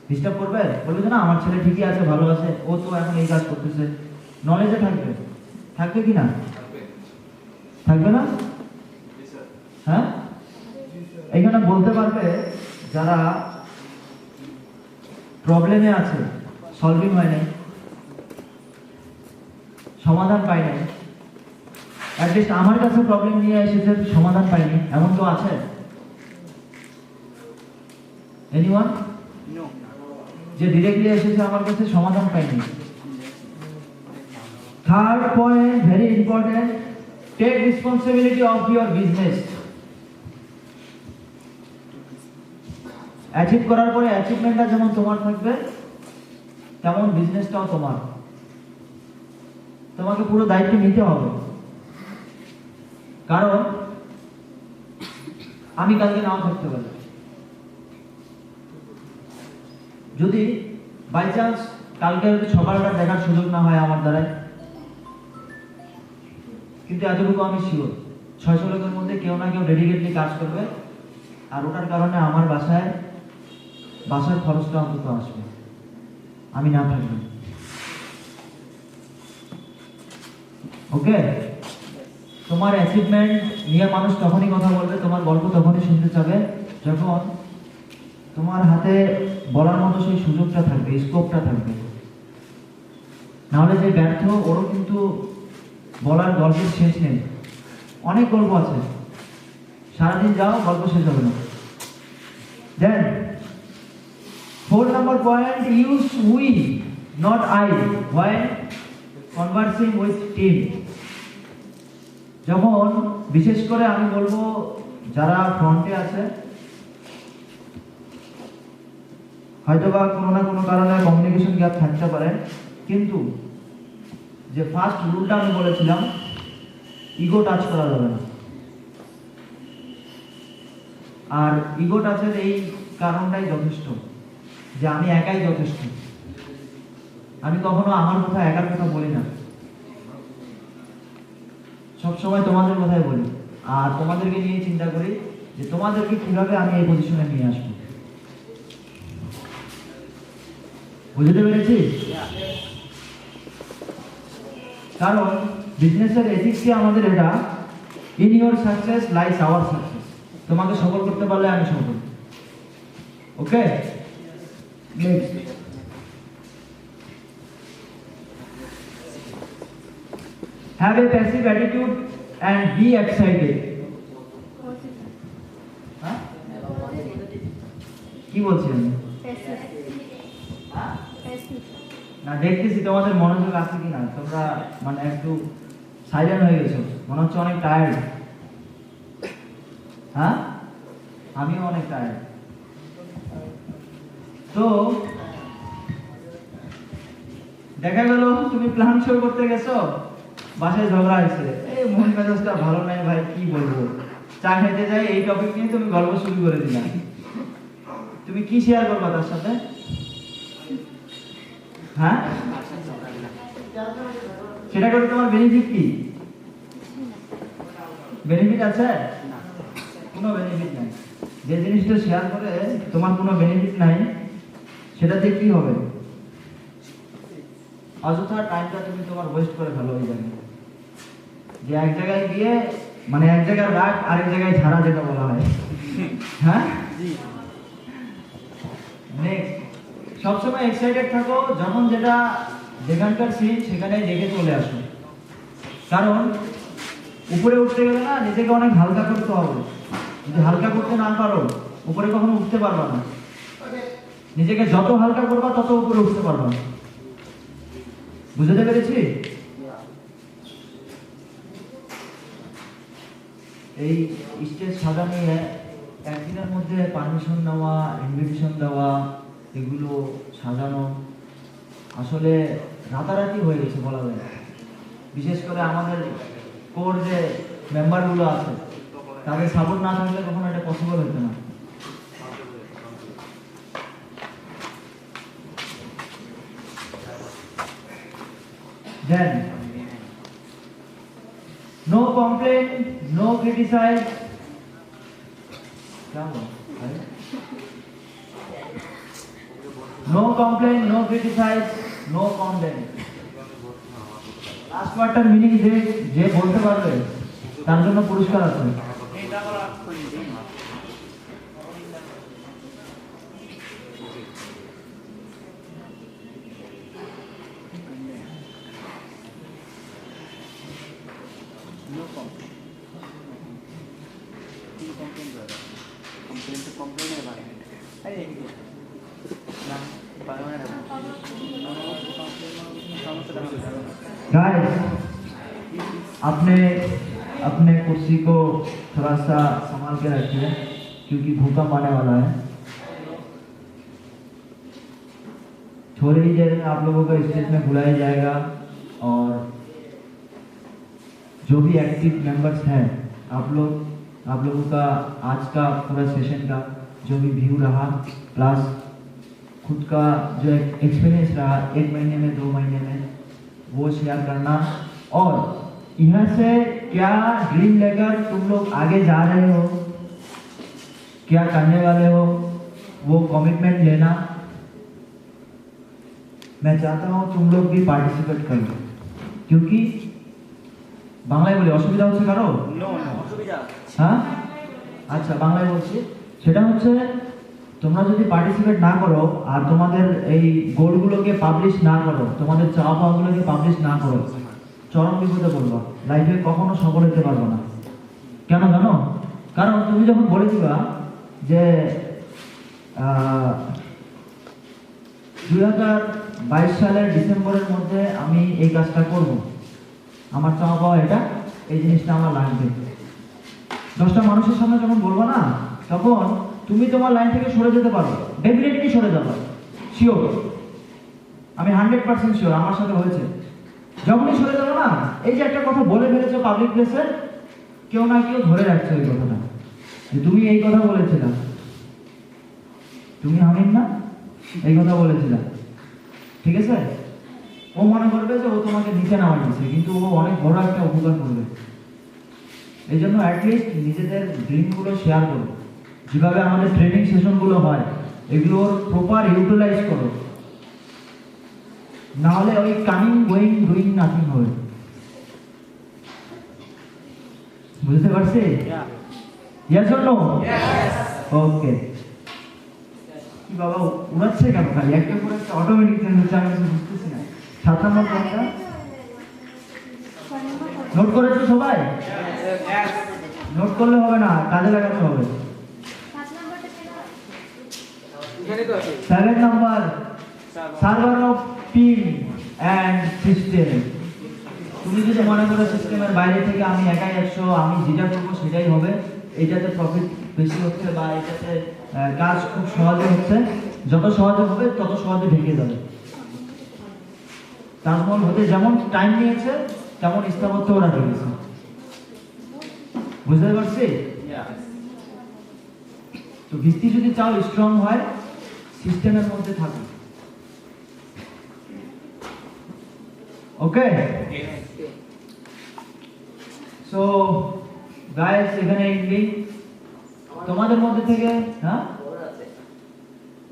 Disturb করবে, বলবে যে না আমার ছেলে ঠিকই আছে, ভালো আছে, ও তো এখন এই কাজ করতেছে, নলেজে থাকবে, থাকবে কি না? থাকবে না? হ্যাঁ, এখানে বলতে পারবে যারা প্রবলেমে আছে, সলভিং হয় নাই, সমাধান পাই নাই, অ্যাটলিস্ট আমার কাছে প্রবলেম নিয়ে এসেছে, সমাধান পাইনি, এমন কেউ আছে? এনিওয়ান? যে ডিরেক্টলি এসেছে আমার কাছে, সমাধান পাইনি। Third point, very important, take responsibility of your business. Achieve করার পরে অ্যাচিভমেন্টটা যেমন তোমার থাকবে, তেমন বিজনেসটাও তোমার। তোমাকে পুরো দায়িত্ব নিতে হবে, কারণ আমি কালকে নাও থাকতে পারি। যদি বাই চান্স কালকে যদি সকালটা দেখার সুযোগ না হয় আমার দ্বারাই, কিন্তু এতটুকু আমি শিওর 600 লোকের মধ্যে কেউ না কেউ ডেডিকেটলি কাজ করবে, আর ওটার কারণে আমার বাসার খরচটা অন্তত আসবে, আমি না থাকবে। ওকে, তোমার অ্যাচিভমেন্ট নিয়ে মানুষ তখনই কথা বলবে, তোমার গল্প তখনই শুনতে চাবে যখন তোমার হাতে বলার মতো সেই সুযোগটা থাকবে, স্কোপটা থাকবে। নাহলে যে ব্যর্থ, ওরও কিন্তু বলার গল্পের শেষ নেই, অনেক গল্প আছে, সারাদিন যাও গল্প শেষ হবে না। দেন 4 number point, use we not I when conversing with team। যখন বিশেষ করে আমি বলবো যারা ফ্রন্টে আছে, হয়তোবা কোনো না কোনো কারণে কমিউনিকেশন গ্যাপ থাকতে পারে, কিন্তু যে ফার্স্ট রুলটা আমি বলেছিলাম, ইগো টাচ করা যাবে না। আর ইগো টাচের এই কারণটাই যথেষ্ট, যে আমি একাই যথেষ্ট, আমি কখনো আমার কথা একার কথা বলি না, সবসময় তোমাদের কথাই বলি, আর তোমাদেরকে নিয়ে চিন্তা করি যে তোমাদেরকে কিভাবে আমি এই পজিশনে নিয়ে আসবো। বুঝতে পেরেছি? কারণ বিজনেসের এথিক্সে আমাদের এটা, in your success lies our success. তোমাকে সফল করতে পারলে আমি সফল। Okay, next, have a passive attitude and be excited। হ্যাঁ, কি বলছি আমি? না, দেখতেছি তোমাদের মনোযোগ আছে কিনা, তোমরা মানে একটু সাইলেন্ট হয়ে গেছো, মনে হচ্ছে অনেক টায়ার্ড। হ্যাঁ, আমিও অনেক টায়ার্ড। তো দেখা গেল তুমি প্ল্যান শো করতে গেছো, বাসায় ঝগড়া হয়েছে, এই মন মেজাজটা ভালো নাই ভাই, কি বলবো, চা খেতে যাই, এই টপিক নিয়ে তুমি গল্প শুরু করে দিলা। তুমি কি শেয়ার করবা তার সাথে? হ্যাঁ, সেটা করে তোমার বেনিফিট কি? বেনিফিট আছে? কোনো বেনিফিট নাই। যে জিনিসটা শেয়ার করে তোমার কোনো বেনিফিট নাই, সেটাতে কি হবে? অযথা টাইমটা তুমি তোমার ওয়েস্ট করে ফেলো ওই জায়গায়, যে এক জায়গায় গিয়ে মানে এক জায়গায় রাগ, আরেক জায়গায় ছাড়া, যেটা বলা হয়। হ্যাঁ, নেক্সট, সবসময় এক্সাইটেড থাকো, যখন যেখানকার সিন সেখানেই দেখে চলে আসো। কারণ উপরে উঠতে গেলে না নিজেকে অনেক হালকা করতে হবে, যদি হালকা করতে না পারো উপরে কখনো উঠতে পারবা না। নিজেকে যত হালকা করবা তত উপরে উঠতে পারবা। বুঝতে পেরেছি? এই স্টেজ সাজানো একদিনের মধ্যে পারমিশন নেওয়া, ইনভিটেশন দেওয়া, এগুলো সাজানো আসলে রাতারাতি হয়ে গেছে বলা যায়। বিশেষ করে আমাদের কোর যে মেম্বারগুলো আছে তাদের সাপোর্ট না থাকলে কখনো এটা পসিবল হতো না। Then, no complain, no criticize. No complain, no criticize, no condemn. Last quarter meaning যে বলতে পারবে তার জন্য পুরস্কার আছে। गाइस, अपने कुर्सी को थोड़ा सा संभाल के रखिए क्योंकि भूकंप आने वाला है। थोड़ी ही देर में आप लोगों को स्टेज में बुलाया जाएगा और जो भी एक्टिव मेंबर्स हैं आप लोगों का आज का पूरा सेशन का जो भी व्यू रहा प्लस खुद का जो एक्सपीरियंस रहा 1 महीने में 2 महीने में वो शेयर करना और यहाँ से क्या ड्रीम लेकर तुम लोग आगे जा रहे हो, क्या करने वाले हो, वो कमिटमेंट लेना। मैं चाहता हूँ तुम लोग भी पार्टिसिपेट करो क्योंकि বাংলায় বলি অসুবিধা হচ্ছে কারো? হ্যাঁ আচ্ছা বাংলায় বলছি, সেটা হচ্ছে তোমরা যদি পার্টিসিপেট না করো আর তোমাদের এই গোলগুলোকে পাবলিশ না করো, তোমাদের চাওয়া পাওয়াগুলোকে পাবলিশ না করো, চরম বিপদে পড়বা, লাইফে কখনো সফল হতে পারবে না। কেন জানো? কারণ তুমি যখন বলে দিবা যে 2022 সালের ডিসেম্বরের মধ্যে আমি এই কাজটা করব, আমার চাওয়া পাওয়া এটা, এই জিনিসটা আমার লাগবে, 10টা মানুষের সামনে যখন বলবো না তখন তুমি তোমার লাইন থেকে সরে যেতে পারো, ডেফিনেটলি সরে যাবে, শিওর, আমি 100% শিওর, আমার সাথে হয়েছে। যখনই সরে যাবো না, এই যে একটা কথা বলে ফেলেছো পাবলিক প্লেসে, কেউ না কেউ ধরে রাখছে ওই কথাটা যে তুমি এই কথা বলেছিলা, তুমি আমিন না এই কথা বলেছিলা, ঠিক আছে? ও মনে করবে যে ও তোমাকে নিচে নামাই দিচ্ছে, কিন্তু ও অনেক বড় একটা উপকার করবে। এই জন্য অ্যাটলিস্ট নিজেদের ড্রিমগুলো শেয়ার করো, যেভাবে আমাদের ট্রেনিং সেশনগুলো হয় এগুলোর প্রপার ইউটিলাইজ করো, না হলে ওই কামিং গোয়িং ডুইং নাথিং হবে। বুঝতে পারছি? Yes or no? ওকে। কি বাবা উড়াচ্ছে কেন খালি একটা করে, একটা অটোমেটিক চেঞ্জ হচ্ছে, আমি কিছু বুঝতেছি না। 7 নম্বর কোনটা নোট করেছো সবাই? নোট করলে হবে না, কাজে লাগাতে হবে। 7 number server of team and system. তুমি যদি মনে করো সিস্টেমের বাইরে থেকে আমি একাই 100, আমি যেটা করবো সেটাই হবে, এটাতে প্রফিট বেশি হচ্ছে বা এটাতে কাজ খুব সহজে হচ্ছে, যত সহজে হবে তত সহজে ঢেকে যাবে। তাজমহল হতে যেমন টাইম নিয়েছে তেমন স্থাপত্যও রাখা গেছে। বুঝতে পারছি? তো ভিত্তি যদি চাও স্ট্রং হয়, সিস্টেমের মধ্যে থাকো। ওকে, সো গাইস এখানে ইংলি তোমাদের মধ্যে থেকে হ্যাঁ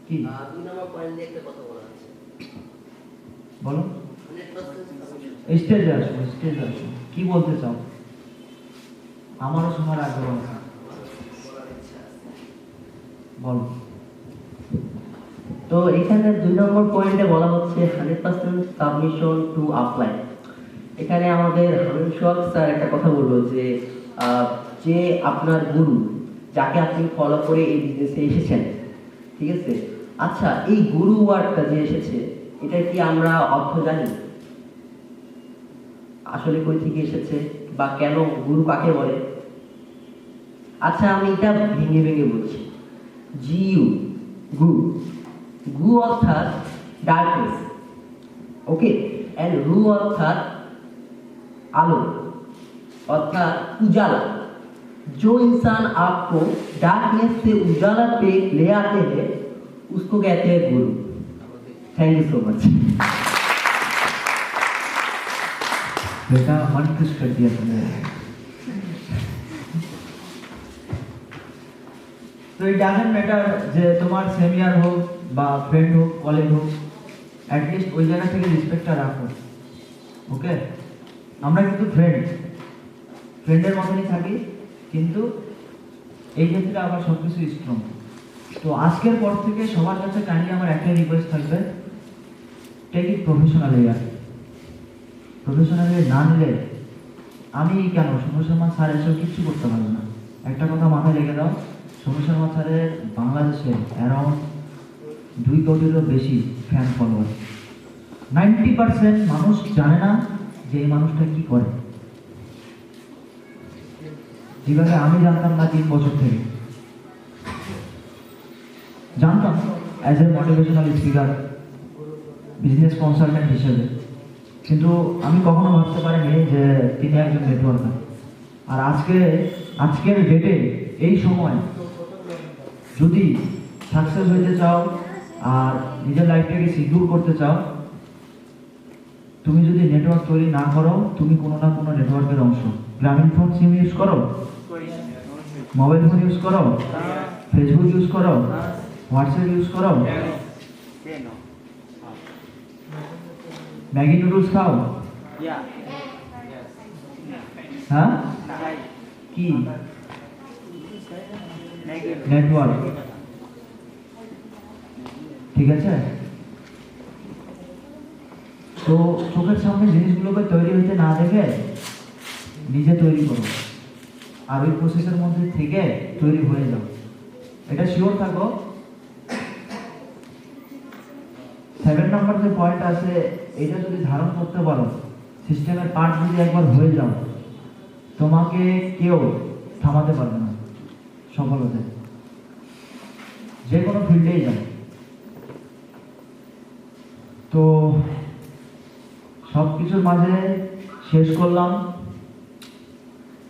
কি 2 নম্বর পয়েন্ট দিয়ে একটা কথা বলা আছে, বলো। 100% স্টেজে আসো, কি বলতে চাও? আমারও শোনার আগ্রহ আছে, বলো। তো এখানে 2 নম্বর পয়েন্টে বলা হচ্ছে 100% সাবমিশন টু আপলাইন। এখানে আমাদের হামিদ সোহাগ স্যার একটা কথা বললো যে যে আপনার গুরু, যাকে আপনি ফলো করে এই বিজনেসে এসেছেন, ঠিক আছে? আচ্ছা, এই গুরু ওয়ার্ডটা যে এসেছে, এটা কি আমরা অর্থ জানি আসলে কই থেকে এসেছে বা কেন গুরু কাকে বলে? আচ্ছা, আমি এটা ভেঙে ভেঙে বলছি। জিউ, গু, গু অর্থাৎ ডার্কনেস, ओके, एंड रू अर्थात आलो अर्थात उजाला। जो इंसान आपको डार्कनेस से उजाला पे ले आते हैं उसको कहते हैं गुरु। Thank you so much. बेटा मन खुश कर दिया तुमने। तो इट डाजंट मैटर যে তোমার সেমিনার হোক বা ফ্রেন্ড হোক কলিগ হোক, অ্যাটলিস্ট ওই জায়গা থেকে রেসপেক্টটা রাখো। ওকে, আমরা কিন্তু ফ্রেন্ডের মতনই থাকি, কিন্তু এই ক্ষেত্রে আবার সব কিছু স্ট্রং। তো আজকের পর থেকে সবার কাছে কাইন্ডলি আমার একটাই রিকোয়েস্ট থাকবে, টেক ইট প্রফেশনালি। প্রফেশনালি না নিলে আমি কেন সোনু শর্মা স্যার এসব কিচ্ছু করতে পারবো না। একটা কথা মাথায় রেখে দাও, সোনু শর্মা স্যারের বাংলাদেশে অ্যারাউন্ড 2 কোটিরও বেশি ফ্যান ফলোয়ার। 90% মানুষ জানে না যে এই মানুষটা কি করে, যেভাবে আমি জানতাম না 3 বছর থেকে। জানতাম as a motivational speaker, business consultant হিসেবে, কিন্তু আমি কখনো ভাবতে পারিনি যে তিনি একজন নেটওয়ার্কার। আর আজকের ডেটে এই সময় যদি সাকসেস হইতে চাও আর নিজের লাইফটাকে সিকিউর করতে চাও, তুমি যদি নেটওয়ার্ক তৈরি না করো, তুমি কোনো না কোনো নেটওয়ার্কের অংশ। গ্রামীণ ফোন সিম ইউজ করো, মোবাইল ফোন ইউজ করো, ফেসবুক ইউজ করো, হোয়াটসঅ্যাপ ইউজ করো, ম্যাগি নুডলস খাও, হ্যাঁ কি নেটওয়ার্ক, ঠিক আছে? তো চোখের সামনে জিনিসগুলোকে তৈরি হতে না দেখে নিজে তৈরি করো, আর ওই প্রসেসের মধ্যে থেকে তৈরি হয়ে যাও। এটা শিওর থাকো। 7 নম্বর যে পয়েন্ট আছে, এটা যদি ধারণ করতে পারো, সিস্টেমের পার্ট যদি একবার হয়ে যাও, তোমাকে কেউ থামাতে পারবে না সফল হতে, যে কোনো ফিল্ডেই যাও। তো সব কিছুর মাঝে শেষ করলাম,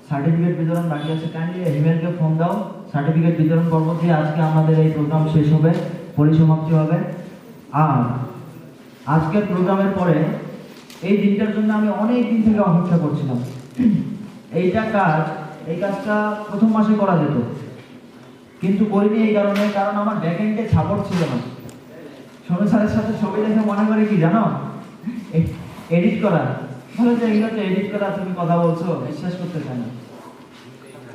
সার্টিফিকেট বিতরণ বাকি আছে। কাইন্ডলি হিমেলকে ফোন দাও, সার্টিফিকেট বিতরণ পর্ব দিয়ে আজকে আমাদের এই প্রোগ্রাম শেষ হবে, পরিসমাপ্তি হবে। আর আজকের প্রোগ্রামের পরে এই দিনটার জন্য আমি অনেক দিন থেকে অপেক্ষা করছিলাম। এই কাজটা প্রথম মাসে করা যেত, কিন্তু করিনি এই কারণ আমার ব্যাকএন্ডে সাপোর্ট ছিল না। সোনু স্যারের সাথে ছবি দেখে মনে করে কি জানো, এডিট করা, ভালো যে এগুলো তো এডিট করা, তুমি কথা বলছো, বিশ্বাস করতে চায় না।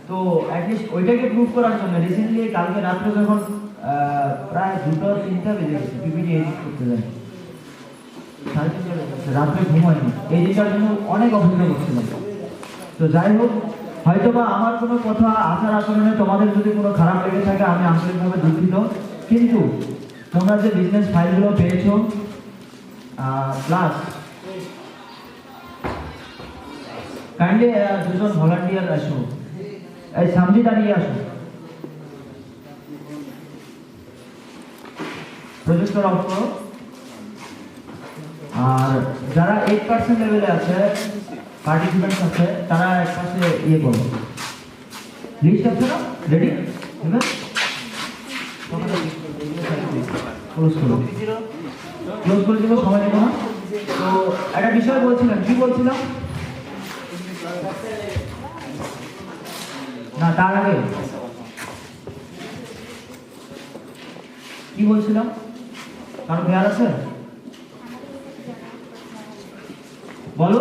তো অ্যাটলিস্ট ওইটাকে প্রুভ করার জন্য রিসেন্টলি কালকে রাত্রে যখন প্রায় 2-3টা বেজে গেছে পিপিটি এডিট করতে যায়, রাত্রে ঘুমায়নি, এই দিনটার জন্য অনেক অপেক্ষা করছিলাম। তো যাই হোক, হয়তোবা আমার কোনো কথা আচার আচরণে তোমাদের যদি কোনো খারাপ লেগে থাকে, আমি আন্তরিকভাবে দুঃখিত। কিন্তু তোমরা যে বিজনেস ফাইলগুলো পেয়েছো, প্লাস কাইন্ডলি 2জন ভলান্টিয়ার আসো, এই সামনে দাঁড়িয়ে আসো, প্রজেক্টর অফ করো। আর যারা 8% লেভেলে আছে, পার্টিসিপেন্টস আছে, তারা এক পাশে ইয়ে করো, লিস্ট আছে না, রেডি? ক্লোজ করে দেবো, সময় নেবো না। তো একটা বিষয় বলছিলাম, কি বলছিলাম না, তার আগে কি বলছিলাম, কারো খেয়াল আছে? বলো।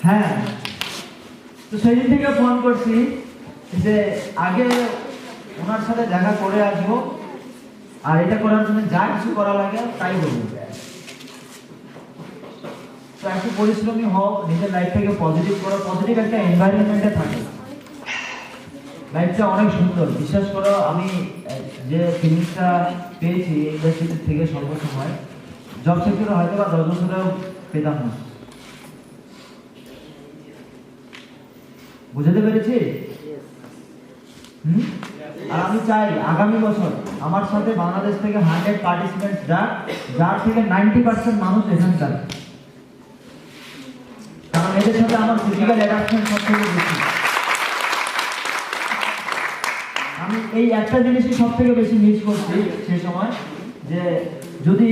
হ্যাঁ, তো সেদিন থেকে ফোন করছি যে আগে ওনার সাথে দেখা করে আসবো, আর এটা করার জন্য যা কিছু করা লাগে তাই বলবো। তো একটু পরিশ্রমী হও, নিজের লাইফটাকে পজিটিভ করো, পজিটিভ একটা এনভায়রনমেন্টে থাকো, লাইফটা অনেক সুন্দর। বিশ্বাস করো, আমি যে ফিলিংসটা পেয়েছি ইন্ডাস্ট্রিতে থেকে স্বল্প সময়, জব সেক্টরে হয়তো বা 10 বছরেও পেতাম না। বুঝতে পেরেছি? আর আমি চাই আগামী বছর আমার সাথে বাংলাদেশ থেকে 100 পার্টিসিপেন্ট যার থেকে 90% মানুষ এখানকার, কারণ এদের সাথে আমার ফিজিক্যাল অ্যাটাচমেন্ট সব থেকে বেশি। আমি এই একটা জিনিসই সব থেকে বেশি মিস করছি সেই সময়, যে যদি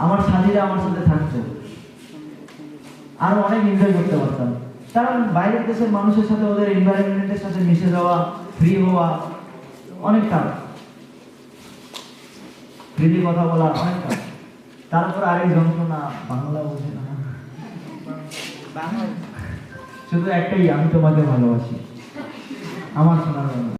আমার সাথীরা আমার সাথে থাকতো আরো অনেক এনজয় করতে পারতাম। কারণ বাইরের দেশের মানুষের সাথে ওদের এনভায়রনমেন্টের সাথে মিশে যাওয়া, ফ্রি হওয়া অনেক টাফ, ফ্রিলি কথা বলা অনেক টাফ। তারপর আরেক যন্ত্রণা, বাংলা বোঝে না, শুধু একটাই, আমি তোমাকে ভালোবাসি, আমার শোনার